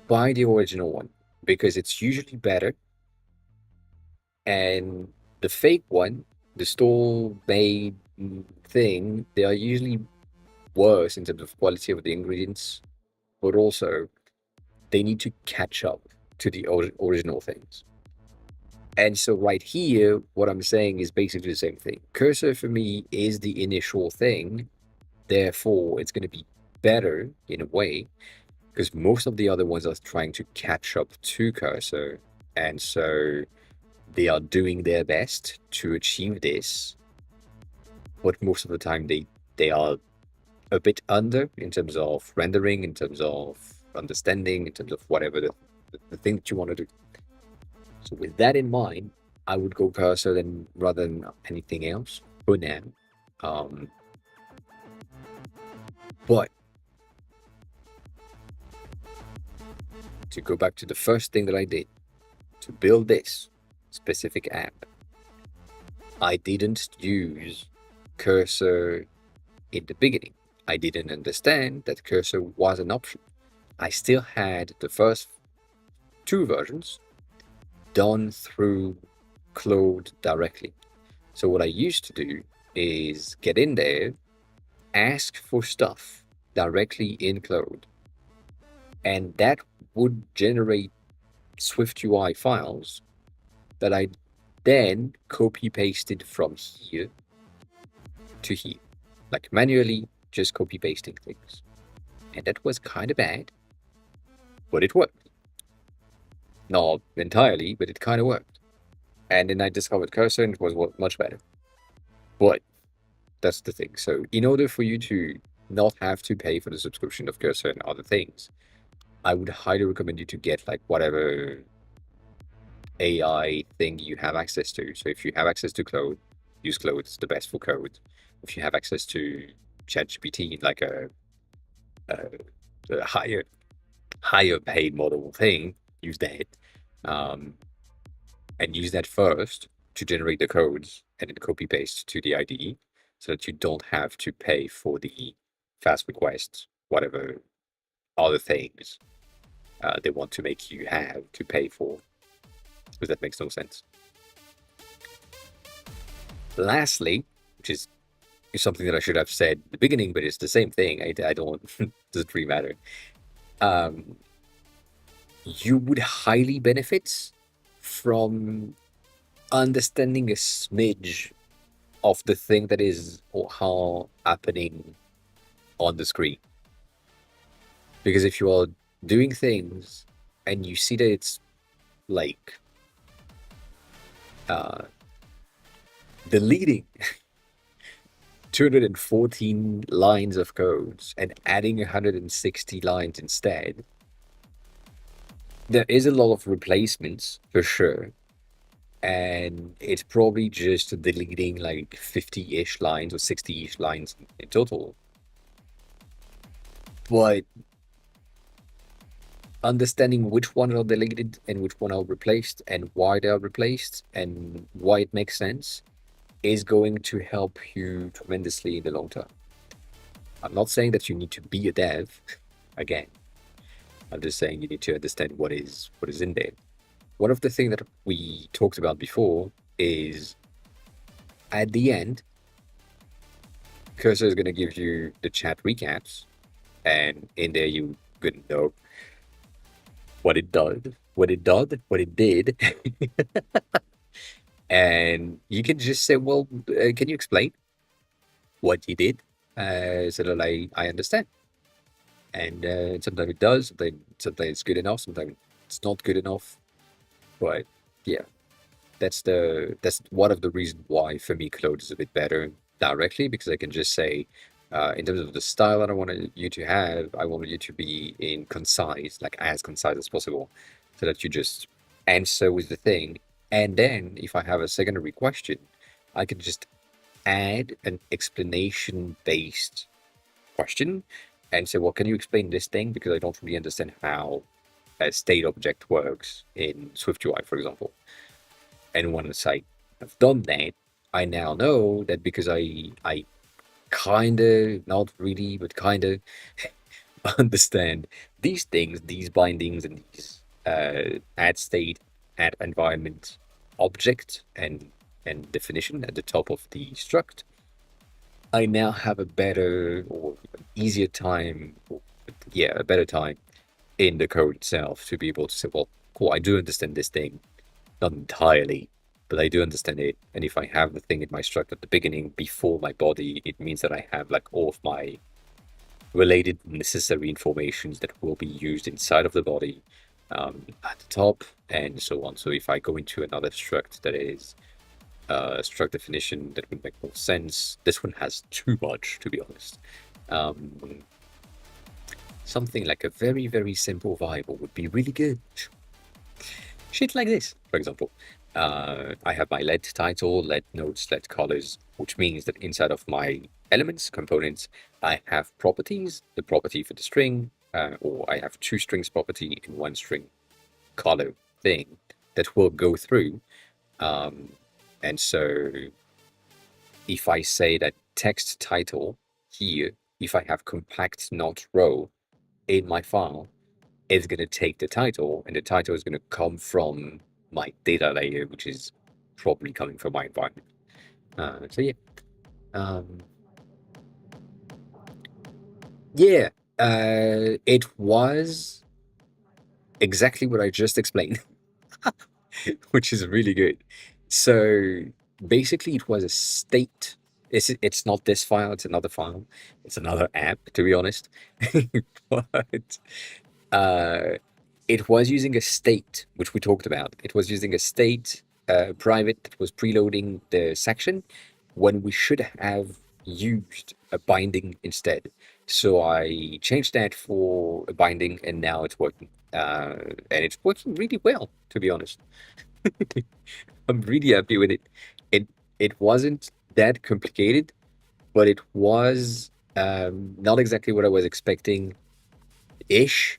Speaker 1: buy the original one because it's usually better. And the fake one, the store made thing, they are usually worse in terms of quality of the ingredients, but also they need to catch up to the original things. And so right here, what I'm saying is basically the same thing. Cursor for me is the initial thing. Therefore, it's going to be better in a way because most of the other ones are trying to catch up to Cursor. And so they are doing their best to achieve this. But most of the time, they are a bit under in terms of rendering, in terms of understanding, in terms of whatever the thing that you want to do. So with that in mind, I would go Cursor then rather than anything else for now. But to go back to the first thing that I did to build this specific app, I didn't use Cursor in the beginning. I didn't understand that cursor was an option. I still had the first two versions done through Claude directly. So what I used to do is get in there, ask for stuff directly in Claude, and that would generate SwiftUI files that I then copy pasted from here to here, like manually just copy pasting things. And that was kind of bad, but it worked. Not entirely, but it kind of worked. And then I discovered Cursor and it was much better. But that's the thing. So in order for you to not have to pay for the subscription of Cursor and other things, I would highly recommend you to get like whatever AI thing you have access to. So if you have access to Claude, use Claude. It's the best for code. If you have access to ChatGPT, like a higher paid model thing, use that. And use that first to generate the codes and then copy paste to the IDE so that you don't have to pay for the fast requests, whatever other things they want to make you have to pay for, because that makes no sense. Lastly, which is something that I should have said at the beginning, but it's the same thing. I don't, doesn't really matter. You would highly benefit from understanding a smidge of the thing that is or how happening on the screen. Because if you are doing things and you see that it's like deleting 214 lines of codes and adding 160 lines instead, there is a lot of replacements for sure. And it's probably just deleting like 50-ish lines or 60-ish lines in total. But understanding which one are deleted and which one are replaced and why they are replaced and why it makes sense is going to help you tremendously in the long term. I'm not saying that you need to be a dev, again. I'm just saying you need to understand what is in there. One of the things that we talked about before is at the end, Cursor is going to give you the chat recaps, and in there you're going to know what it did, what it did. And you can just say, well, can you explain what you did so that I understand? And sometimes it does, sometimes it's good enough, sometimes it's not good enough. But yeah, that's one of the reasons why for me Claude is a bit better directly, because I can just say, in terms of the style that I wanted you to have, I wanted you to be in concise, like as concise as possible, so that you just answer with the thing. And then if I have a secondary question, I can just add an explanation-based question and say, well, can you explain this thing? Because I don't really understand how a state object works in SwiftUI, for example. And once I have done that, I now know that because I kind of, not really, but kind of understand these things, these bindings, and these add state, add environment, object, and definition at the top of the struct, I now have a better or easier time, a better time in the code itself to be able to say, well, cool, I do understand this thing, not entirely, but I do understand it. And if I have the thing in my struct at the beginning before my body, it means that I have like all of my related necessary informations that will be used inside of the body at the top and so on. So if I go into another struct that is struct definition, that would make more sense. This one has too much, to be honest. Something like a very, very simple variable would be really good. Shit like this, for example. I have my let title, let notes, let colors, which means that inside of my elements, components, I have properties, the property for the string, or I have two strings property in one string color thing that will go through. And so if I say that text title here if I have compact not row in my file, it's going to take the title, and the title is going to come from my data layer, which is probably coming from my environment. So yeah, um, yeah, it was exactly what I just explained, which is really good. So basically, it was a state. It's not this file, it's another file. It's another app, to be honest. But uh, it was using a state, which we talked about. It was using a state private that was preloading the section when we should have used a binding instead. So I changed that for a binding, and now it's working. And it's working really well, to be honest. I'm really happy with it. It it wasn't that complicated, but it was not exactly what I was expecting ish,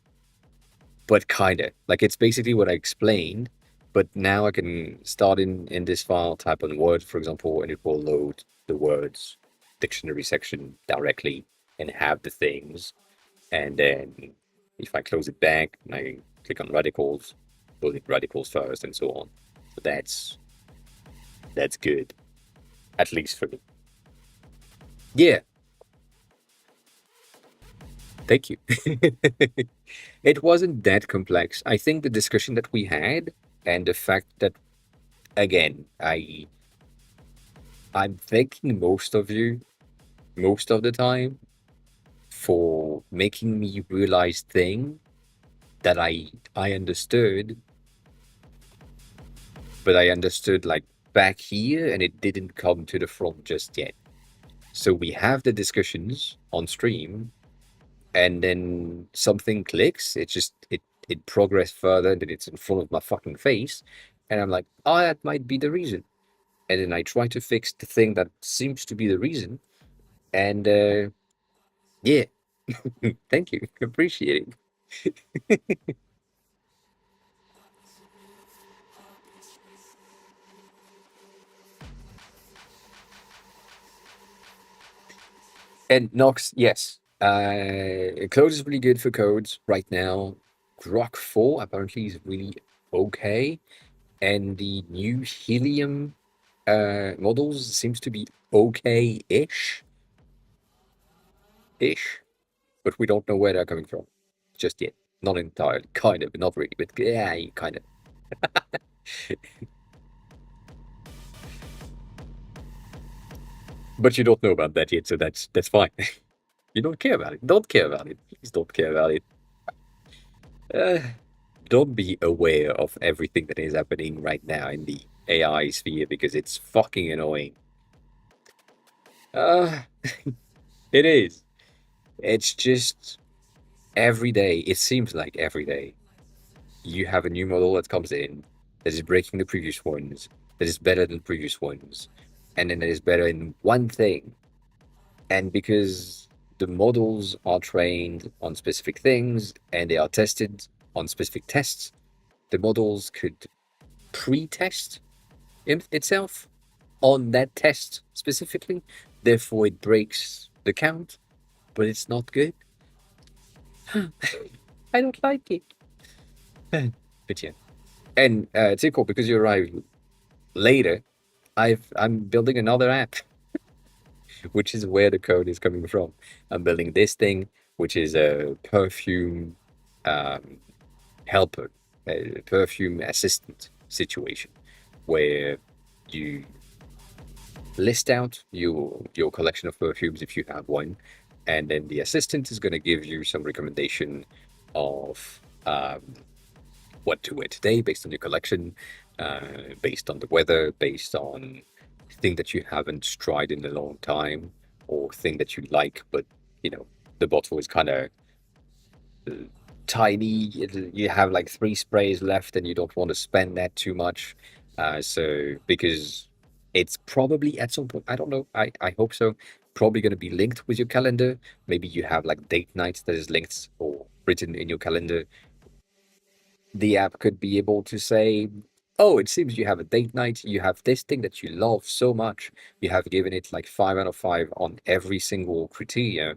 Speaker 1: but kinda. Like it's basically what I explained, but now I can start in this file, type on word, for example, and it will load the words dictionary section directly and have the things. And then if I close it back and I click on radicals, put it radicals first and so on. So that's good, at least for me. Yeah, thank you. It wasn't that complex. I think the discussion that we had and the fact that again, I'm thanking most of you most of the time for making me realize thing that I understood, but I understood like back here and it didn't come to the front just yet. So we have the discussions on stream and then something clicks. It progressed further and then it's in front of my fucking face. And I'm like, oh, that might be the reason. And then I try to fix the thing that seems to be the reason. And yeah, thank you. Appreciate it. And Nox, yes. Code is really good for codes right now. Grok 4 apparently is really okay. And the new Helium models seems to be okay-ish. Ish. But we don't know where they're coming from just yet. Not entirely. Kind of, but not really. But yeah, kind of. But you don't know about that yet, so that's fine. You don't care about it. Don't care about it. Please don't care about it. Uh, don't be aware of everything that is happening right now in the AI sphere because it's fucking annoying. Uh, it is. It's just every day, it seems like every day, you have a new model that comes in that is breaking the previous ones, that is better than previous ones, and then that is better in one thing. And because the models are trained on specific things and they are tested on specific tests, the models could pre-test itself on that test specifically. Therefore, it breaks the count, but it's not good. I don't like it. But yeah. And Tico, because you arrived later, I'm building another app, which is where the code is coming from. I'm building this thing, which is a perfume um, helper, a perfume assistant situation, where you list out your collection of perfumes if you have one, and then the assistant is going to give you some recommendation of what to wear today based on your collection, based on the weather, based on thing that you haven't tried in a long time, or thing that you like, but you know the bottle is kind of tiny. You have like 3 sprays left, and you don't want to spend that too much. So because it's probably at some point, I don't know. I hope so. Probably going to be linked with your calendar. Maybe you have like date nights that is linked or written in your calendar. The app could be able to say, oh, it seems you have a date night. You have this thing that you love so much. You have given it like 5 out of 5 on every single criteria.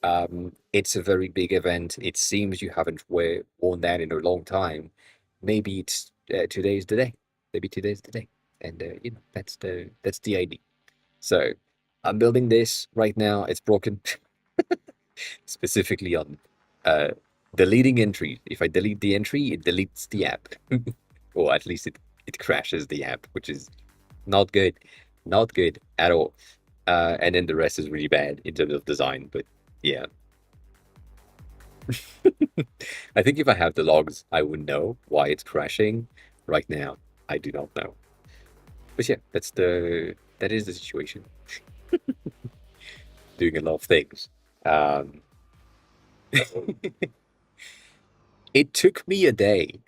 Speaker 1: It's a very big event. It seems you haven't worn that in a long time. Maybe it's today's the day. Maybe today's the day, and that's the idea. So I'm building this right now. It's broken, specifically on uh, deleting entry. If I delete the entry, it deletes the app, or at least it crashes the app, which is not good, not good at all. And then the rest is really bad in terms of design. But yeah, I think if I have the logs, I would know why it's crashing. Right now, I do not know. But yeah, that is the situation. Doing a lot of things. Um, it took me a day.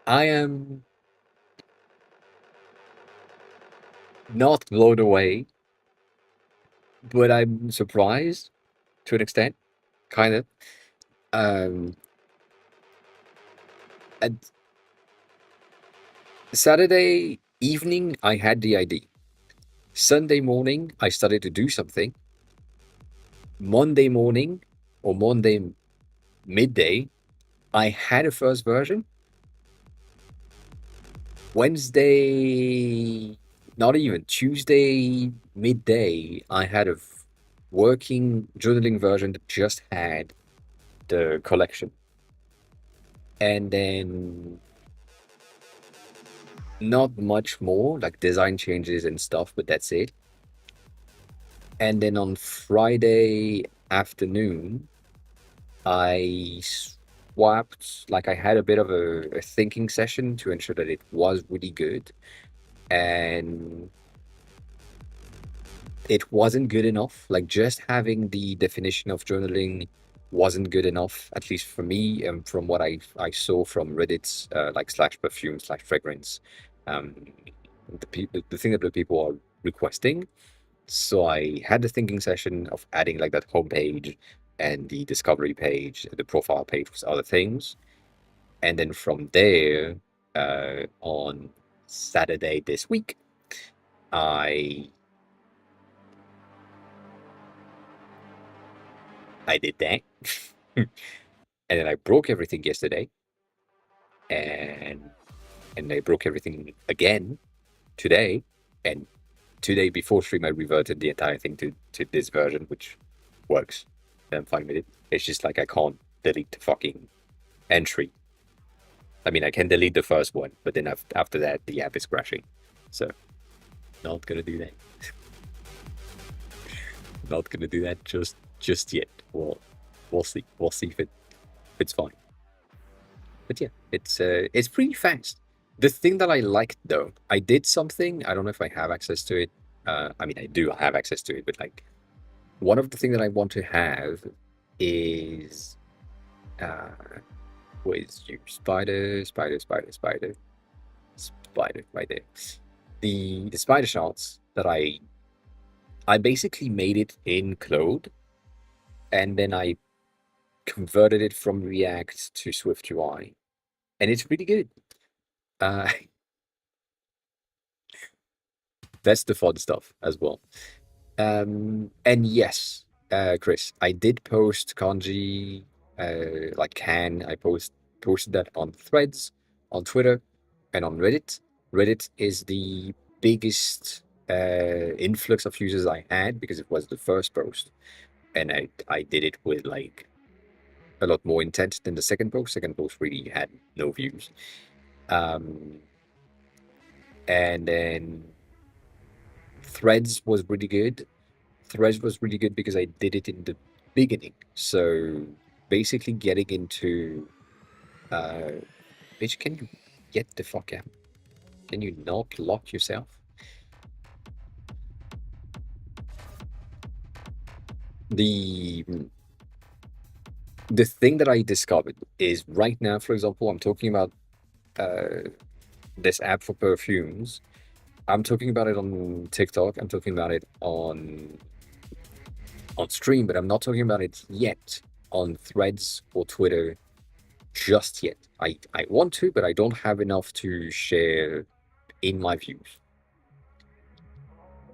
Speaker 1: I am not blown away, but I'm surprised to an extent, kind of. Um, and Saturday evening, I had the idea. Sunday morning, I started to do something. Monday morning or Monday midday, I had a first version. Wednesday, not even Tuesday midday, I had a working journaling version that just had the collection. And then not much more, like design changes and stuff, but that's it. And then on Friday afternoon, I swapped, like I had a bit of a thinking session to ensure that it was really good. And it wasn't good enough. Like just having the definition of journaling wasn't good enough, at least for me, and from what I saw from Reddit's like slash perfume slash fragrance, um, the thing that the people are requesting. So I had the thinking session of adding like that homepage and the discovery page, the profile page with other things, and then from there, on Saturday this week, I I did that. And then I broke everything yesterday, and I broke everything again today, and today before stream I reverted the entire thing to this version, which works. I'm fine with it. It's just like I can't delete the fucking entry. I mean, I can delete the first one, but then after that the app is crashing. So not gonna do that. Not gonna do that just yet. We'll see. We'll see if it's fine. But yeah, it's pretty fast. The thing that I liked though, I did something. I don't know if I have access to it. I mean, I do have access to it, but like one of the things that I want to have is what is you spider right there. The spider shots that I basically made it in Claude, and then I converted it from React to Swift UI, and it's really good. Uh, that's the fun stuff as well. And yes, Chris, I did post kanji, like can I posted that on Threads, on Twitter, and on Reddit. Reddit is the biggest influx of users I had because it was the first post, and I did it with like a lot more intent than the second post. Second post really had no views. And then Threads was really good. Threads was really good because I did it in the beginning. So basically getting into bitch, can you get the fuck out? Can you not lock yourself? The the thing that I discovered is right now, for example, I'm talking about this app for perfumes. I'm talking about it on TikTok. I'm talking about it on stream, but I'm not talking about it yet on Threads or Twitter just yet. I want to, but I don't have enough to share in my views.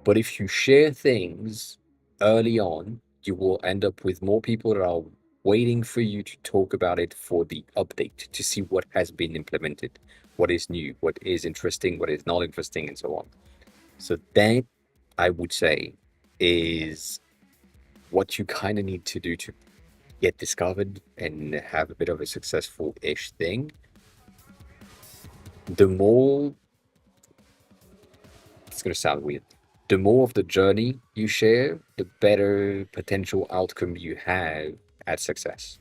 Speaker 1: But if you share things early on, you will end up with more people that are waiting for you to talk about it for the update to see what has been implemented, what is new, what is interesting, what is not interesting, and so on. So that, I would say, is what you kind of need to do to get discovered and have a bit of a successful-ish thing. The more, it's going to sound weird, the more of the journey you share, the better potential outcome you have at success.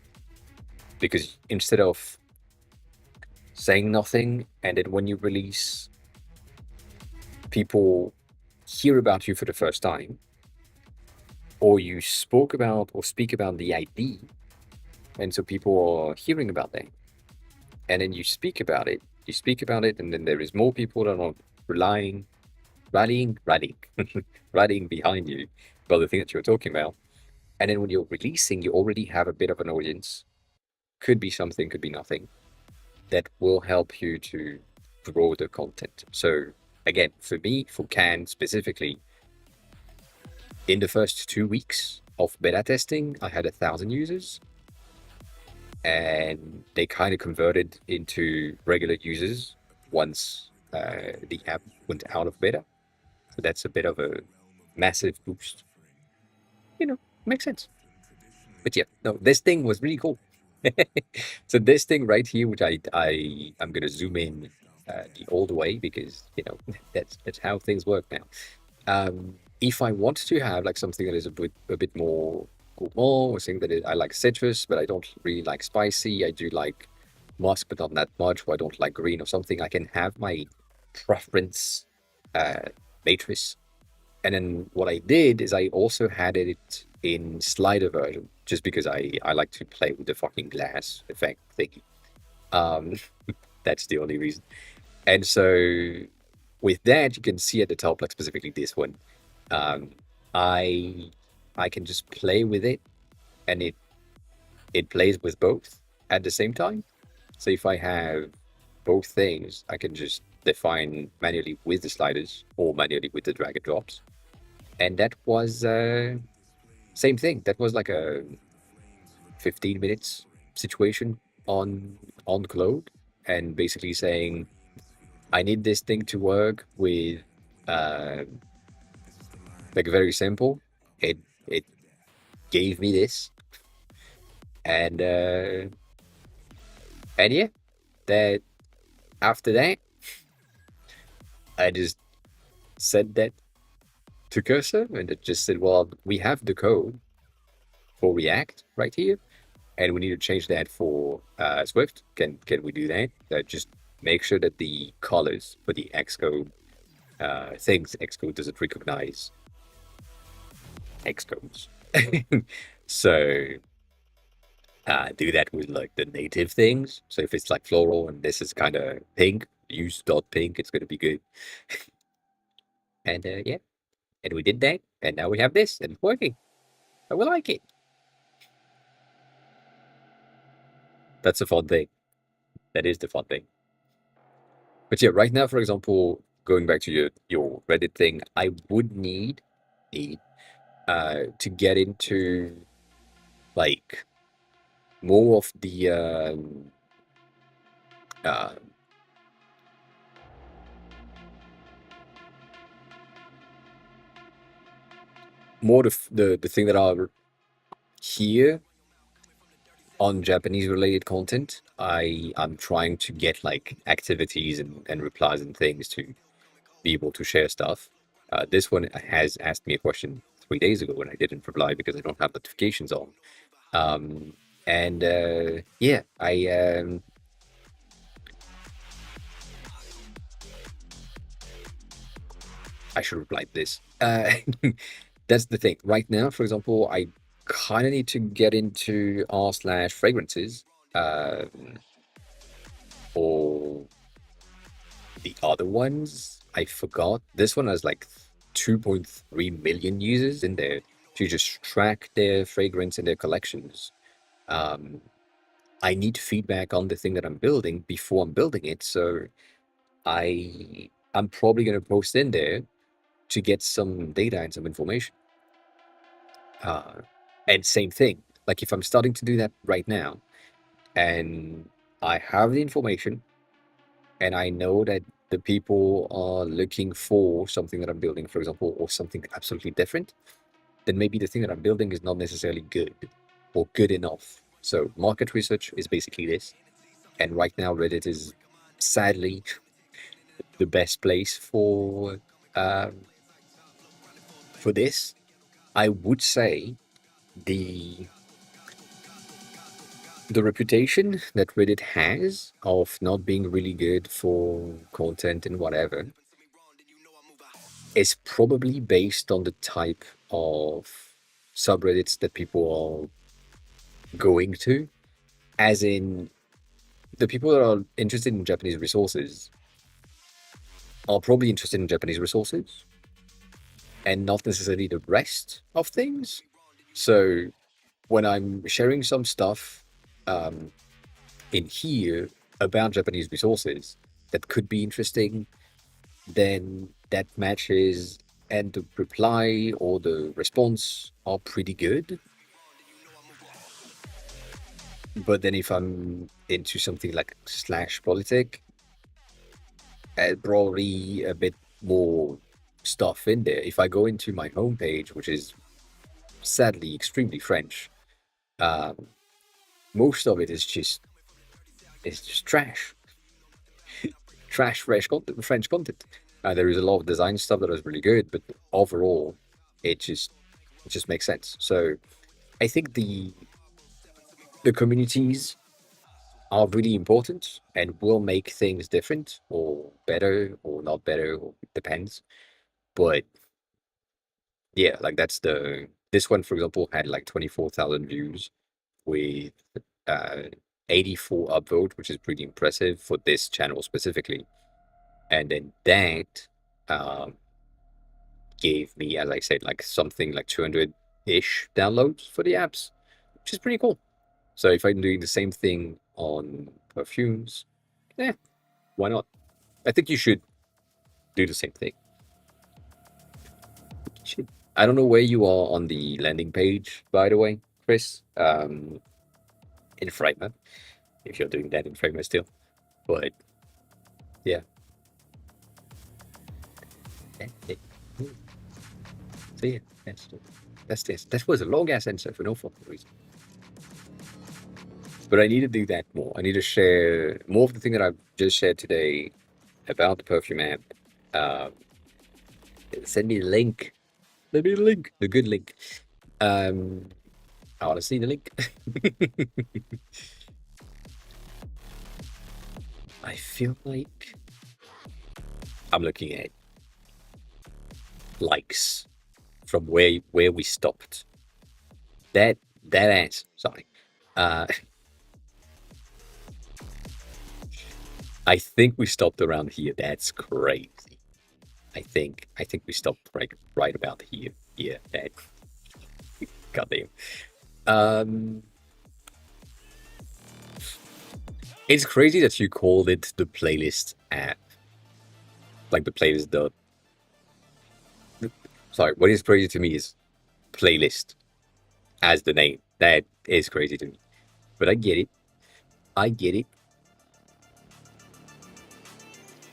Speaker 1: Because instead of saying nothing, and then when you release, people hear about you for the first time, or you spoke about or speak about the idea, and so people are hearing about that, and then you speak about it, and then there is more people that are relying, rallying, rallying behind you about the thing that you're talking about. And then when you're releasing, you already have a bit of an audience. Could be something, could be nothing. That will help you to grow the content. So again, for me, for Can specifically, in the first 2 weeks of beta testing, I had 1,000 users, and they kind of converted into regular users once the app went out of beta. So that's a bit of a massive boost. Makes sense. But yeah, no, this thing was really cool. So this thing right here, which I'm gonna zoom in the old way because that's how things work now. If I want to have like something that is a bit more gourmand, or something that I like citrus, but I don't really like spicy. I do like musk, but not that much. Or I don't like green or something. I can have my preference matrix. And then what I did is I also had it in slider version, just because I like to play with the fucking glass effect thingy. Um, that's the only reason. And so with that, you can see at the top, like specifically this one, um, I I can just play with it, and it plays with both at the same time. So if I have both things, I can just define manually with the sliders or manually with the drag and drops. And that was same thing. That was like a 15 minutes situation on Claude, and basically saying, I need this thing to work with uh, like very simple. It gave me this, and yeah, that after that, I just said that to Cursor, and it just said, well, we have the code for React right here, and we need to change that for Swift. Can we do that? Just make sure that the colors for the Xcode things Xcode doesn't recognize Xcodes. So do that with like the native things. So if it's like floral and this is kind of pink, use dot pink. It's going to be good. And yeah, and we did that, and now we have this, and it's working. I will like it. That's a fun thing. That is the fun thing. But yeah, right now, for example, going back to your Reddit thing, I would need to get into like more of the uh, more the thing that are here on Japanese related content. I'm trying to get like activities and replies and things to be able to share stuff. This one has asked me a question 3 days ago, and I didn't reply because I don't have notifications on. And yeah, I should reply to this. That's the thing. Right now, for example, I kind of need to get into r/fragrances, or the other ones. I forgot. This one has like 2.3 million users in there to just track their fragrance and their collections. Um, I need feedback on the thing that I'm building before I'm building it. So I'm probably gonna post in there to get some data and some information. And same thing, like if I'm starting to do that right now, and I have the information, and I know that the people are looking for something that I'm building, for example, or something absolutely different, then maybe the thing that I'm building is not necessarily good or good enough. So market research is basically this. And right now, Reddit is sadly the best place um, for this. I would say the the reputation that Reddit has of not being really good for content and whatever is probably based on the type of subreddits that people are going to, as in the people that are interested in Japanese resources are probably interested in Japanese resources and not necessarily the rest of things. So when I'm sharing some stuff um, in here about Japanese resources that could be interesting, then that matches and the reply or the response are pretty good. But then if I'm into something like slash politic, probably a bit more stuff in there. If I go into my homepage, which is sadly extremely French, um, most of it is just trash, trash French content. There is a lot of design stuff that is really good, but overall, it just makes sense. So I think the communities are really important and will make things different or better or not better, or it depends. But yeah, like that's the this one, for example, had like 24,000 views with uh 84 upvote, which is pretty impressive for this channel specifically. And then that um gave me, as I said, like something like 200-ish downloads for the apps, which is pretty cool. So if I'm doing the same thing on perfumes, yeah, why not? I think you should do the same thing. Should. I don't know where you are on the landing page, by the way, Chris. In Framer, if you're doing that in Framer still, but yeah. So yeah, that's this. That was a long ass answer for no fucking reason. But I need to do that more. I need to share more of the thing that I've just shared today about the perfume app. Um, Send me the link. Send me the link. The good link. Um, I want to see the link. I feel like I'm looking at likes from where we stopped. That ass. Sorry. Uh, I think we stopped around here. That's crazy. I think we stopped right about here. Yeah, that goddamn. Um, it's crazy that you called it the playlist app, like the playlist. Sorry, what is crazy to me is playlist as the name. That is crazy to me, but I get it. I get it.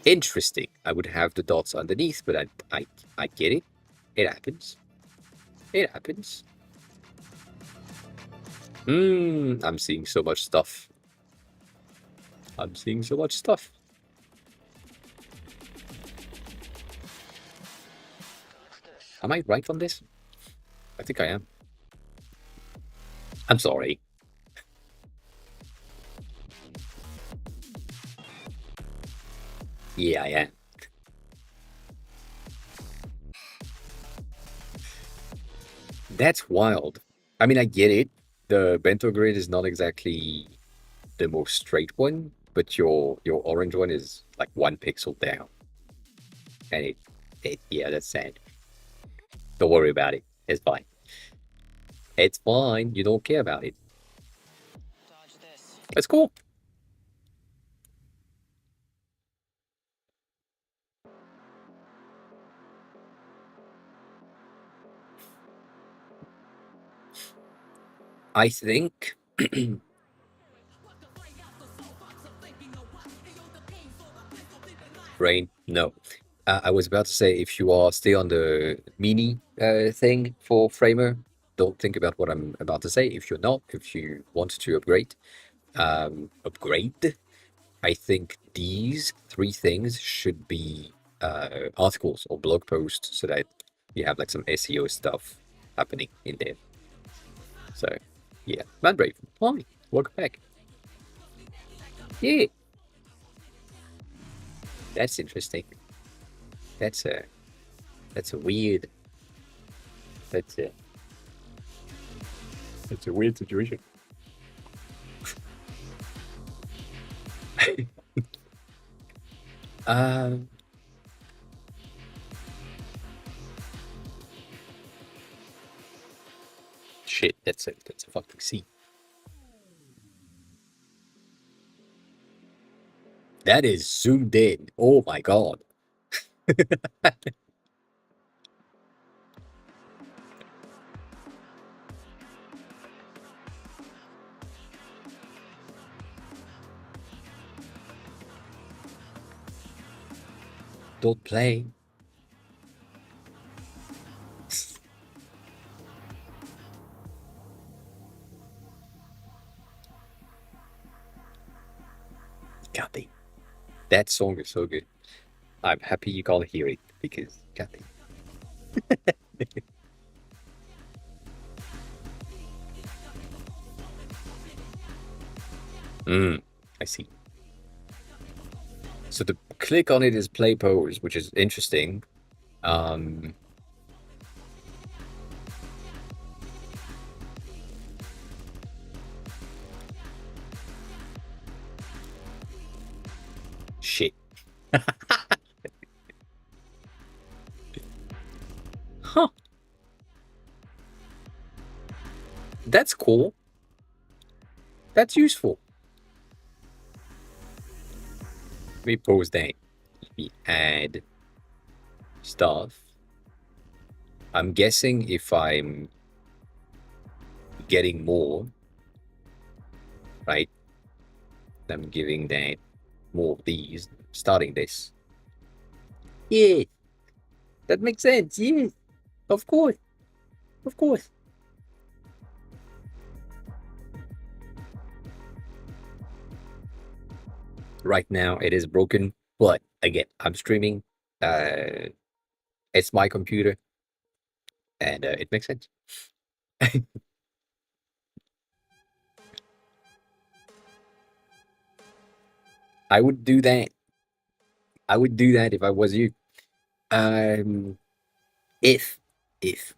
Speaker 1: Interesting. I would have the dots underneath, but I get it. It happens. It happens. I'm seeing so much stuff. I'm seeing so much stuff. Am I right on this? I think I am. I'm sorry. Yeah, I am. That's wild. I mean, I get it. The bento grid is not exactly the most straight one, but your orange one is like 1 pixel down. And it yeah, that's sad. Don't worry about it. It's fine. It's fine. You don't care about it. It's cool. I think brain. No, I was about to say if you are still on the mini thing for Framer, don't think about what I'm about to say. If you're not, if you want to upgrade, I think these three things should be articles or blog posts so that you have like some SEO stuff happening in there. So, yeah, Manbrave, hi, welcome back. Yeah, that's interesting. That's a that's a weird that's a that's a weird situation. Um, shit, that's a fucking C. That is zoomed in. Oh my god. Don't play. Kathy, that song is so good. I'm happy you can't hear it because Kathy. I see. So the click on it is play pose, which is interesting. Um, shit. Huh. That's cool. That's useful. Let me pause that. Let me add stuff. I'm guessing if I'm getting more, right? I'm giving that more of these, starting this. Yeah, that makes sense. Yeah, of course. Of course. Right now it is broken, but again, I'm streaming. Uh, it's my computer, and it makes sense. I would do that. I would do that if I was you. Um, if if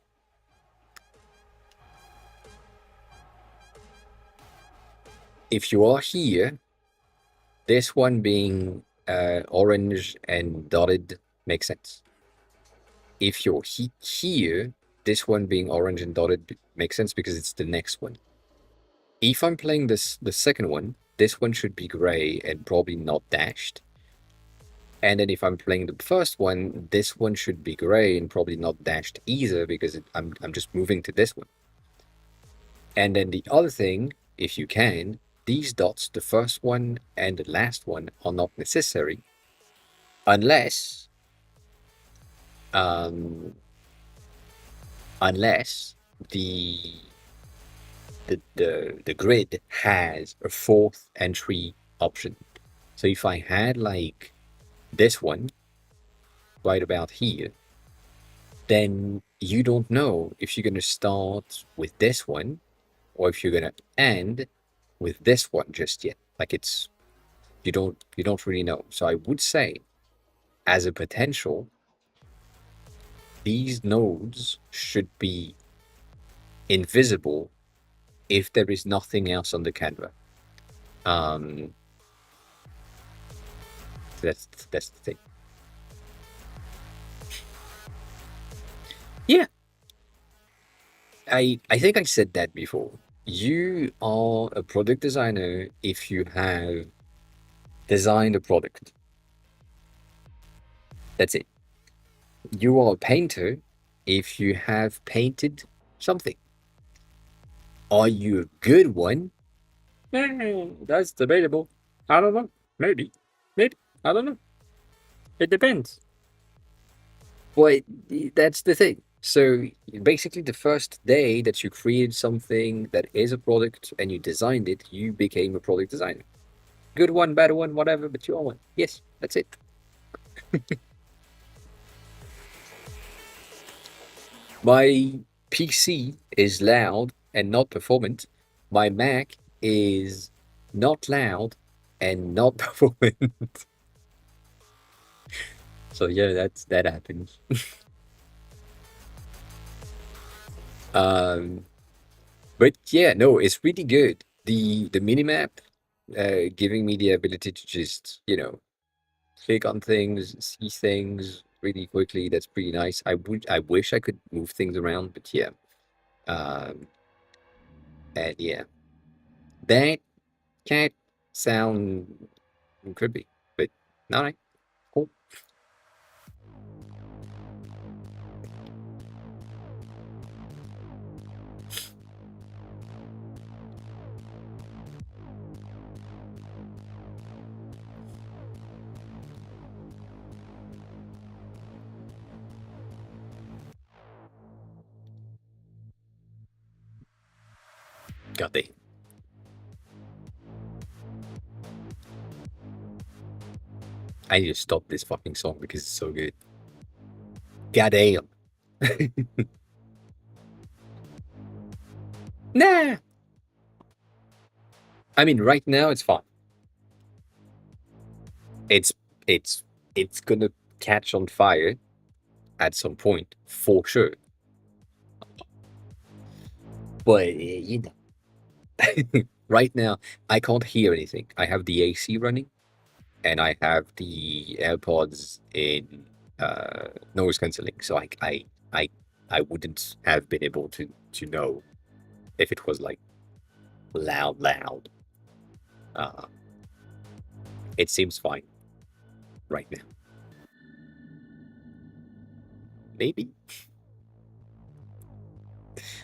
Speaker 1: if you are here, this one being orange and dotted makes sense. If you're here, this one being orange and dotted makes sense because it's the next one. If I'm playing the second one, this one should be gray and probably not dashed. And then if I'm playing the first one, this one should be gray and probably not dashed either because I'm just moving to this one. And then the other thing, if you can, these dots, the first one and the last one, are not necessary unless um, unless the grid has a fourth entry option. So if I had like this one right about here, then you don't know if you're going to start with this one or if you're going to end with this one just yet. Like it's you don't really know. So I would say as a potential, these nodes should be invisible if there is nothing else on the Canva. Um, that's the thing. Yeah, I think I said that before. You are a product designer if you have designed a product. That's it. You are a painter if you have painted something. Are you a good one? That's debatable. I don't know. Maybe. Maybe. I don't know. It depends. But that's the thing. So basically, the first day that you created something that is a product and you designed it, you became a product designer. Good one, bad one, whatever, but you are one. Yes, that's it. My PC is loud and not performant. My Mac is not loud and not performant. So yeah, that happens. Um, but yeah, no, it's really good. The minimap, giving me the ability to just click on things, see things really quickly. That's pretty nice. I wish I could move things around, but yeah. Um, and yeah, that can't sound creepy, but all right, cool. God damn. I need to stop this fucking song because it's so good. God damn. Nah. I mean, right now it's fine. It's it's it's gonna catch on fire at some point for sure. But right now I can't hear anything. I have the AC running, and I have the AirPods in noise cancelling, so I I wouldn't have been able to know if it was like loud. Uh, it seems fine right now. Maybe,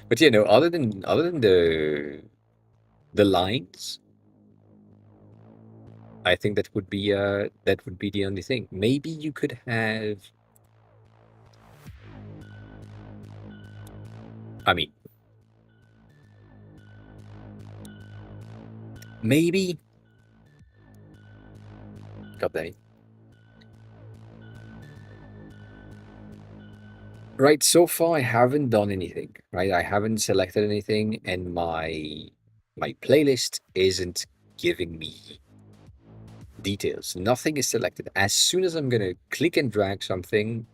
Speaker 1: but other than the lines, I think that would be the only thing. Maybe you could have. I mean, maybe. God damn it. Right, so far I haven't done anything, right? I haven't selected anything, and my playlist isn't giving me details. Nothing is selected. As soon as I'm gonna click and drag something,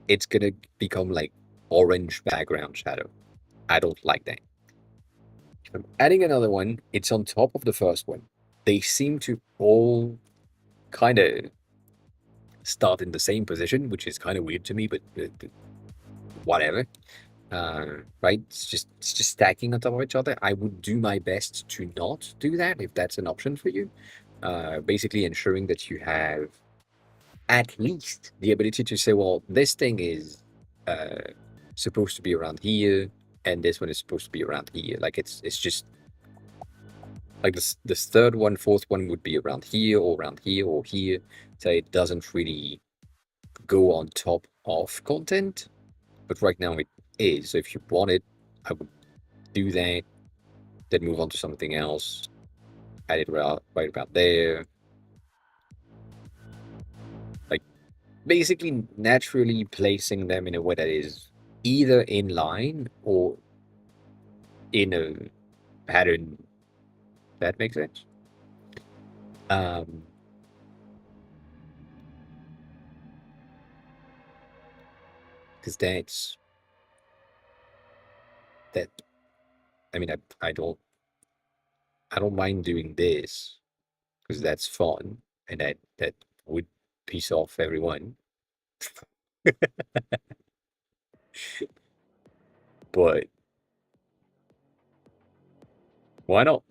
Speaker 1: it's gonna become like orange background shadow. I don't like that. If I'm adding another one, it's on top of the first one. They seem to all kind of start in the same position, which is kind of weird to me, but whatever. Right? It's just stacking on top of each other. I would do my best to not do that if that's an option for you. Basically ensuring that you have at least the ability to say, well, this thing is uh, supposed to be around here, and this one is supposed to be around here. Like it's just like this third one, fourth one would be around here or here. So it doesn't really go on top of content, but right now it is. So if you want it, I would do that, then move on to something else, add it right about there. Like basically naturally placing them in a way that is either in line or in a pattern that makes sense. Um, because that's that. I mean, I don't mind doing this because that's fun and that would piss off everyone. But why not?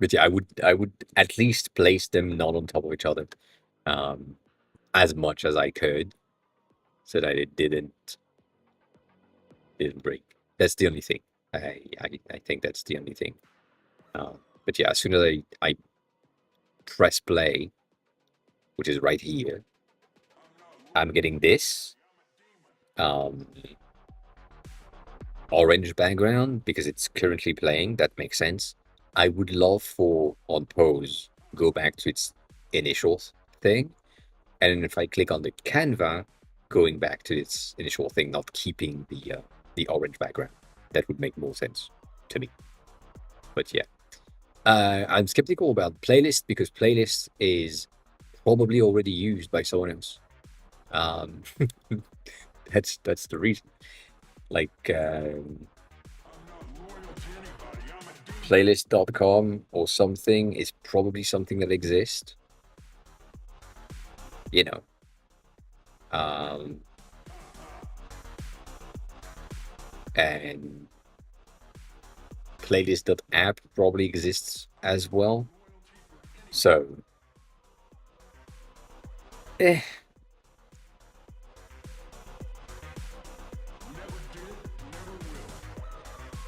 Speaker 1: But yeah, I would at least place them not on top of each other, um, as much as I could. so that it didn't break. That's the only thing. I think that's the only thing. But yeah, as soon as I press play, which is right here, I'm getting this um, orange background because it's currently playing. That makes sense. I would love for on pause go back to its initial thing, and then if I click on the Canva, going back to its initial thing, not keeping the orange background. That would make more sense to me. But yeah, I'm skeptical about playlist because playlist is probably already used by someone else. Um, that's the reason. Like playlist.com or something is probably something that exists. You know. And playlist.app probably exists as well. So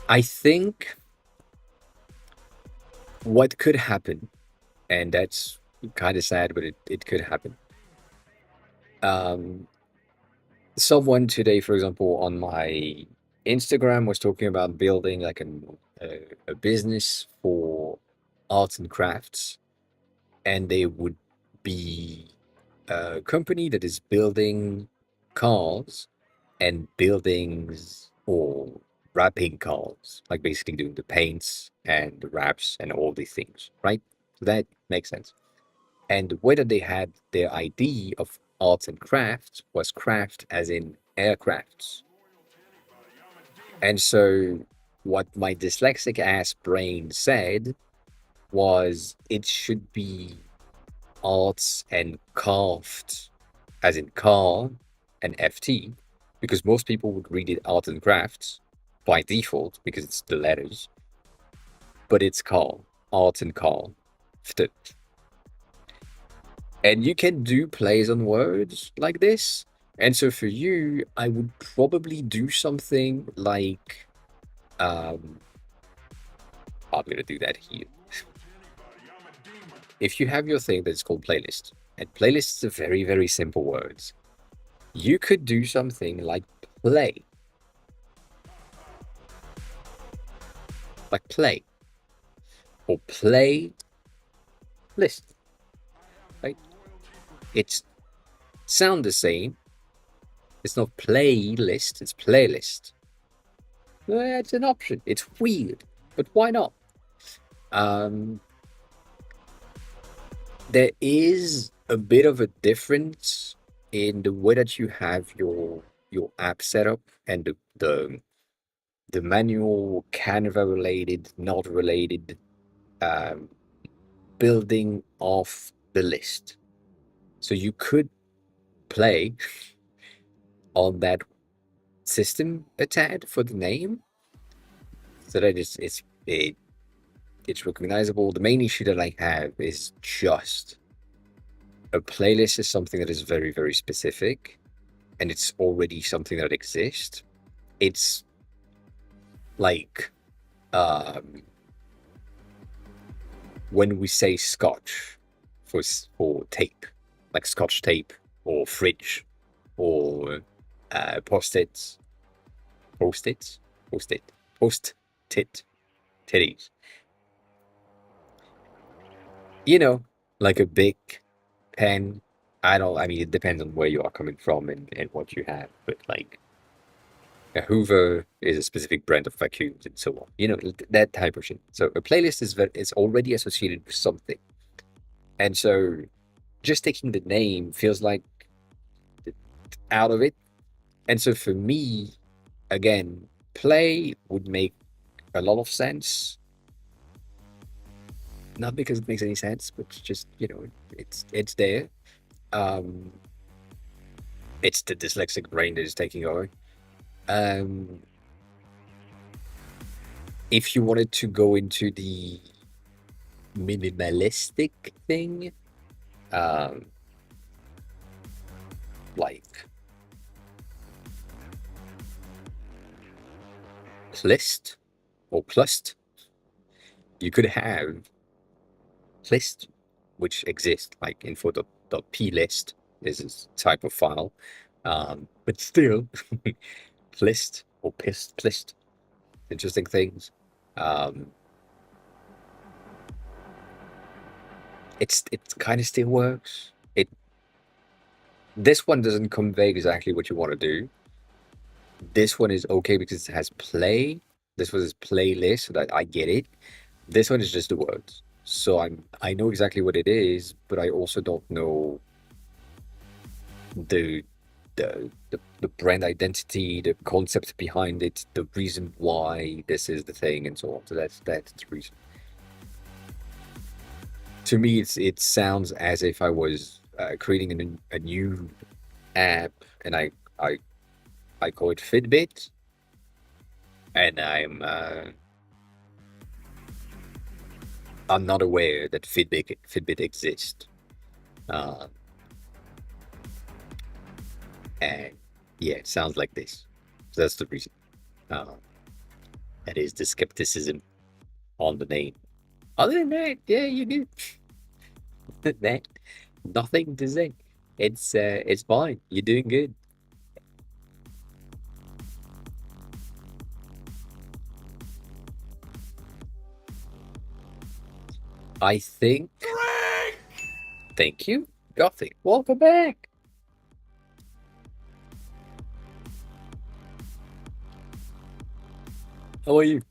Speaker 1: I think what could happen, and that's kind of sad, but it could happen. Someone today, for example, on my Instagram was talking about building like a business for arts and crafts, and they would be a company that is building cars and buildings or wrapping cars, like basically doing the paints and the wraps and all these things, right? So that makes sense. And whether they had their idea of arts and crafts was craft as in aircrafts. And so what my dyslexic ass brain said was it should be arts and craft, as in car and FT, because most people would read it art and crafts by default because it's the letters, but it's car, art and car. And you can do plays on words like this. And so for you, I would probably do something like, I'm going to do that here. If you have your thing that's called playlist, and playlists are very, very simple words, you could do something like play. Like play. Or play list. Right? It's sound the same. It's not playlist, it's playlist. Well, it's an option. It's weird, but why not? There is a bit of a difference in the way that you have your app set up and the manual Canva related, not related um, building of the list. So you could play on that system a tad for the name, so that it's recognizable. The main issue that I have is just a playlist is something that is very, very specific, and it's already something that exists. It's like when we say scotch for tape, like scotch tape or fridge or post-its, post-it, titties. You know, like a big pen. I mean, it depends on where you are coming from and what you have, but like a Hoover is a specific brand of vacuums and so on. You know, that type of shit. So a playlist is already associated with something. And so just taking the name feels like out of it. And so for me, again, play would make a lot of sense. Not because it makes any sense, but just, you know, it's there. It's the dyslexic brain that is taking over. If you wanted to go into the minimalistic thing, like Plist or plust. You could have plist, which exists like info.plist is a type of file, but still plist or plist. Interesting things. Um, it kind of still works. This one doesn't convey exactly what you want to do. This one is okay because it has play. This one is playlist, so that I get it. This one is just the words. So I know exactly what it is, but I also don't know the the brand identity, the concept behind it, the reason why this is the thing, and so on. So that's the reason. To me, it sounds as if I was creating a new app, and I I call it Fitbit, and I'm not aware that Fitbit exists. Uh, and yeah, it sounds like this. So that's the reason. Uh, that is the skepticism on the name. Other than that, yeah, you good. That nothing to say. It's fine. You're doing good. I think. Thank you, Gothic. Welcome back. How are you?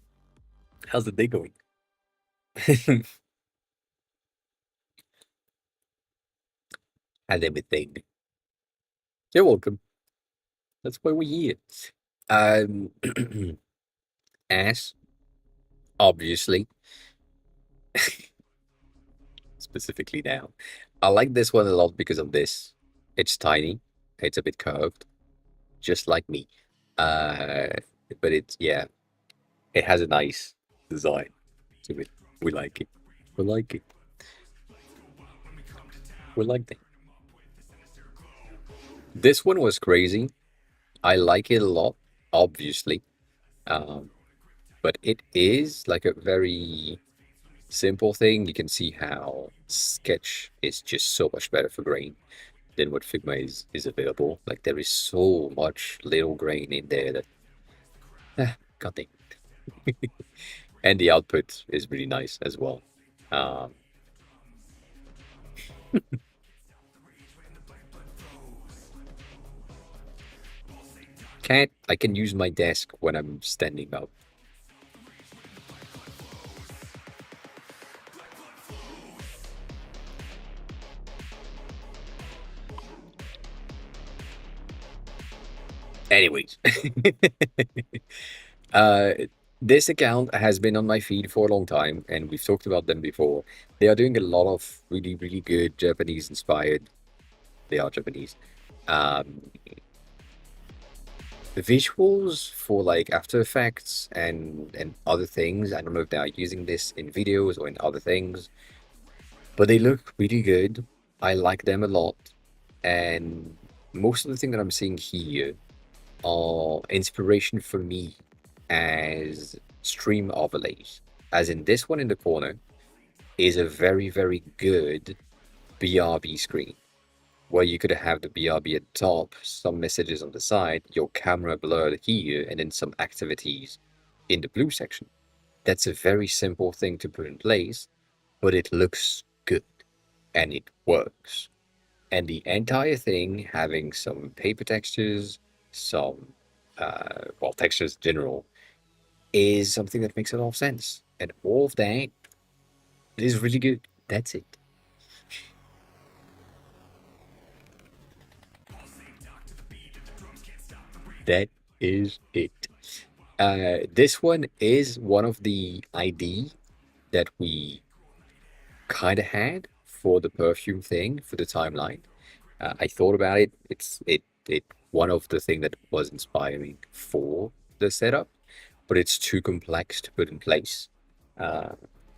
Speaker 1: How's the day going? And everything. You're welcome. That's why we're here. Um, Ass, obviously, specifically now. I like this one a lot because of this. It's tiny. It's a bit curved, just like me. Uh, but it's yeah, it has a nice design to it. We like it. We like it. We like that. This one was crazy. I like it a lot, obviously. Um, but it is like a very simple thing. You can see how Sketch is just so much better for grain than what Figma is available. Like there is so much little grain in there that god dang. And the output is really nice as well. Um, I can use my desk when I'm standing up. Anyways, uh, this account has been on my feed for a long time, and we've talked about them before. They are doing a lot of really, really good Japanese inspired. They are Japanese. Um, the visuals for like After Effects and other things. I don't know if they are using this in videos or in other things, but they look really good. I like them a lot, and most of the thing that I'm seeing here are inspiration for me as stream overlays. As in this one in the corner is a very, very good BRB screen where you could have the BRB at the top, some messages on the side, your camera blurred here, and then some activities in the blue section. That's a very simple thing to put in place, but it looks good and it works. And the entire thing having some paper textures, some well, textures in general, is something that makes a lot of sense. And all of that is really good. That's it. That is it. This one is one of the ID that we kind of had for the perfume thing for the timeline. I thought about it. It one of the thing that was inspiring for the setup, but it's too complex to put in place. Uh,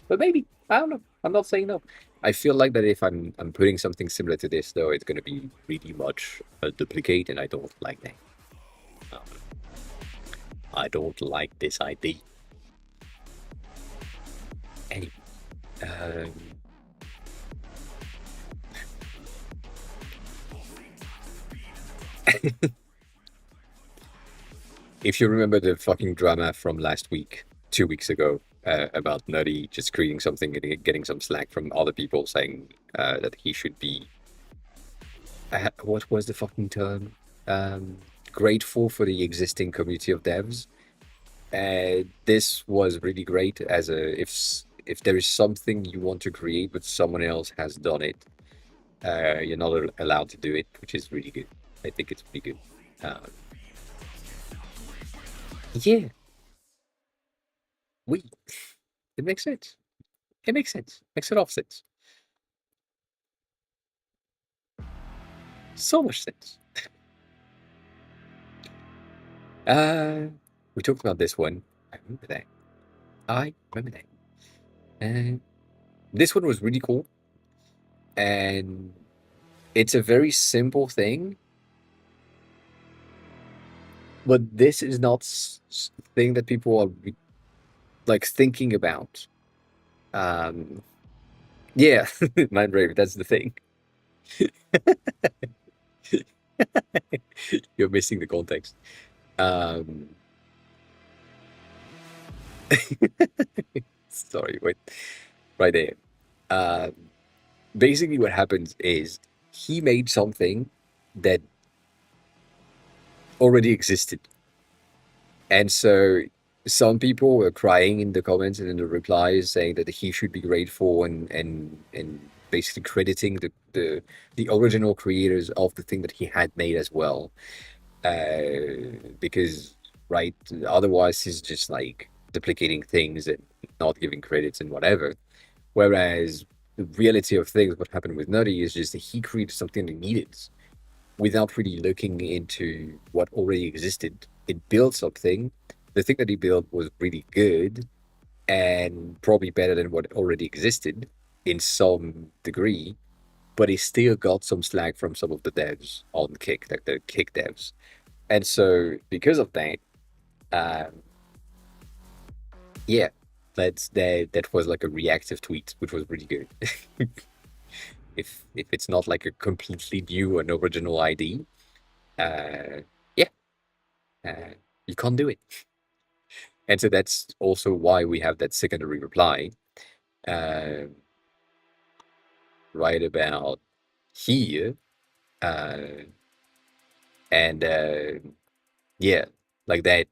Speaker 1: but maybe I don't know. I'm not saying no. I feel like that if I'm putting something similar to this though, it's going to be really much a duplicate, and I don't like that. Um, I don't like this idea. Anyway, um, if you remember the fucking drama from last week, 2 weeks ago, about Nutty just creating something and getting some slack from other people saying that he should be, what was the fucking term? Um, Grateful for the existing community of devs. This was really great as a if there is something you want to create but someone else has done it, you're not allowed to do it, which is really good. I think it's pretty good. Yeah, we. It makes sense. It makes sense. Makes a lot of sense. So much sense. Uh, we talked about this one. I remember that. I remember that. This one was really cool, and it's a very simple thing, but this is not thing that people are like thinking about. Yeah, mind rave. That's the thing. You're missing the context. Sorry, wait, right there. Basically, what happens is he made something that already existed, and so some people were crying in the comments and in the replies saying that he should be grateful and basically crediting the original creators of the thing that he had made as well, because right, otherwise he's just like duplicating things and not giving credits and whatever. Whereas the reality of things, what happened with Nutty is just that he created something that needed without really looking into what already existed. It built something. The thing that he built was really good and probably better than what already existed in some degree, but he still got some slack from some of the devs on Kick, like the Kick devs. And so because of that, um, yeah, that was like a reactive tweet, which was really good. If it's not like a completely new and original ID, yeah, uh, you can't do it. And so that's also why we have that secondary reply, uh, right about here, uh, and yeah, like that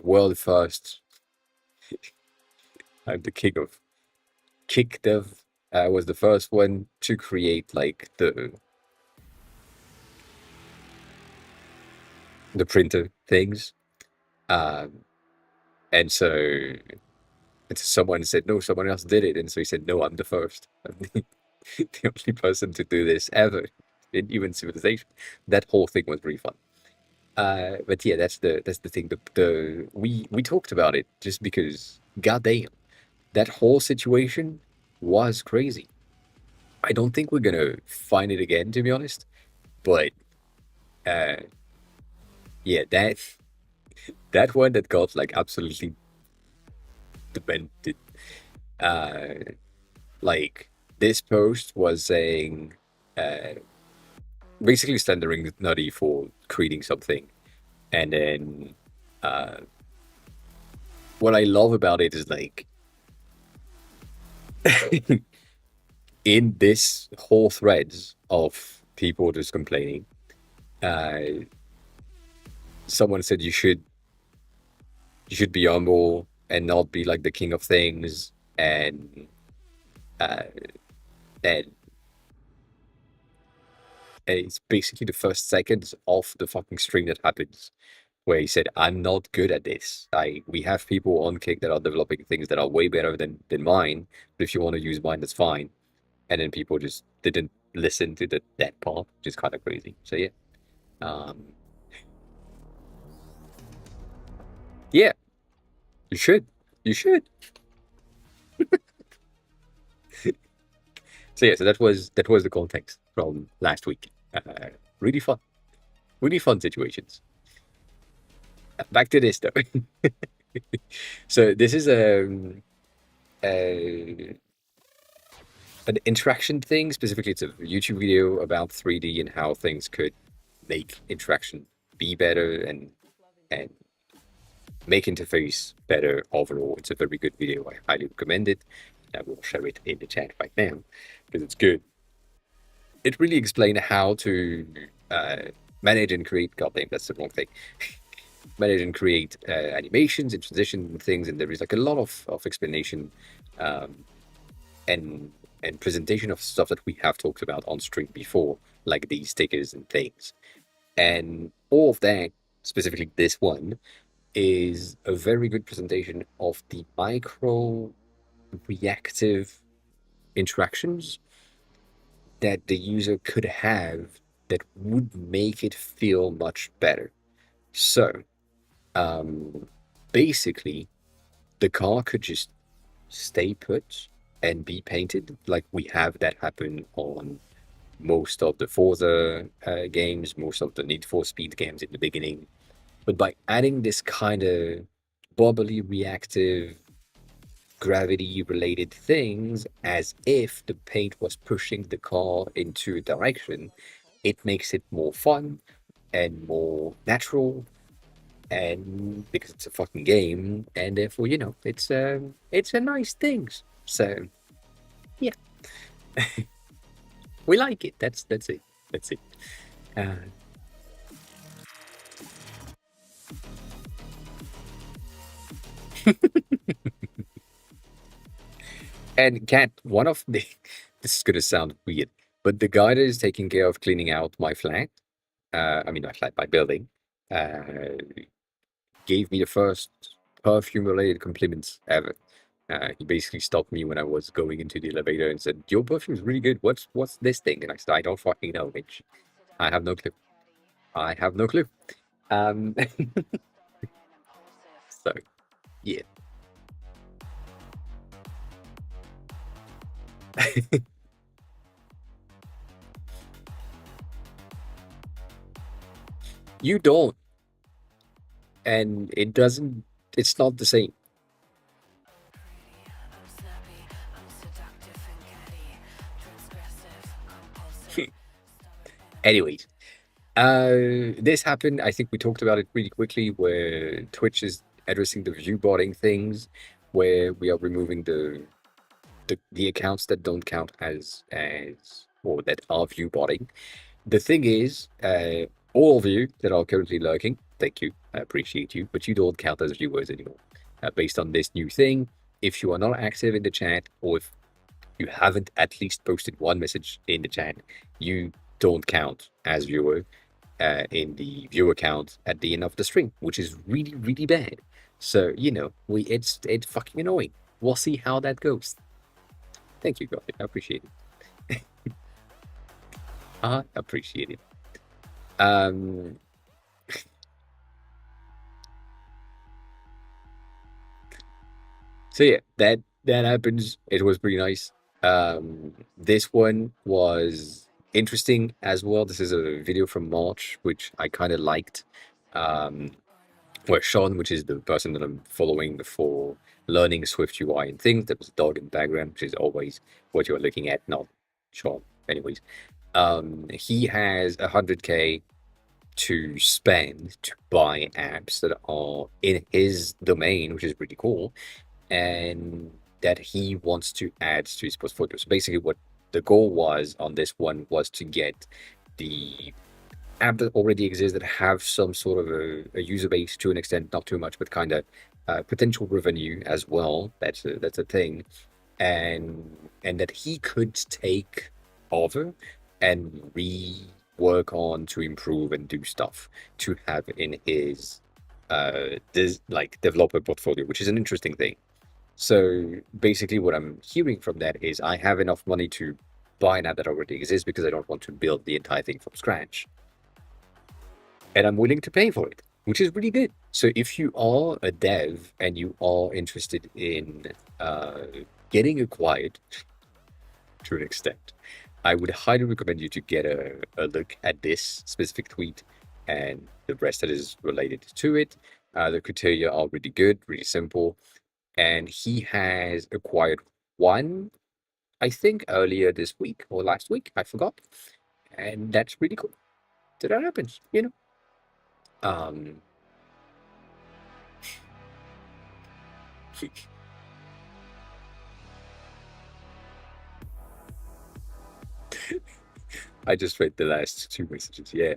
Speaker 1: world first. I'm the king of Kick Dev. Was the first one to create like the printer things. Um, and so someone said, no, someone else did it. And so he said, no, I'm the first. I'm the only person to do this ever in human civilization. That whole thing was really fun. But yeah, that's the thing. We talked about it just because, goddamn, that whole situation was crazy. I don't think we're gonna find it again, to be honest. But uh, yeah, that one that got like absolutely demented. Uh, like this post was saying, uh, basically slandering Nutty for creating something, and then what I love about it is like in this whole threads of people just complaining, uh, someone said you should be humble and not be like the king of things, uh, and it's basically the first seconds of the fucking stream that happens where he said, I'm not good at this. We have people on Kick that are developing things that are way better than mine, but if you want to use mine, that's fine. And then people just didn't listen to that part, which is kind of crazy. So yeah. Um, yeah, you should. You should. So yeah, so that was the context from last week. Really fun. Really fun situations. Back to this though. So this is a an interaction thing. Specifically, it's a YouTube video about 3D and how things could make interaction be better and make interface better overall. It's a very good video. I highly recommend it. I will share it in the chat right now because it's good. It really explained how to manage and create. God damn, that's the wrong thing. Manage and create animations and transitions and things, and there is like a lot of explanation um, and presentation of stuff that we have talked about on stream before, like these stickers and things. And all of that, specifically this one, is a very good presentation of the micro reactive interactions that the user could have that would make it feel much better. So, basically, the car could just stay put and be painted, like we have that happen on most of the Forza games, most of the Need for Speed games in the beginning. But by adding this kind of bubbly, reactive, gravity related things, as if the paint was pushing the car into a direction, it makes it more fun and more natural. And because it's a fucking game, and therefore, it's a nice thing. So yeah, we like it. That's it. That's it. Uh, and Kat, one of the this is gonna sound weird, but the guy that is taking care of cleaning out my flat, I mean my flat, my building, uh, gave me the first perfume-related compliments ever. He basically stopped me when I was going into the elevator and said, "Your perfume's really good. What's this thing?" And I said, "I don't fucking know, Mitch. I have no clue. I have no clue." Um, so yeah. You don't, and it doesn't. It's not the same. Anyways, this happened. I think we talked about it really quickly, where Twitch is addressing the view botting things, where we are removing the accounts that don't count as or that are view botting. The thing is, all of you that are currently lurking, thank you, I appreciate you, but you don't count as viewers anymore. Based on this new thing, if you are not active in the chat, or if you haven't at least posted one message in the chat, you don't count as viewer in the viewer count at the end of the stream, which is really, really bad. So, it's fucking annoying. We'll see how that goes. Thank you, God. I appreciate it. I appreciate it. Um, so yeah, that happens. It was pretty nice. This one was interesting as well. This is a video from March, which I kind of liked. Where Sean, which is the person that I'm following for learning Swift UI and things, that was a dog in the background, which is always what you're looking at, not Sean. Anyways, he has 100K to spend to buy apps that are in his domain, which is pretty cool, and that he wants to add to his portfolio. So basically, what the goal was on this one was to get the app that already exists that have some sort of a user base to an extent, not too much, but kind of potential revenue as well. That's a thing, and that he could take over and rework on to improve and do stuff to have in his this like developer portfolio, which is an interesting thing. So basically, what I'm hearing from that is I have enough money to buy an app that already exists because I don't want to build the entire thing from scratch. And I'm willing to pay for it, which is really good. So if you are a dev and you are interested in getting acquired to an extent, I would highly recommend you to get a look at this specific tweet and the rest that is related to it. The criteria are really good, really simple, and he has acquired one, I think, earlier this week or last week. I forgot, and that's really cool. So that happens, you know. Um, I just read the last two messages. Yeah,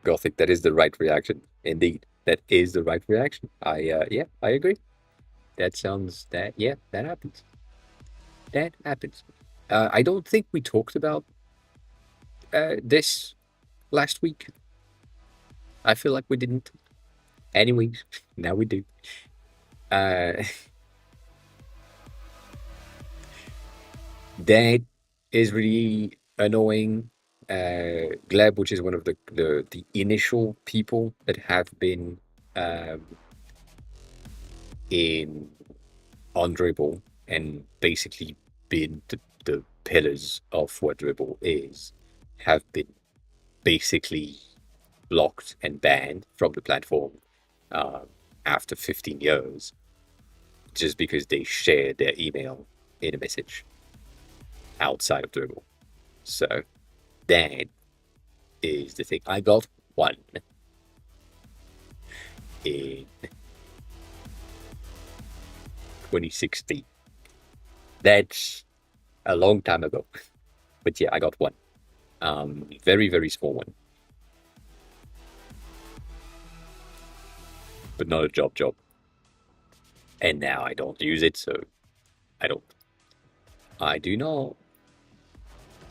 Speaker 1: Gothic. That is the right reaction, indeed. That is the right reaction. Yeah, I agree. That sounds that yeah, that happens. That happens. I don't think we talked about this last week. I feel like we didn't. Anyways, now we do. Uh, that is really annoying. Gleb, which is one of the initial people that have been um, in on Dribble and basically been the pillars of what Dribble is, have been basically blocked and banned from the platform uh, after 15 years just because they shared their email in a message outside of Dribble. So that is the thing. I got one in 2016. That's a long time ago. But yeah, I got one. Very, very small one. But not a job. And now I don't use it, so I don't. I do not.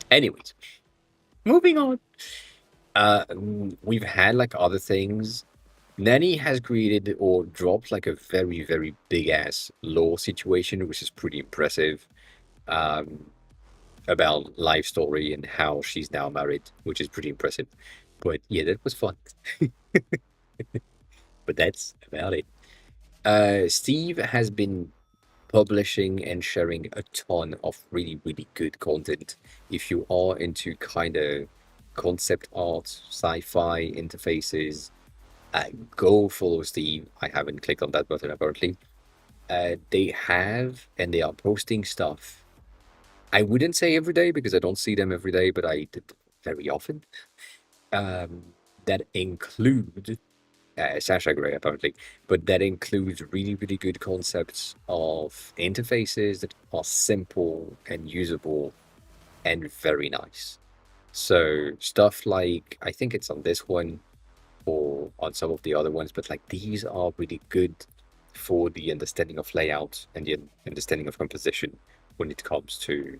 Speaker 1: Anyways, moving on. We've had like other things. Nanny has created or dropped like a very, very big ass law situation, which is pretty impressive. Um, about life story and how she's now married, which is pretty impressive. But yeah, that was fun. But that's about it. Steve has been publishing and sharing a ton of really, really good content. If you are into kind of concept art, sci-fi interfaces, go follow Steve. I haven't clicked on that button apparently. They have and they are posting stuff. I wouldn't say every day because I don't see them every day, but I did very often. Um, that include Sasha Gray apparently, but that includes really, really good concepts of interfaces that are simple and usable and very nice. So stuff like I think it's on this one or on some of the other ones, but like these are really good for the understanding of layout and the understanding of composition when it comes to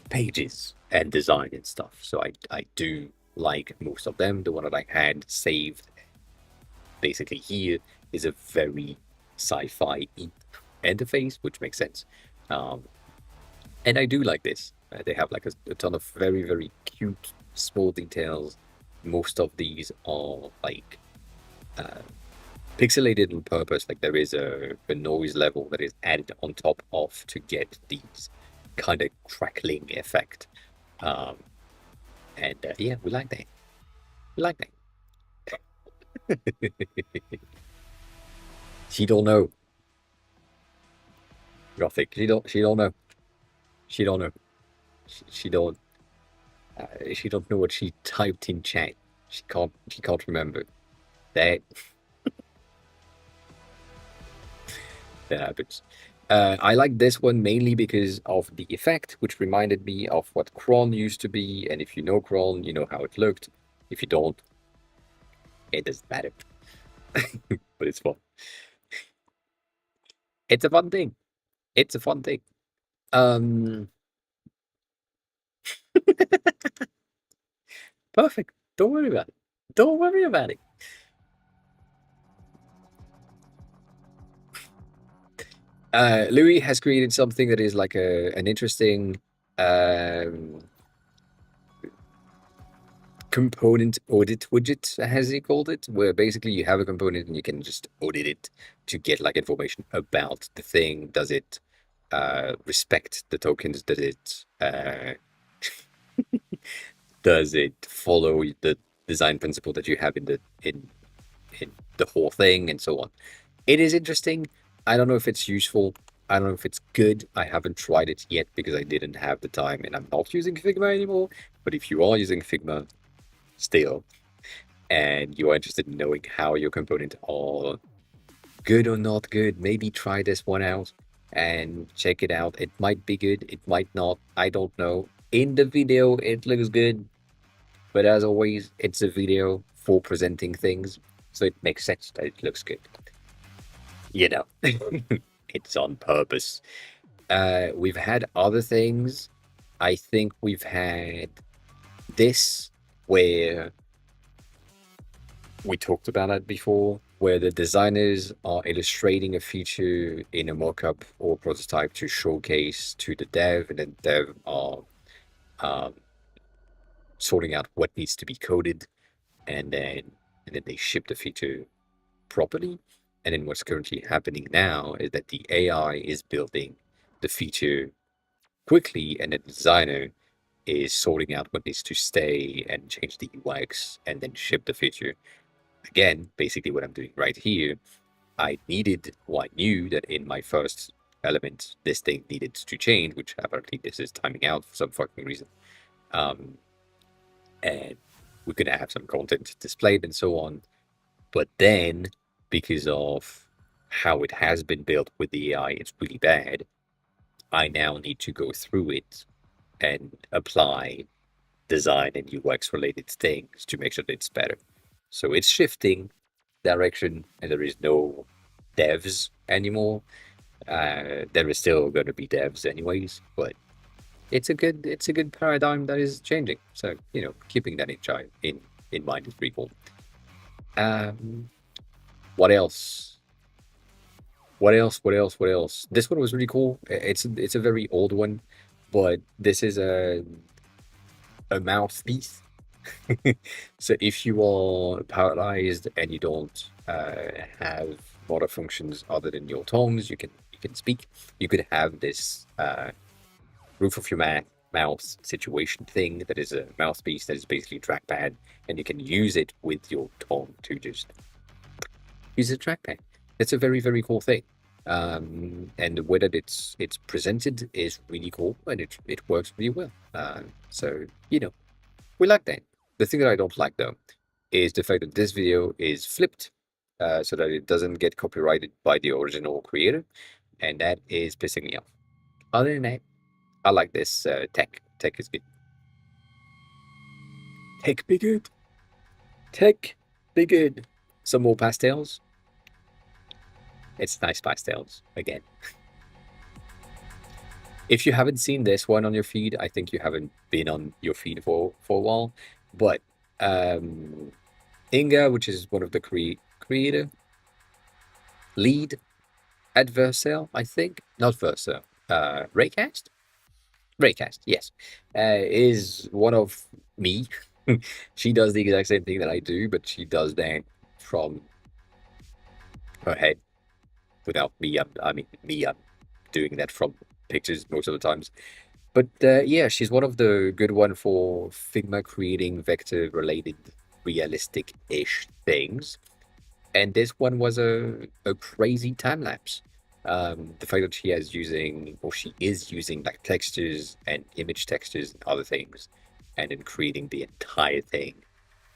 Speaker 1: pages and design and stuff. So I do like most of them. The one that I had saved basically here is a very sci-fi interface, which makes sense. Um, and I do like this. They have like a ton of very, very cute small details. Most of these are like pixelated on purpose. Like there is a noise level that is added on top of to get these kind of crackling effect. Um, and yeah, we like that. We like that. She don't know. Gothic. She don't know. She don't know. She don't. She don't know what she typed in chat. She can't. She can't remember. That that happens. I like this one mainly because of the effect, which reminded me of what Kron used to be. And if you know Kron, you know how it looked. If you don't, it doesn't matter. But it's fun. It's a fun thing. It's a fun thing. Um, Perfect. Don't worry about it. Don't worry about it. Louis has created something that is like an interesting um, component audit widget, as he called it, where basically you have a component and you can just audit it to get like information about the thing. Does it respect the tokens? Does it follow the design principle that you have in the whole thing and so on. It is interesting. I don't know if it's useful. I don't know if it's good. I haven't tried it yet because I didn't have the time and I'm not using Figma anymore. But if you are using Figma still and you are interested in knowing how your components are good or not good, maybe try this one out and check it out. It might be good, it might not. I don't know. In the video, it looks good, but as always, it's a video for presenting things, so it makes sense that it looks good. You know, it's on purpose. We've had other things. I think we've had this where we talked about that before, where the designers are illustrating a feature in a mockup or prototype to showcase to the dev, and then dev are um, sorting out what needs to be coded, and then they ship the feature properly. And then what's currently happening now is that the AI is building the feature quickly, and the designer is sorting out what needs to stay and change the UX and then ship the feature. Again, basically what I'm doing right here, I knew that in my first element, this thing needed to change, which apparently this is timing out for some fucking reason. Um, and we're going to have some content displayed and so on. But then, because of how it has been built with the AI, it's really bad. I now need to go through it and apply design and UX related things to make sure that it's better. So it's shifting direction, and there is no devs anymore. There is still going to be devs anyways, but it's a good paradigm that is changing. So keeping that in mind is pretty cool. Um, what else? What else? What else? What else? This one was really cool. It's a very old one, but this is a mouthpiece. So if you are paralyzed and you don't have motor functions other than your tongues, you can speak. You could have this roof of your mouth situation thing that is a mouthpiece that is basically a trackpad, and you can use it with your tongue to just use a trackpad. It's a very very cool thing. And the way that it's presented is really cool, and it works really well. So we like that. The thing that I don't like though is the fact that this video is flipped, so that it doesn't get copyrighted by the original creator, and that is pissing me off. Other than that, I like this tech. Tech is good. Tech be good. Tech be good. Some more pastels. It's nice pastels again. If you haven't seen this one on your feed, I think you haven't been on your feed for a while. But Inga, which is one of the creator, lead at Vercel, I think, not Vercel, Raycast, Raycast, yes, is one of me. She does the exact same thing that I do, but she does that from her head without me. I mean, me. I'm doing that from pictures most of the times. But yeah, she's one of the good one for Figma creating vector-related realistic-ish things. And this one was a crazy time lapse. The fact that she is using like textures and image textures and other things, and then creating the entire thing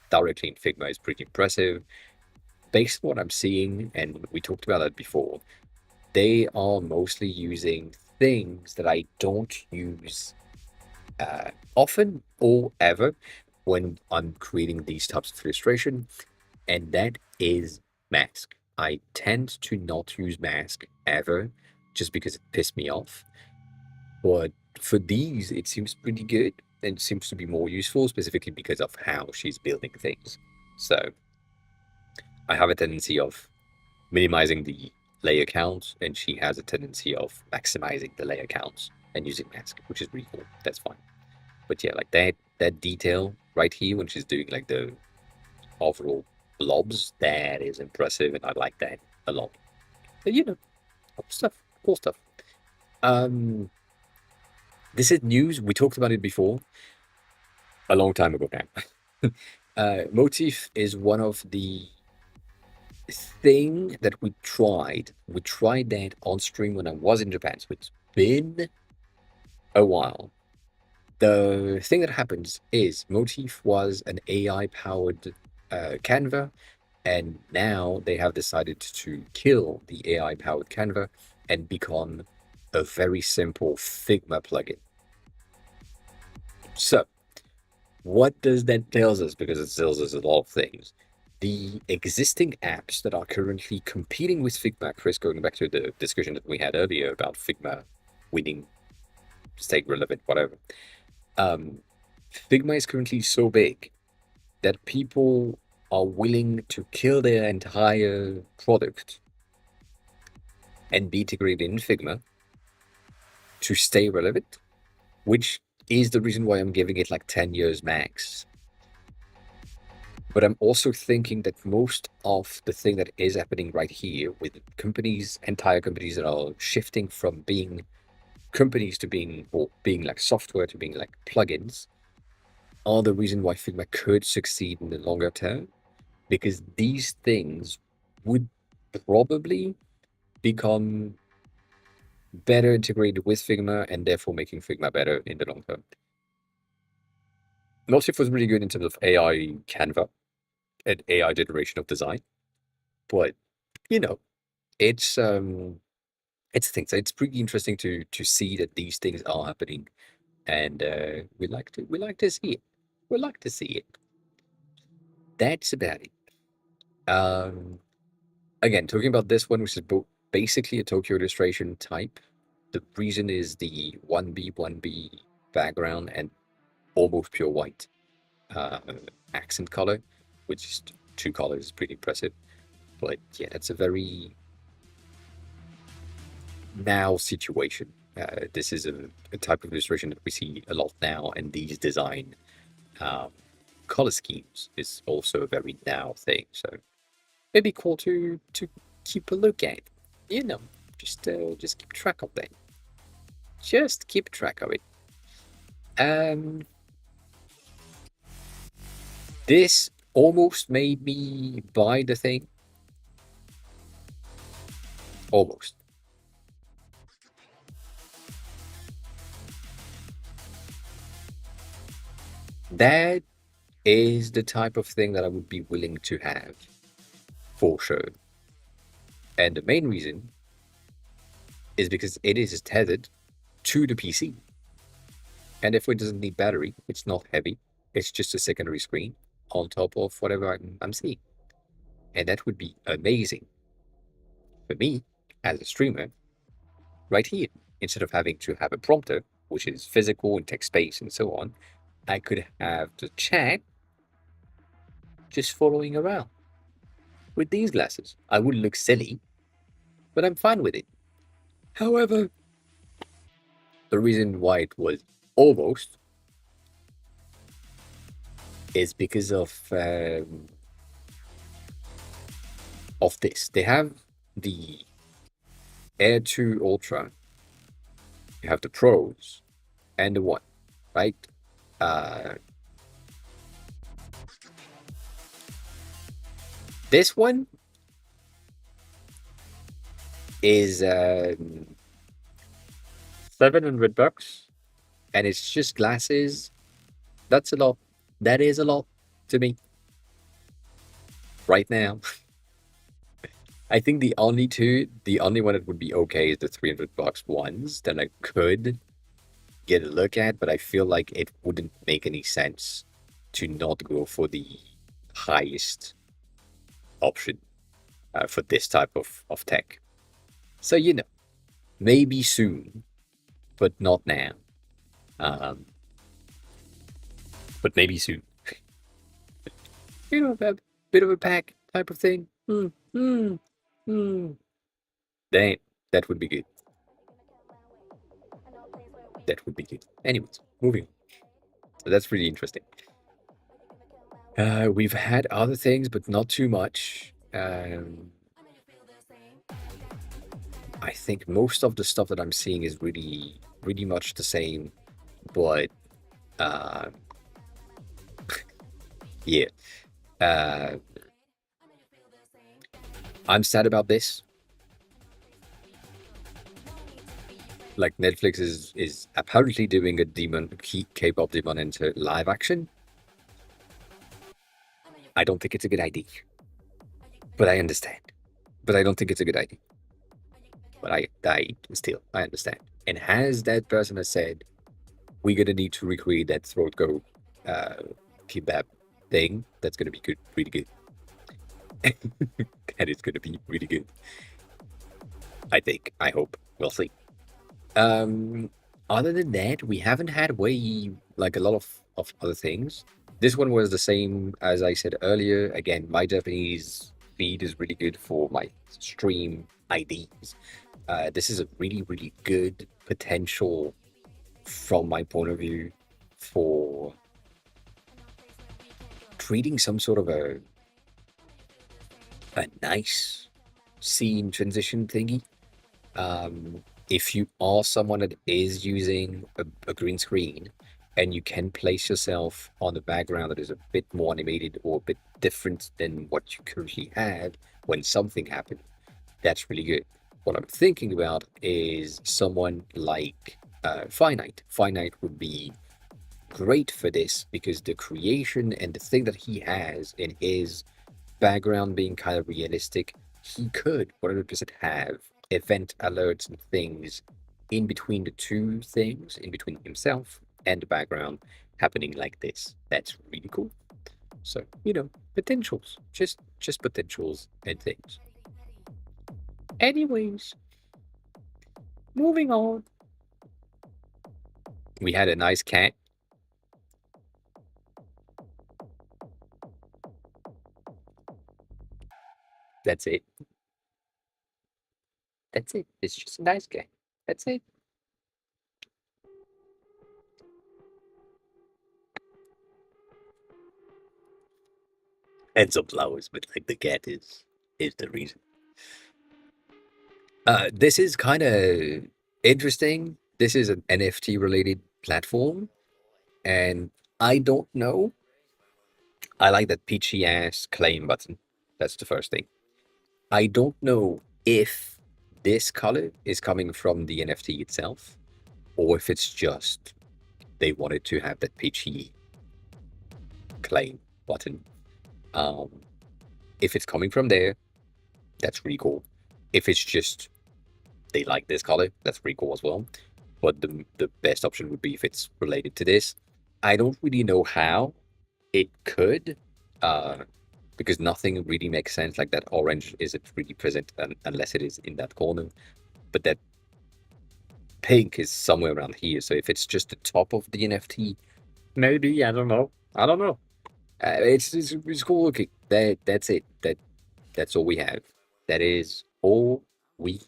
Speaker 1: directly in Figma is pretty impressive. Based on what I'm seeing, and we talked about that before, they are mostly using things that I don't use often or ever when I'm creating these types of illustration, and that is mask. I tend to not use mask ever just because it pissed me off. But for these, it seems pretty good and seems to be more useful, specifically because of how she's building things. So I have a tendency of minimizing the layer count, and she has a tendency of maximizing the layer counts and using mask, which is really cool. That's fine. But yeah, like that detail right here when she's doing like the overall blobs, that is impressive, and I like that a lot. But cool stuff. Um, this is news. We talked about it before, a long time ago now. Motif is one of the thing that we tried that on stream when I was in Japan, so it's been a while. The thing that happens is Motif was an AI powered Canva, and now they have decided to kill the AI powered Canva and become a very simple Figma plugin. So, what does that tells us? Because it tells us a lot of things. The existing apps that are currently competing with Figma, Chris, going back to the discussion that we had earlier about Figma winning, stay relevant, whatever. Figma is currently so big that people are willing to kill their entire product and be integrated in Figma to stay relevant, which is the reason why I'm giving it like 10 years max. But I'm also thinking that most of the thing that is happening right here with companies, entire companies that are shifting from being companies to being, or being like software to being like plugins, are the reason why Figma could succeed in the longer term, because these things would probably become better integrated with Figma and therefore making Figma better in the long term. Motif was really good in terms of AI Canva and AI generation of design, but you know, it's things. It's pretty interesting to see that these things are happening, and we like to see it. We like to see it. That's about it. Um, Again, talking about this one, which is basically a Tokyo illustration type. The reason is the 1B background and almost pure white uh, accent color, which is two colors, is pretty impressive. But yeah, that's a very now situation. This is a type of illustration that we see a lot now, and these design um, color schemes is also a very now thing. So it'd be cool to keep a look at. You know, just keep track of that. Just keep track of it. Um, this almost made me buy the thing. Almost. That is the type of thing that I would be willing to have for sure. And the main reason is because it is tethered to the PC. And if it doesn't need battery, it's not heavy. It's just a secondary screen on top of whatever I'm seeing. And that would be amazing for me as a streamer right here. Instead of having to have a prompter, which is physical and takes space and so on, I could have the chat just following around with these glasses. I would look silly, but I'm fine with it. However, the reason why it was almost is because of this. They have the Air 2 Ultra, you have the Pros, and the One, right? Uh, this one is $700, and it's just glasses. That's a lot. That is a lot to me right now. I think the only one that would be okay is the $300 ones that I could get a look at, but I feel like it wouldn't make any sense to not go for the highest option for this type of tech. So, maybe soon, but not now. Um, but maybe soon. A bit of a pack type of thing. That, that would be good. That would be good. Anyways, moving on. So that's really interesting. We've had other things, but not too much. I think most of the stuff that I'm seeing is really, really much the same, but uh, yeah. Uh, I'm sad about this. Like Netflix is apparently doing a K-pop Demon into live action. I don't think it's a good idea, but I understand. But I don't think it's a good idea. But I understand. And has that person has said, we're gonna need to recreate that throat go uh kebab thing. That's gonna be good, really good. That is gonna be really good. I think. I hope. We'll see. Um Other than that, we haven't had way like a lot of other things. This one was the same as I said earlier. Again, my Japanese feed is really good for my stream IDs. This is a really, really good potential from my point of view for creating some sort of a nice scene transition thingy. If you are someone that is using a green screen and you can place yourself on a background that is a bit more animated or a bit different than what you currently have when something happened, that's really good. What I'm thinking about is someone like Finite. Finite would be great for this because the creation and the thing that he has in his background being kind of realistic, he could 100% have event alerts and things in between the two things, in between himself and the background happening like this. That's really cool. So, potentials, just potentials and things. Anyways, moving on. We had a nice cat. That's it. That's it. It's just a nice cat. That's it. And some flowers, but like the cat is the reason. This is kind of interesting. This is an NFT related platform, and I don't know. I like that peachy ass claim button. That's the first thing. I don't know if this color is coming from the NFT itself, or if it's just they wanted to have that peachy claim button. Um, if it's coming from there, that's really cool. If it's just they like this color, that's pretty cool as well. But the best option would be if it's related to this. I don't really know how it could, uh, because nothing really makes sense. Like that orange isn't really present unless it is in that corner. But that pink is somewhere around here. So if it's just the top of the NFT, maybe I don't know. I don't know. It's cool looking. That's it. That's all we have. That is all we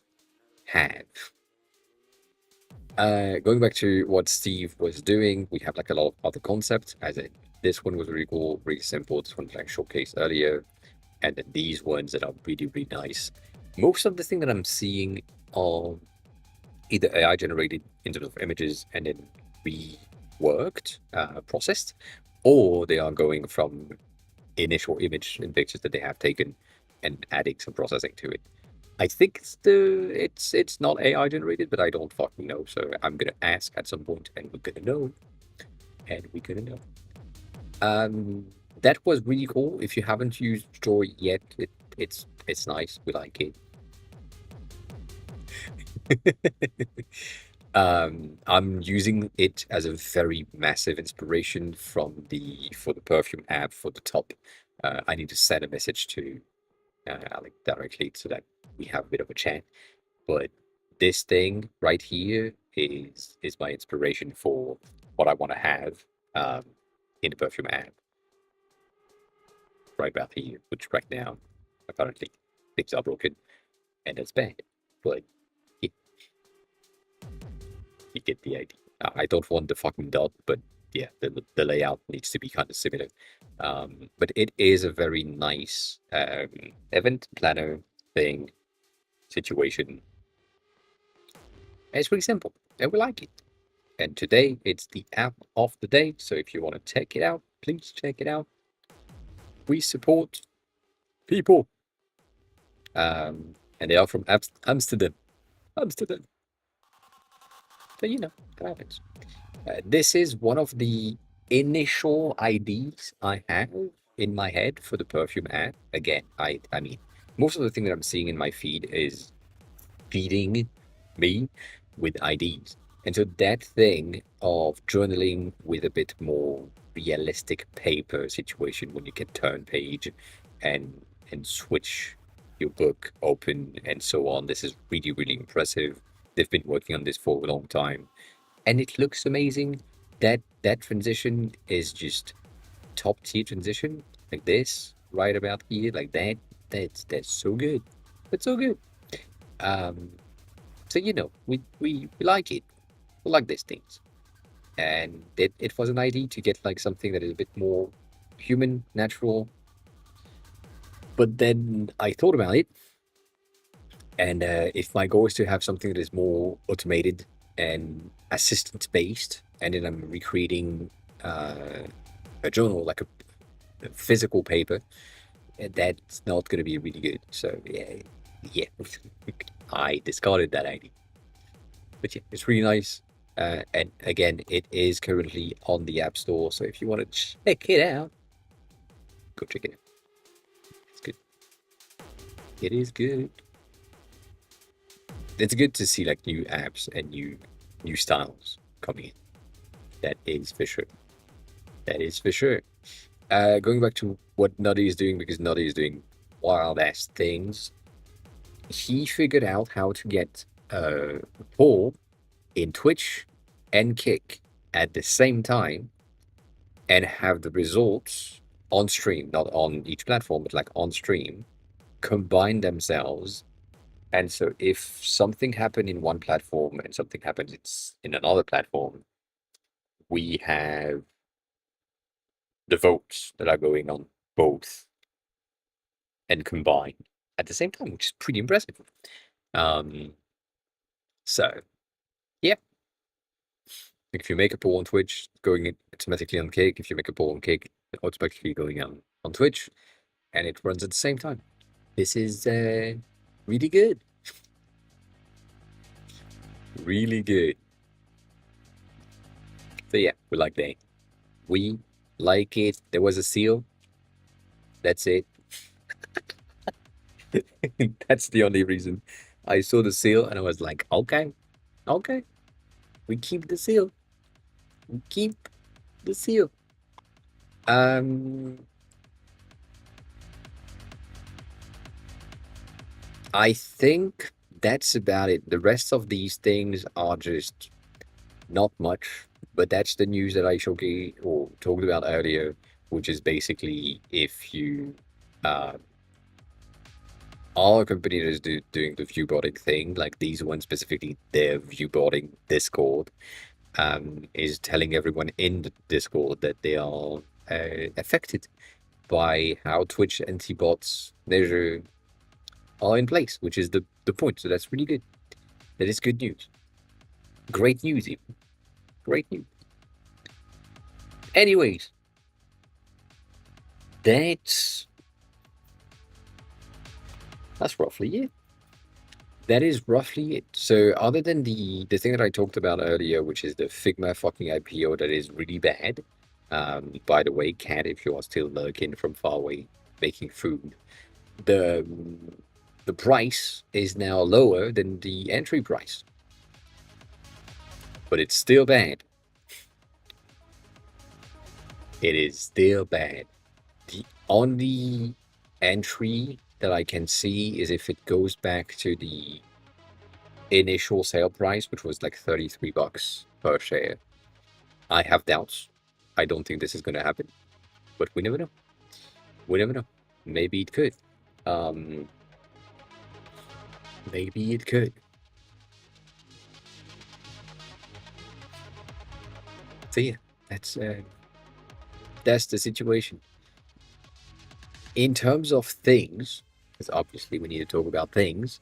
Speaker 1: have. Going back to what Steve was doing, we have like a lot of other concepts. This one was really cool, really simple. This one was like showcased earlier, and then these ones that are really, really nice. Most of the thing that I'm seeing are either AI generated in terms of images and then reworked, processed, or they are going from initial image and pictures that they have taken and adding some processing to it. I think it's not AI generated, but I don't fucking know. So I'm gonna ask at some point, and we're gonna know, and we're gonna know. That was really cool. If you haven't used Joy yet, it's nice. We like it. I'm using it as a very massive inspiration for the perfume app for the top. I need to send a message to Alec directly so that we have a bit of a chat. But this thing right here is my inspiration for what I want to have um, in the perfume app right about here, which right now apparently things are broken and that's bad. But you, you get the idea. I don't want the fucking dot, but yeah, the layout needs to be kind of similar. But it is a very nice event planner thing situation. And it's really simple, and we like it. And today it's the app of the day. So if you want to check it out, please check it out. We support people. And they are from Amsterdam. Amsterdam. So that happens. This is one of the initial ideas I have in my head for the perfume ad. Again, I mean, most of the thing that I'm seeing in my feed is feeding me with ideas. And so that thing of journaling with a bit more realistic paper situation when you can turn page and switch your book open and so on. This is really, really impressive. They've been working on this for a long time and it looks amazing. That transition is just top tier transition. Like this, right about here, like that. That's so good. That's so good. Um, so we like it. We like these things. And it was an idea to get like something that is a bit more human, natural. But then I thought about it, and if my goal is to have something that is more automated and assistant based, and then I'm recreating a journal like a physical paper, that's not going to be really good. So yeah, I discarded that idea. But yeah, it's really nice. And again, it is currently on the App Store. So if you want to check it out, go check it out. It's good. It is good. It's good to see like new apps and new styles coming in. That is for sure. That is for sure. Going back to what Nutty is doing, because Nutty is doing wild ass things. He figured out how to get Paul in Twitch and Kick at the same time and have the results on stream, not on each platform, but like on stream, combine themselves. And so if something happened in one platform and something happens in another platform, we have the votes that are going on both and combined at the same time, which is pretty impressive. So yeah, if you make a poll on Twitch, going automatically on Cake. If you make a poll on Cake, automatically going on Twitch, and it runs at the same time. This is really good. Really good. So yeah, we like that. We like it. There was a seal. That's it. That's the only reason. I saw the seal and I was like, okay, okay. We keep the seal. We keep the seal. I think that's about it. The rest of these things are just not much, but that's the news that I showcased or talked about earlier, which is basically if you uh, are a company that is doing the viewboarding thing, like these ones specifically, their viewboarding Discord is telling everyone in the Discord that they are affected by how Twitch anti-bots measure are in place, which is the point. So that's really good. That is good news. Great news, even. Great news. Anyways, that's roughly it. That is roughly it. So other than the thing that I talked about earlier, which is the Figma fucking IPO that is really bad. By the way, Cat, if you are still lurking from far away making food, the price is now lower than the entry price, but it's still bad. It is still bad. The only entry that I can see is if it goes back to the initial sale price, which was like 33 bucks per share. I have doubts. I don't think this is going to happen, but we never know. We never know. Maybe it could. Maybe it could. So yeah, that's the situation. In terms of things, because obviously we need to talk about things.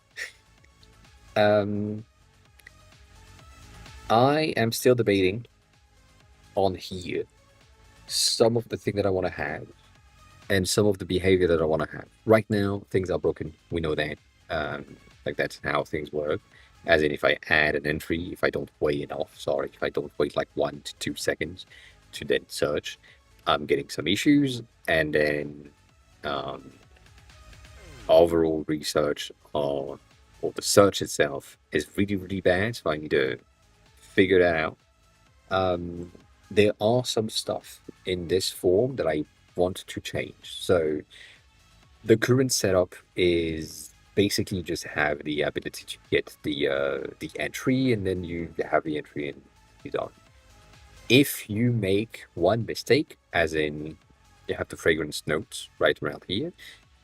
Speaker 1: I am still debating on here some of the thing that I want to have and some of the behavior that I want to have. Right now, things are broken. We know that. Like that's how things work. As in, if I add an entry, if I don't wait enough, sorry, if I don't wait like 1 to 2 seconds to then search, I'm getting some issues, and then um, overall research or the search itself is really, really bad. So I need to figure that out. Um, there are some stuff in this form that I want to change. So the current setup is basically just have the ability to get the entry, and then you have the entry and you're done. If you make one mistake, as in you have the fragrance notes right around here,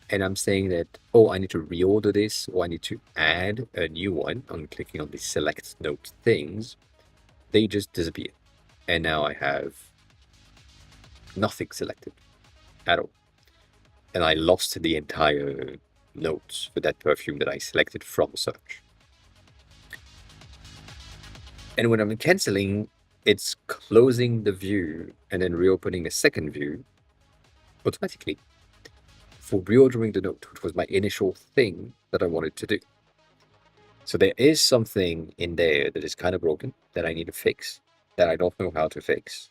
Speaker 1: and I'm saying that, oh, I need to reorder this, or I need to add a new one, I'm clicking on the select note things, they just disappear. And now I have nothing selected at all. And I lost the entire notes for that perfume that I selected from search. And when I'm canceling, it's closing the view and then reopening a second view automatically for reordering the note, which was my initial thing that I wanted to do. So there is something in there that is kind of broken that I need to fix, that I don't know how to fix.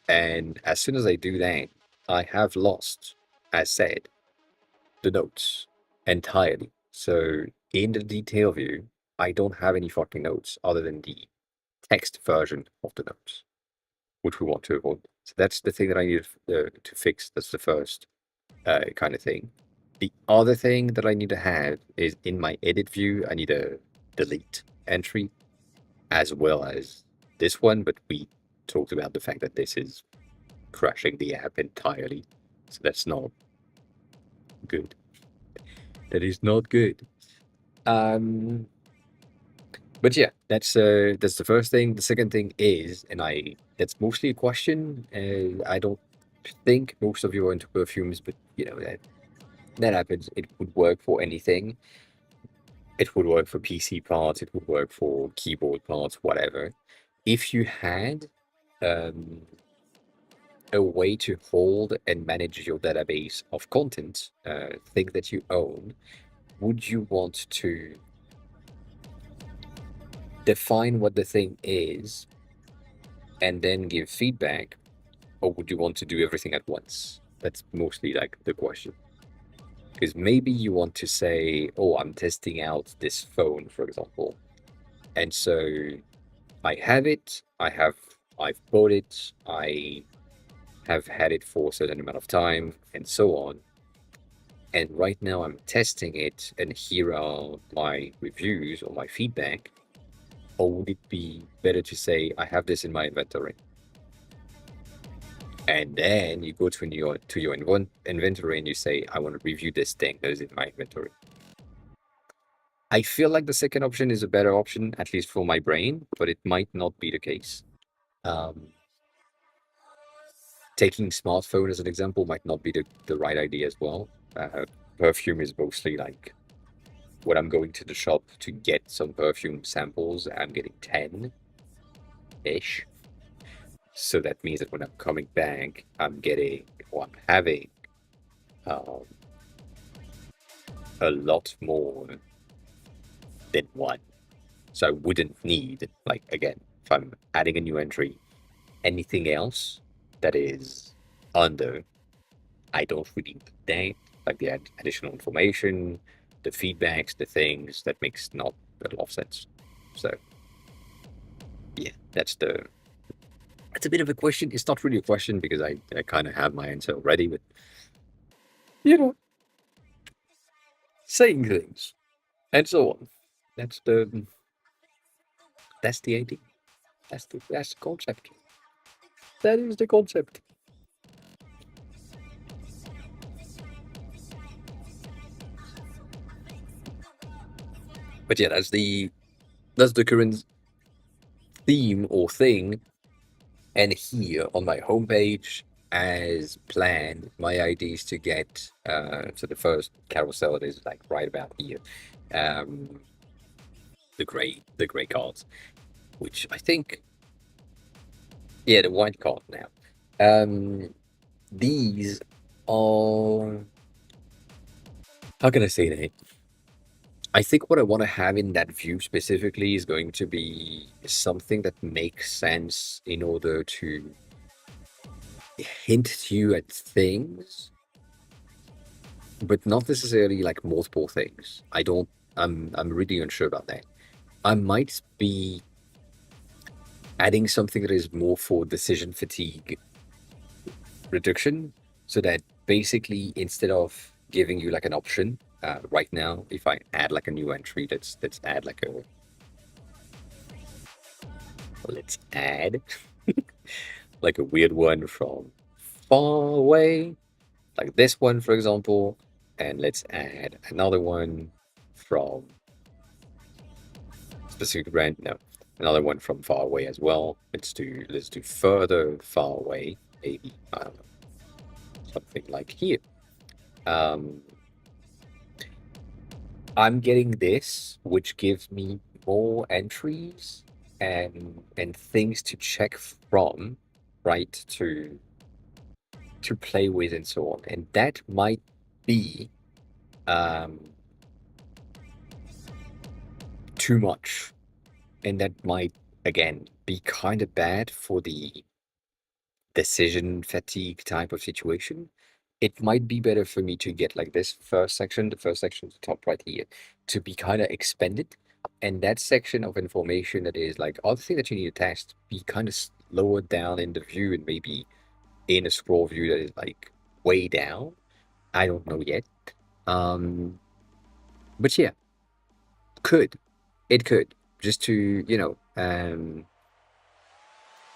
Speaker 1: And as soon as I do that, I have lost, as said, the notes entirely. So in the detail view, I don't have any fucking notes other than the text version of the notes, which we want to avoid. So that's the thing that I need to fix. That's the first kind of thing. The other thing that I need to have is in my edit view, I need a delete entry as well as this one, but we talked about the fact that this is crashing the app entirely. So that's not good. That is not good. But yeah, that's the first thing. The second thing is, and that's mostly a question. I don't think most of you are into perfumes, but you know that happens. It would work for anything. It would work for PC parts. It would work for keyboard parts, whatever. If you had um, a way to hold and manage your database of content, things that you own, would you want to define what the thing is and then give feedback, or would you want to do everything at once? That's mostly like the question. Because maybe you want to say, oh, I'm testing out this phone, for example. And so I have it, I've bought it, I have had it for a certain amount of time, and so on. And right now I'm testing it, and here are my reviews or my feedback. Or would it be better to say, I have this in my inventory? And then you go to your inventory and you say, I want to review this thing that is in my inventory. I feel like the second option is a better option, at least for my brain, but it might not be the case. Taking smartphone as an example might not be the right idea as well. Perfume is mostly like when I'm going to the shop to get some perfume samples, I'm getting 10-ish. So that means that when I'm coming back, I'm having um, a lot more than one. So I wouldn't need, like, again, if I'm adding a new entry, anything else that is under, I don't really need that, like the additional information, the feedbacks, the things, that makes not a lot of sense. So, yeah, that's a bit of a question. It's not really a question because I kind of have my answer already, but, you know, saying things and so on. That's the idea. That's the concept. That is the concept. But yeah, that's the current theme or thing. And here on my homepage, as planned, my idea is to get so the first carousel is like right about here. Um, the gray cards, which I think, yeah, the white card now. These are, how can I say that? I think what I want to have in that view specifically is going to be something that makes sense in order to hint you at things, but not necessarily like multiple things. I'm really unsure about that. I might be adding something that is more for decision fatigue reduction, so that basically instead of giving you like an option right now, if I add like a new entry, let's add like a let's add like a weird one from far away, like this one, for example, and let's add another one from specific brand. No, another one from far away as well. Let's do further far away, maybe I don't know, something like here. Um, I'm getting this, which gives me more entries and things to check from, right? To play with and so on. And that might be um, too much. And that might, again, be kind of bad for the decision fatigue type of situation. It might be better for me to get like this first section, the first section, the top right here, to be kind of expanded. And that section of information that is like other thing that you need to test, be kind of lowered down in the view and maybe in a scroll view that is like way down. I don't know yet. Um, but yeah, could it could just to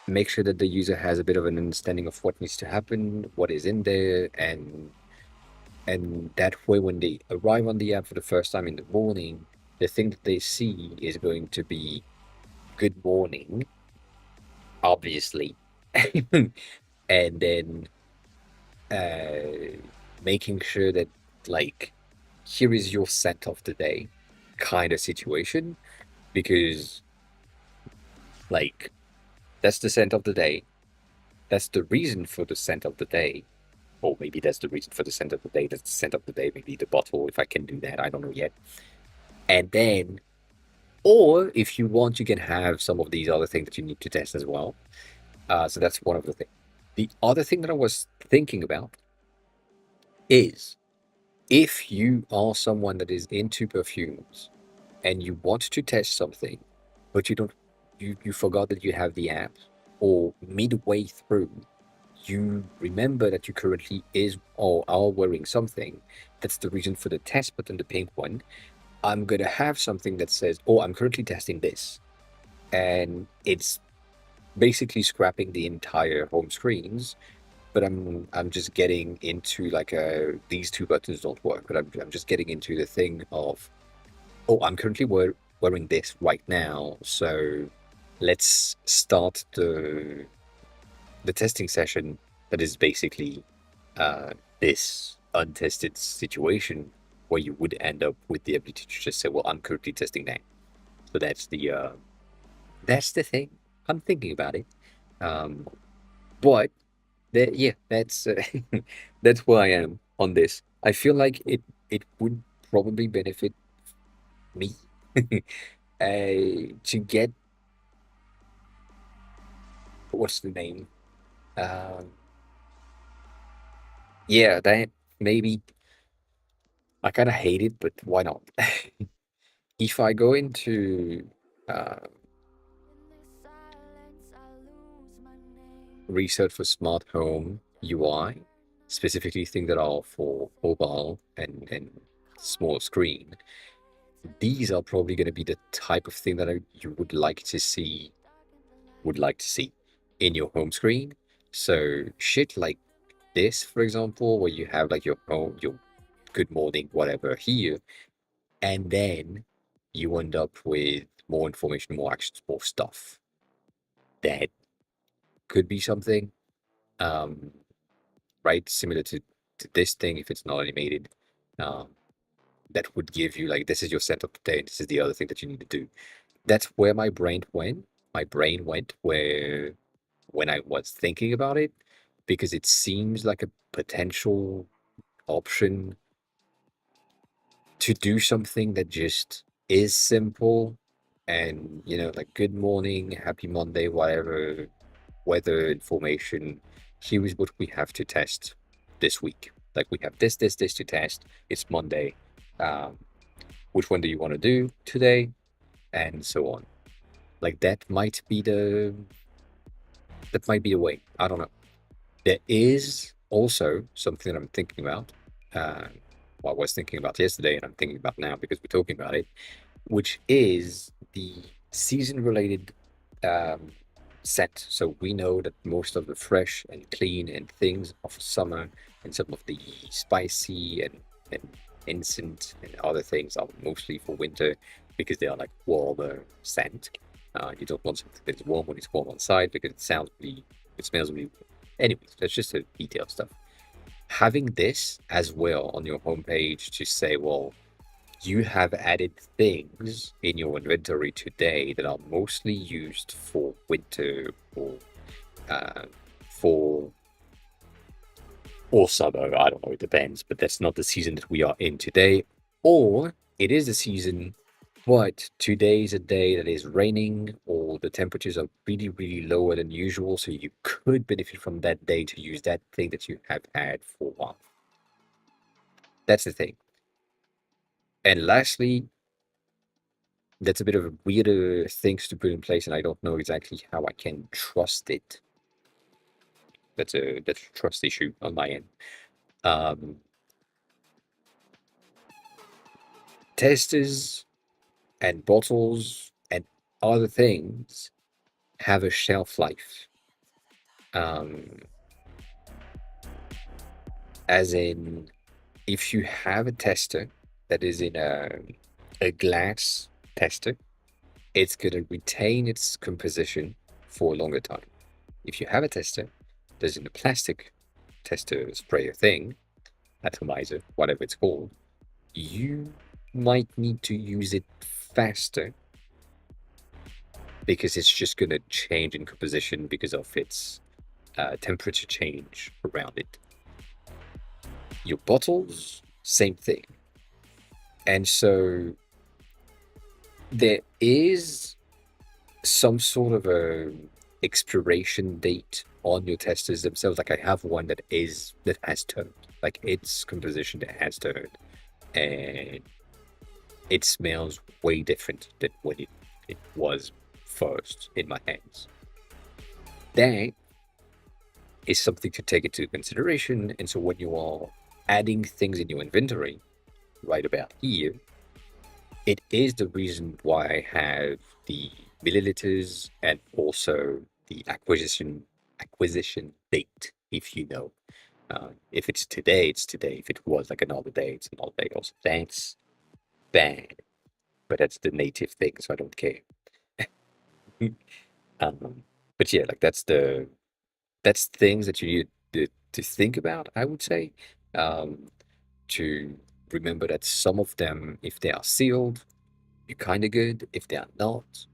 Speaker 1: make sure that the user has a bit of an understanding of what needs to happen, what is in there, and that way when they arrive on the app for the first time in the morning, the thing that they see is going to be good morning, obviously, and then making sure that like here is your scent of the day kind of situation, because like that's the scent of the day, that's the reason for the scent of the day, or maybe that's the reason for the scent of the day, that's the scent of the day, maybe the bottle, if I can do that, I don't know yet. And then, or if you want, you can have some of these other things that you need to test as well. So that's one of the things. The other thing that I was thinking about is if you are someone that is into perfumes and you want to test something, but you don't, you forgot that you have the app, or midway through, you remember that you currently is or are wearing something. That's the reason for the test button, the pink one. I'm gonna have something that says, "Oh, I'm currently testing this," and it's basically scrapping the entire home screens. But I'm just getting into like these two buttons don't work. But I'm just getting into the thing of, oh, I'm currently wearing this right now, so let's start the testing session that is basically this untested situation where you would end up with the ability to just say, well, I'm currently testing that. So that's the thing. I'm thinking about it. But yeah, that's that's where I am on this. I feel like it would probably benefit me to get what's the name? Um, yeah, that maybe I kind of hate it, but why not? If I go into uh, research for smart home UI, specifically things that are for mobile and small screen, these are probably going to be the type of thing that you would like to see in your home screen. So shit like this, for example, where you have like your home, your good morning, whatever here, and then you end up with more information, more actions, more stuff. That could be something, um, right? Similar to this thing, if it's not animated, um, that would give you like, this is your set of the day, and this is the other thing that you need to do. That's where my brain went. My brain went where when I was thinking about it, because it seems like a potential option to do something that just is simple and, like good morning, happy Monday, whatever weather information. Here is what we have to test this week. Like we have this to test. It's Monday. Um, which one do you want to do today? And so on. Like that might be the way. I don't know. There is also something that I'm thinking about. Uh, well, I was thinking about yesterday, and I'm thinking about now because we're talking about it, which is the season-related um, set. So we know that most of the fresh and clean and things of summer, and some of the spicy and instant and other things are mostly for winter because they are like warmer scent. You don't want something that is warm when it's warm on site because it smells really. Anyways, that's just a detailed stuff. Having this as well on your homepage to say, well, you have added things in your inventory today that are mostly used for winter or uh, for or summer. I don't know, it depends, but that's not the season that we are in today. Or it is the season, but today is a day that is raining or the temperatures are really, really lower than usual. So you could benefit from that day to use that thing that you have had for a while. That's the thing. And lastly, that's a bit of a weirder things to put in place, and I don't know exactly how I can trust it. That's a trust issue on my end. Um, Testers and bottles and other things have a shelf life. Um, as in, if you have a tester that is in a glass tester, it's going to retain its composition for a longer time. If you have a tester that's in a plastic tester sprayer thing, atomizer, whatever it's called, you might need to use it faster because it's just going to change in composition because of its temperature change around it. Your bottles, same thing. And so there is some sort of a expiration date on your testers themselves. Like I have one that has turned, like its composition that has turned, and it smells way different than when it was first in my hands. That is something to take into consideration. And so when you are adding things in your inventory, right about here, it is the reason why I have the milliliters and also the acquisition date, if you know. If it's today, it's today. If it was like another day, it's another day. Also, that's bad, but that's the native thing, so I don't care. But yeah, like that's things that you need to think about, I would say, to remember that some of them, if they are sealed, you're kind of good. If they are not,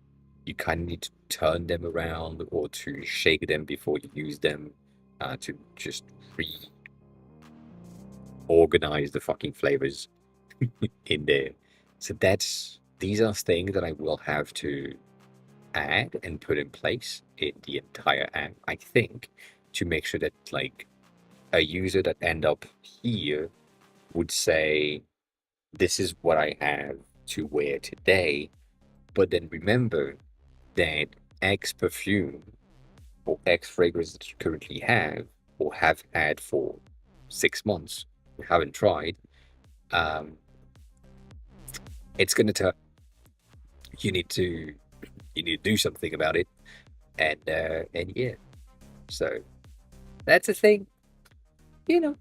Speaker 1: you kind of need to turn them around or to shake them before you use them to just reorganize the fucking flavors in there. So these are things that I will have to add and put in place in the entire app, I think, to make sure that like a user that end up here would say, this is what I have to wear today. But then remember that X perfume or X fragrance that you currently have or have had for 6 months, you haven't tried, um, it's going to turn. You need to do something about it, and yeah. So that's a thing. You know,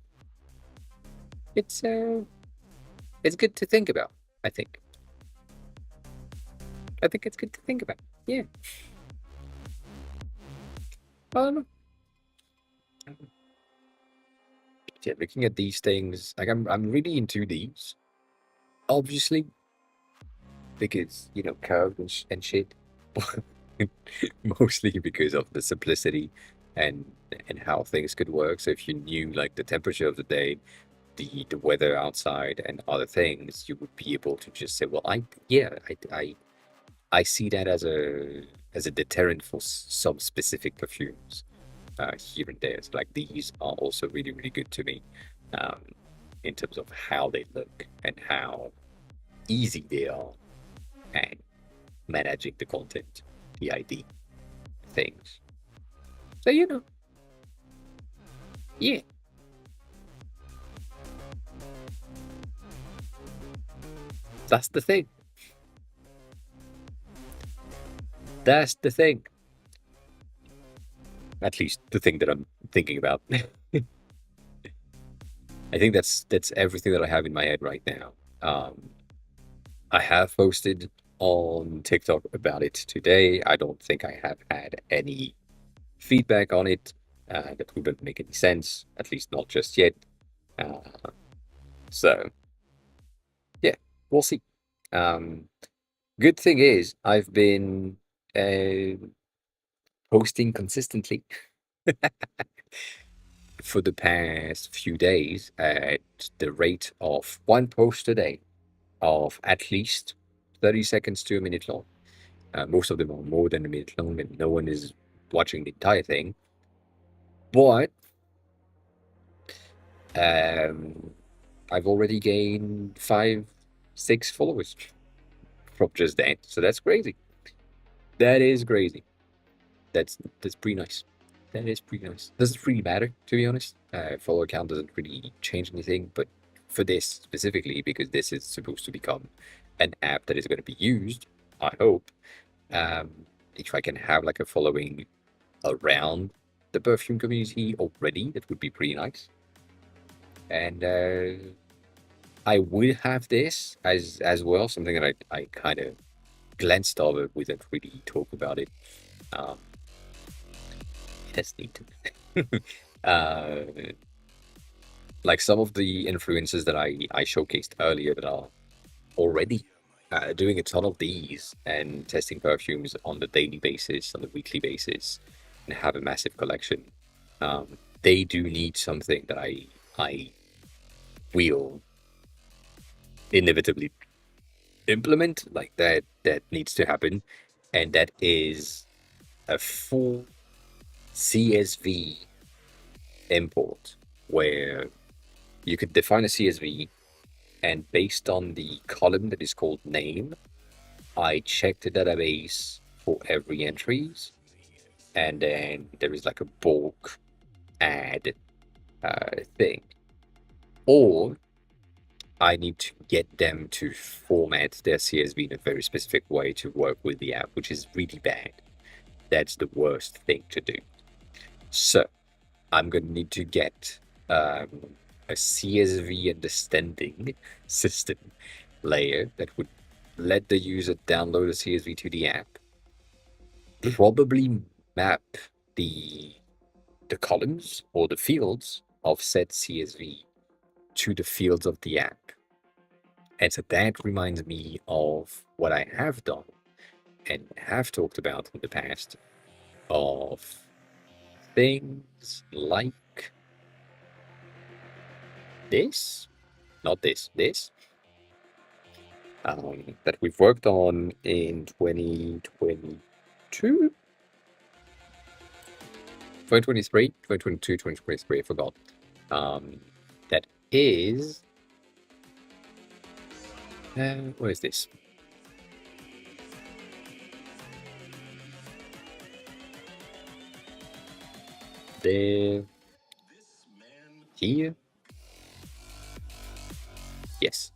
Speaker 1: it's good to think about. I think. I think it's good to think about. Yeah. Um. Yeah. Looking at these things, like I'm really into these. Obviously, because curves and shit. Mostly because of the simplicity and how things could work. So if you knew like the temperature of the day, the weather outside and other things, you would be able to just say, well, I see that as a deterrent for some specific perfumes here and there. So like these are also really, really good to me um, in terms of how they look and how easy they are and managing the content, the ID things. So yeah, that's the thing. That's the thing. At least the thing that I'm thinking about. I think that's everything that I have in my head right now. I have posted on TikTok about it today. I don't think I have had any feedback on it that wouldn't make any sense, at least not just yet. Uh, so yeah, we'll see. Good thing is I've been posting consistently for the past few days at the rate of one post a day of at least 30 seconds to a minute long. Most of them are more than a minute long, and no one is watching the entire thing. But I've already gained 5, 6 followers from just that. So that's crazy. That is crazy. That's pretty nice. That is pretty nice. Doesn't really matter, to be honest. Follower count doesn't really change anything, but for this specifically, because this is supposed to become an app that is going to be used, I hope, if I can have like a following around the perfume community already, that would be pretty nice. And I would have this as well, something that I kind of glanced over with and really talk about it. Um, that's neat. uh, like some of the influencers that I showcased earlier that are already doing a ton of these and testing perfumes on the daily basis, on the weekly basis, and have a massive collection. They do need something that I will inevitably implement, like that needs to happen, and that is a full CSV import where you could define a CSV, and based on the column that is called name, I check the database for every entries, and then there is like a bulk add thing, or I need to get them to format their CSV in a very specific way to work with the app, which is really bad. That's the worst thing to do. So I'm going to need to get a CSV understanding system layer that would let the user download a CSV to the app, probably map the columns or the fields of said CSV to the fields of the app. And so that reminds me of what I have done and have talked about in the past of things like this, not this, this, that we've worked on in 2022, 2023, 2022, 2023, I forgot. That is, what is this? There, here, yes.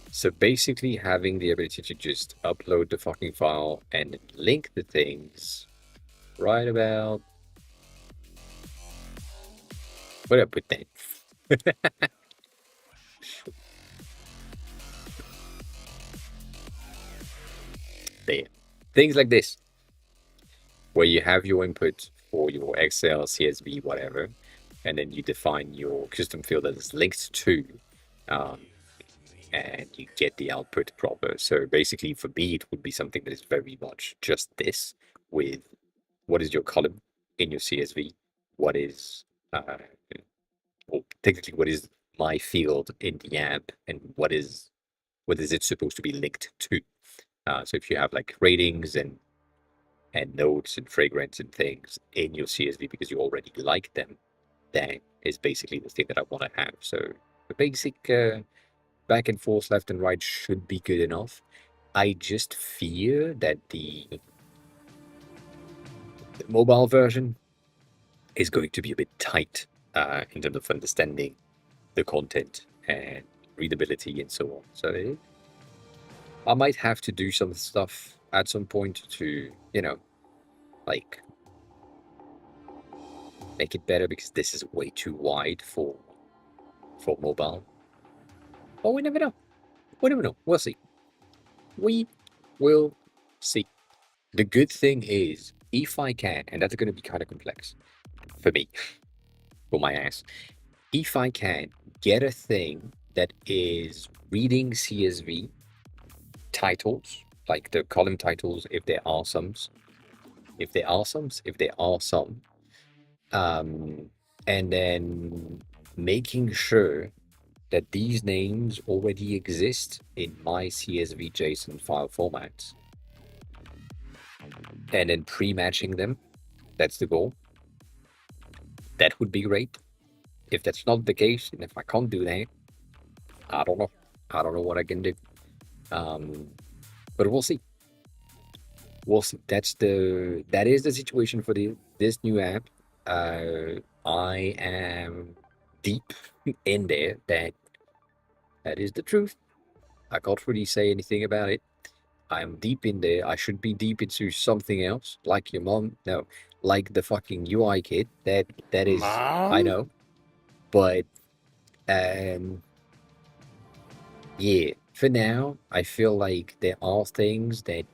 Speaker 1: So basically having the ability to just upload the fucking file and link the things right about, where do I put that? There. Things like this, where you have your input for your Excel, CSV, whatever, and then you define your custom field that is linked to, and you get the output proper. So basically for me, it would be something that is very much just this, with what is your column in your CSV, what is, well, technically what is my field in the app and what is it supposed to be linked to. So if you have like ratings and notes and fragrance and things in your CSV because you already like them, that is basically the thing that I want to have. So the basic back and forth, left and right should be good enough. I just fear that the mobile version is going to be a bit tight in terms of understanding the content and readability and so on. So I might have to do some stuff at some point to, like make it better because this is way too wide for mobile. But we never know. We never know. We'll see. We will see. The good thing is, if I can, and that's going to be kind of complex for me, for my ass, if I can get a thing that is reading CSV titles, like the column titles, if there are some, and then making sure that these names already exist in my CSV JSON file formats, and then pre-matching them. That's the goal. That would be great. If that's not the case, and if I can't do that, I don't know. I don't know what I can do. But we'll see. We'll see. That is the situation for this new app. I am deep in there. That is the truth. I can't really say anything about it. I'm deep in there. I should be deep into something else, like your mom. No, like the fucking UI kit. That is, I know, but yeah. For now, I feel like there are things that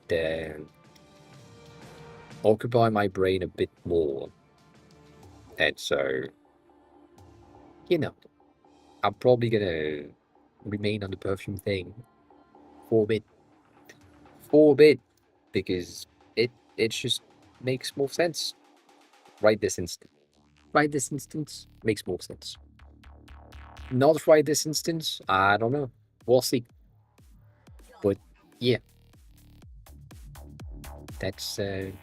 Speaker 1: occupy my brain a bit more, and so I'm probably gonna remain on the perfume thing for a bit, because it just makes more sense right this instant. Right this instance makes more sense. Not right this instance, I don't know. We'll see. But yeah, that's the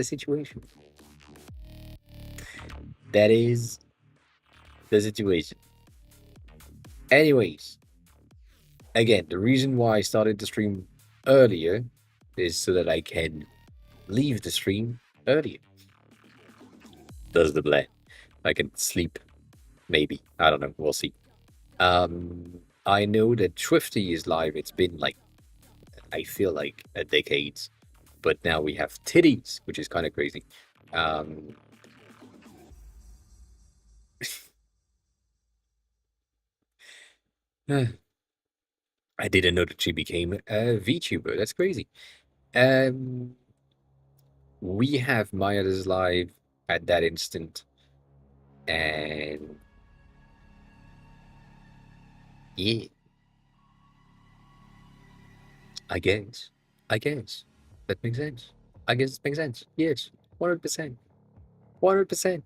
Speaker 1: situation. That is the situation. Anyways, again, the reason why I started the stream earlier is so that I can leave the stream earlier. Does the plan. I can sleep, maybe. I don't know. We'll see. I know that Swifty is live. It's been like, I feel like a decade, but now we have titties, which is kind of crazy. I didn't know that she became a VTuber. That's crazy. We have Maya's live at that instant, and yeah, I guess that makes sense. I guess it makes sense. Yes, 100%, 100%.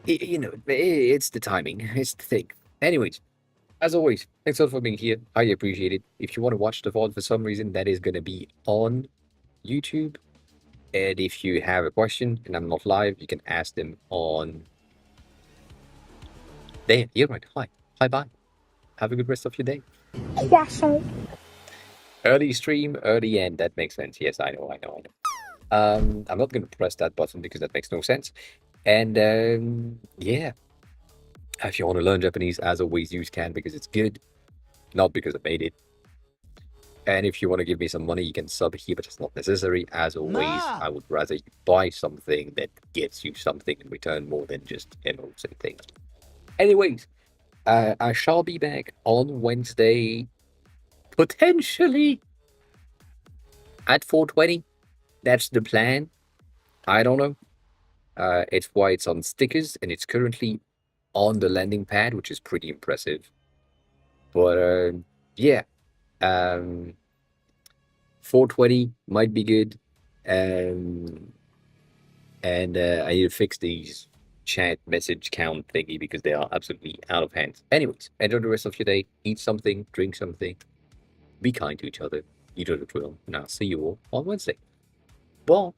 Speaker 1: It's the timing. It's the thing. Anyways, as always, thanks a lot for being here. I appreciate it. If you want to watch the VOD for some reason, that is going to be on YouTube. And if you have a question and I'm not live, you can ask them on there. You're right. Hi. Hi, bye. Have a good rest of your day.
Speaker 4: Croissant.
Speaker 1: Early stream, early end. That makes sense. Yes, I know. I'm not going to press that button because that makes no sense. And yeah, if you want to learn Japanese, as always, use can because it's good, not because I made it. And if you want to give me some money, you can sub here, but it's not necessary. As always, I would rather you buy something that gets you something in return more than just emotes and things. Anyways, I shall be back on Wednesday, potentially at 4:20. That's the plan. I don't know. It's why it's on stickers, and it's currently on the landing pad, which is pretty impressive. But yeah, 4:20 might be good. And I need to fix these chat message count thingy because they are absolutely out of hand. Anyways, enjoy the rest of your day. Eat something, drink something, be kind to each other. You know the drill. And I'll see you all on Wednesday. Bye.